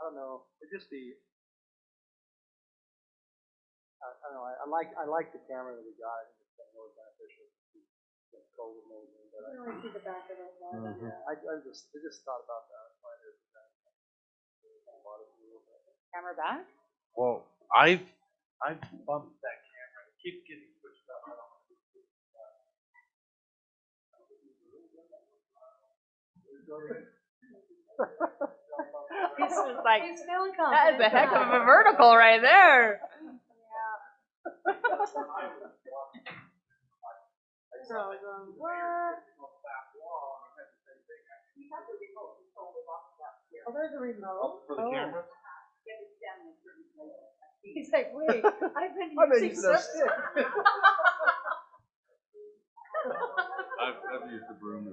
I don't know, it's just the, I don't know, I like the camera that we got, I think it's been really beneficial. With COVID and everything, but You can only see the back of those ones. I just thought about that. Camera back? well, I've bumped that camera. It keeps getting pushed up. I don't know. He's just like, He's feeling that is a confident heck of tonight. a vertical right there. Oh, there's a remote. For the camera? He's like, wait, I've been I'm using using those something. I've used the broom.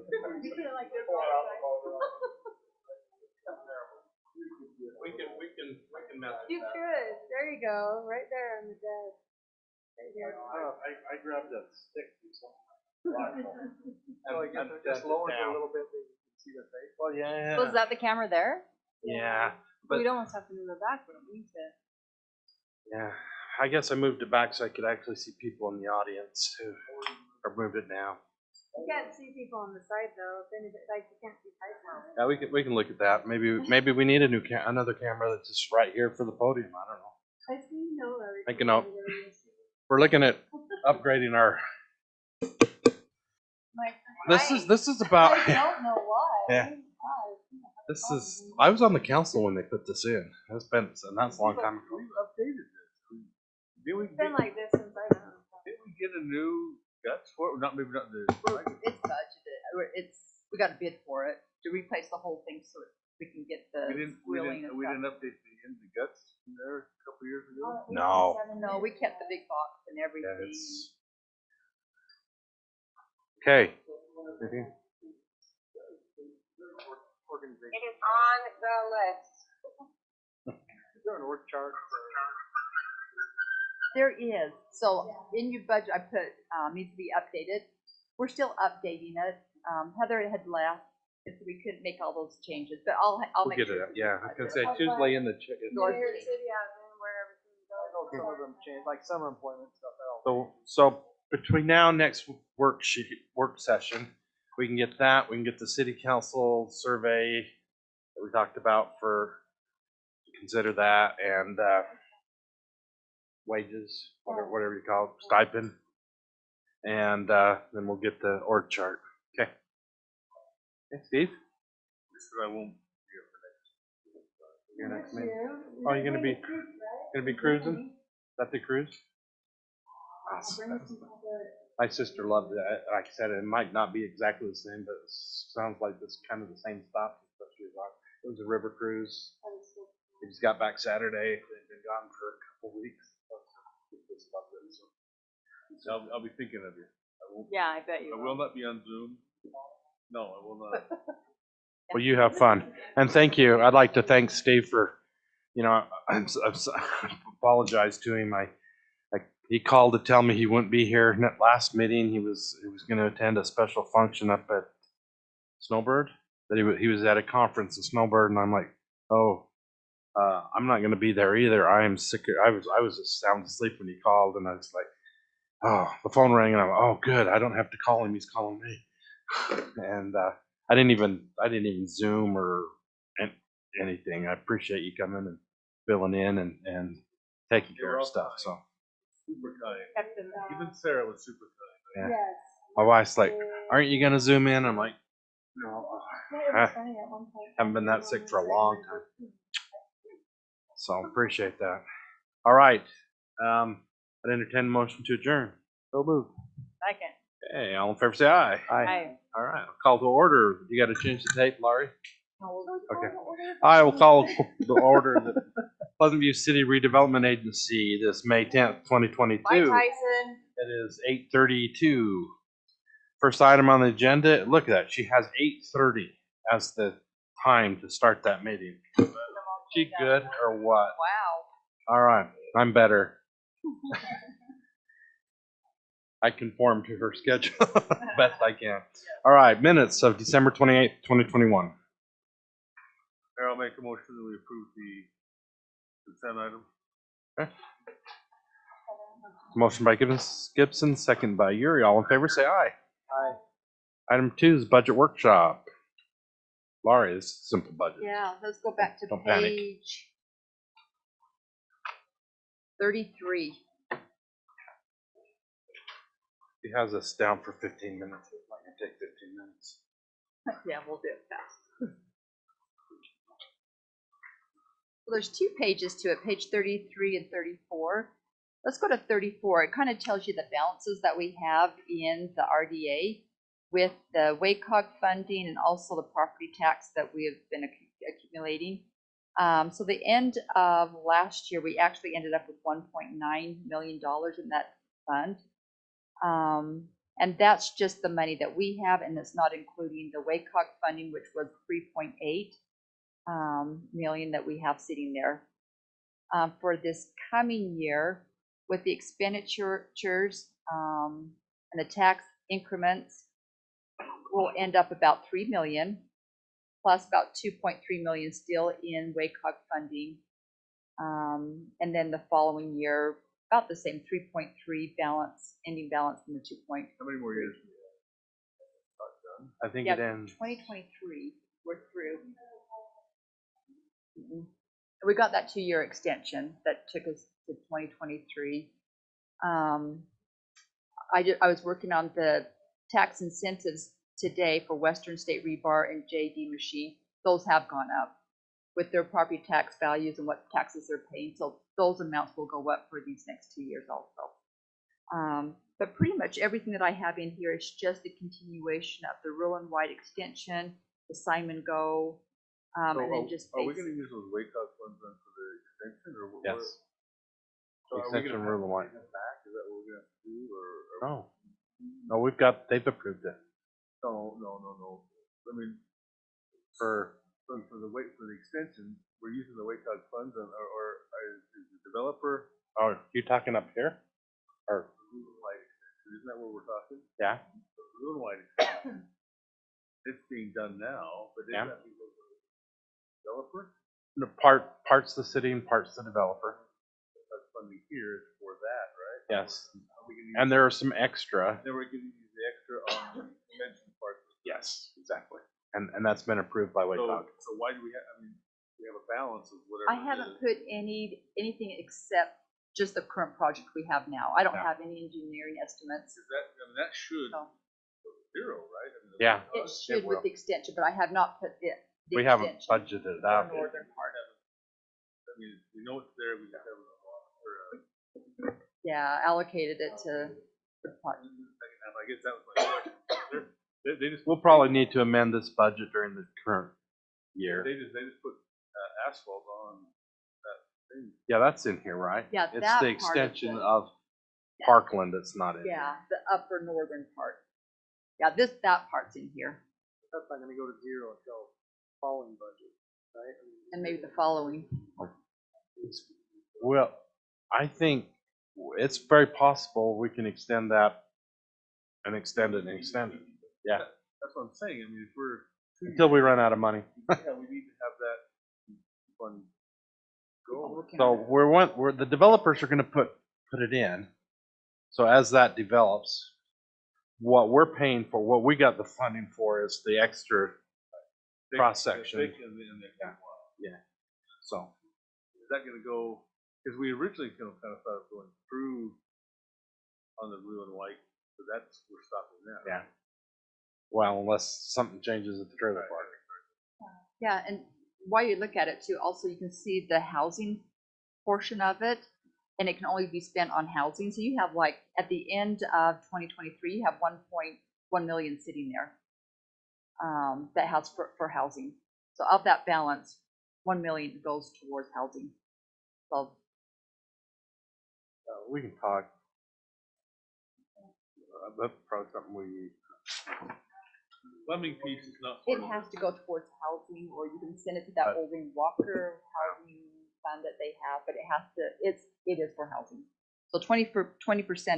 We can mess You could. There you go. Right there on the desk. Right here. I grabbed that stick or something. So I guess it just lowers it a little bit, so you can see the face. Well, yeah. Was that the camera there? Yeah, but We'd almost have to move it back, but we need to. yeah. I guess I moved it back so I could actually see people in the audience too. Or moved it now. You can't see people on the side though. Then it, like you can't see type now. Yeah, we can look at that. Maybe we need a new another camera that's just right here for the podium. I don't know. I see you know that. Make a note. We're looking at upgrading our. This is about. I don't know why. Yeah. This is. I was on the council when they put this in. That's been, and that's a long time ago. We've updated this. Did we It's been like this since I've been on. did we get a new guts for it? Not maybe not the. It's budgeted, we got a bid for it to replace the whole thing so we can get the grilling and We stuff. didn't update the guts in there a couple years ago. No. No, we kept the big box and Yeah, everything. it's- Okay. Anything? It is on the list. Is there an org chart? There is, so in your budget, I put, needs to be updated. We're still updating it. Heather had left, and so we couldn't make all those changes, but I'll We'll make get sure. it. Yeah, I was gonna say Tuesday in the. North Mayor City. City admin, where everything I know some of them changed, like summer employment stuff. So between now and next work session, we can get that. We can get the city council survey that we talked about for consider that, and wages, whatever you call it, stipend, and then we'll get the org chart. Okay. Okay, Steve. I won't. Your next meeting. Oh, you're gonna be cruising? that the cruise? My sister loved it. Like I said, it might not be exactly the same, but it sounds like it's kind of the same stuff. It was a river cruise. We just got back Saturday. They've been gone for a couple weeks. So I'll be thinking of you. I won't, Yeah, I bet you I will not be on Zoom. No, I will not. Well, you have fun. And thank you. I'd like to thank Steve for, you know, I apologize to him. He called to tell me he wouldn't be here. Last meeting, he was going to attend a special function up at Snowbird. That he was at a conference in Snowbird, and I'm like, oh, I'm not going to be there either. I am sick. I was just sound asleep when he called, and I was like, oh, the phone rang, and I'm like, oh, good. I don't have to call him. He's calling me. And I didn't even Zoom or anything. I appreciate you coming and filling in and taking care of stuff. So. Super kind. Even Sarah was super kind. Yeah. My wife's like, aren't you gonna Zoom in? I'm like, no, I haven't been that sick for a long time. So appreciate that. All right. I'd entertain a motion to adjourn. So moved. Second. Hey, all in favor say aye. Aye. All right. I'll call to order. You got to change the tape, Laurie? Okay. I will call the order the Pleasant View City Redevelopment Agency this May 10th, 2022. Bye, Tyson. It is 8:32. First item on the agenda, look at that. She has 8:30 as the time to start that meeting. She good or what? Wow. All right. I'm better. I conform to her schedule best I can. All right. Minutes of December 28th, 2021. I'll make a motion that we approve the consent item. Okay. Motion by Gibson, second by Uri. All in favor, say aye. Aye. Item 2 is budget workshop. Laurie, this is simple budget. Yeah, let's go back to Don't panic. page 33. He has us down for 15 minutes. It might take 15 minutes. Yeah, we'll do it fast. Well, there's 2 pages to it, page 33 and 34. Let's go to 34. It kind of tells you the balances that we have in the RDA with the WACOG funding and also the property tax that we have been accumulating. So the end of last year, we actually ended up with $1.9 million in that fund. And that's just the money that we have, and it's not including the WACOG funding, which was 3.8 million that we have sitting there. For this coming year, with the expenditures and the tax increments, we'll end up about 3 million, plus about 2.3 million still in WACOG funding. And then the following year, about the same 3.3 balance, ending balance in the 2. How many more years? I think Yeah, it ends. 2023, we're through. We got that 2-year extension that took us to 2023. I was working on the tax incentives today for Western State Rebar and JD Machine. Those have gone up with their property tax values and what taxes they're paying. So those amounts will go up for these next 2 years also. But pretty much everything that I have in here is just a continuation of the Rural and White extension, the Simon Go, and then just Are we basic. going to use those WACOG funds then for the extension, or what? Yes. So are we Extension going to Rural and White. pay them back? Is that what we're going to have to do, or? No, they've approved it No. I mean, for. for the extension, we're using the WACOG funds, or is the developer? Oh, you talking up here? Or Rural and White extension, isn't that what we're talking? yeah, The Rural and White extension. It's being done now, but is Yeah. that because of the developer? the parts the city and parts the developer. That's funding here is for that, right? Yes, Are we gonna use and there are some extra. Then we're going to use the extra on the convention part. Yes, exactly. And that's been approved by WACOG. So why do we have? I mean, we have a balance of whatever. I haven't put anything except just the current project we have now. I don't Yeah. have any engineering estimates. That should So go to zero, right? I mean, Yeah. it should will. with the extension, but I have not put the We haven't extension budgeted it for out. the northern part. I mean, we know it's there. We just haven't Yeah, allocated it to the park. I guess that was my question. They just, We'll probably need to amend this budget during the current year. they just put asphalt on that thing. Yeah, that's in here, right? Yeah, It's that the part of extension it. of Yeah. Parkland that's not in here. Yeah, the upper northern part. Yeah, that part's in here, That's not gonna go to zero until following budget, right? and maybe the following. Well, I think it's very possible we can extend that and extend it and extend it. Yeah, That's what I'm saying. I mean, if we're until we run out of money. yeah, we need to have that fund go. So we're the developers are gonna put it in. So as that develops, what we're paying for, what we got the funding for is the extra cross section. Yeah. So Is that gonna go, because we originally kind of thought of going through on the blue and white, but that's, we're stopping now. yeah. Well, unless something changes at the trailer park. Yeah, and while you look at it too, also you can see the housing portion of it, and it can only be spent on housing. So you have like, at the end of 2023, you have 1.1 million sitting there. That has for housing. So of that balance, 1 million goes towards housing. So We can talk. That's probably something we. Plumbing piece is not. it has to go towards housing, or you can send it to that Olding Walker housing fund that they have, but it has to, it is for housing. So 20%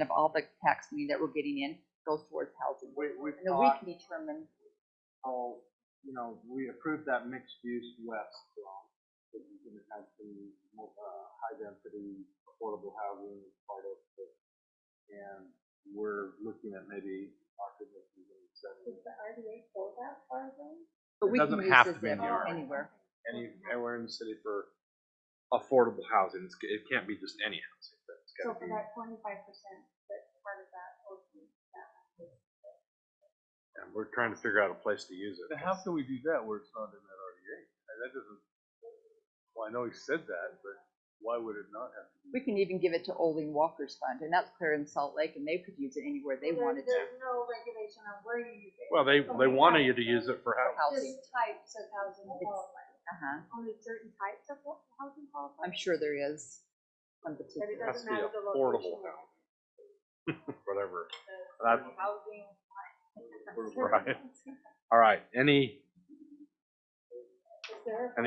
of all the tax money that we're getting in goes towards housing. We've And then we talked, can determine, we approved that mixed use west zone. Which is gonna have some more, high density, affordable housing as part of it. And we're looking at maybe occupancy in seven. but It we can doesn't use have this to be in here. anywhere. Anywhere in the city for affordable housing. It can't be just any housing. But it's So gotta for be. that 25%, that's part of that. And we're trying to figure out a place to use it. Now, how can we do that where it's not in that RDA? That doesn't, well, I know he said that, but why would it not have to be? We can even give it to Olding Walker's fund, and that's clear in Salt Lake, and they could use it anywhere they wanted to. There's no regulation on where you use it. Well, they wanted you to use it for For housing. housing. Just types of housing qualify. Uh-huh. Only certain types of housing qualify. I'm sure there is. One But it particular. Has to doesn't be matter the affordable location. housing. Whatever. The That's- housing. Right. All right. Any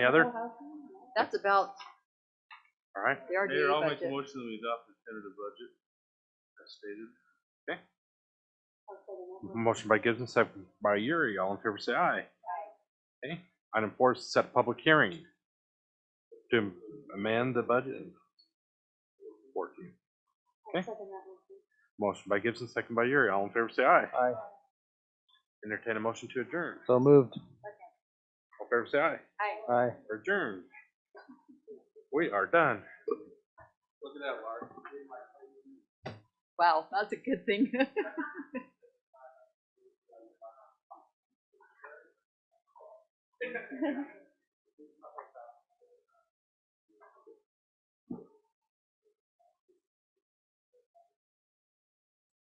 other? That's about All right. the RDA Mayor, I'll make a budget. motion that we adopt the tentative budget as stated. Motion by Gibson, second by Yuri. All in favor, say aye. Okay. Item 4 is to set a public hearing to amend the budget. 14. Okay. Motion by Gibson, second by Yuri. All in favor, say aye. Aye. Entertain a motion to adjourn. So moved. All in favor, say aye. Aye. We're adjourned. We are done. Look at that, Mark. Wow, that's a good thing.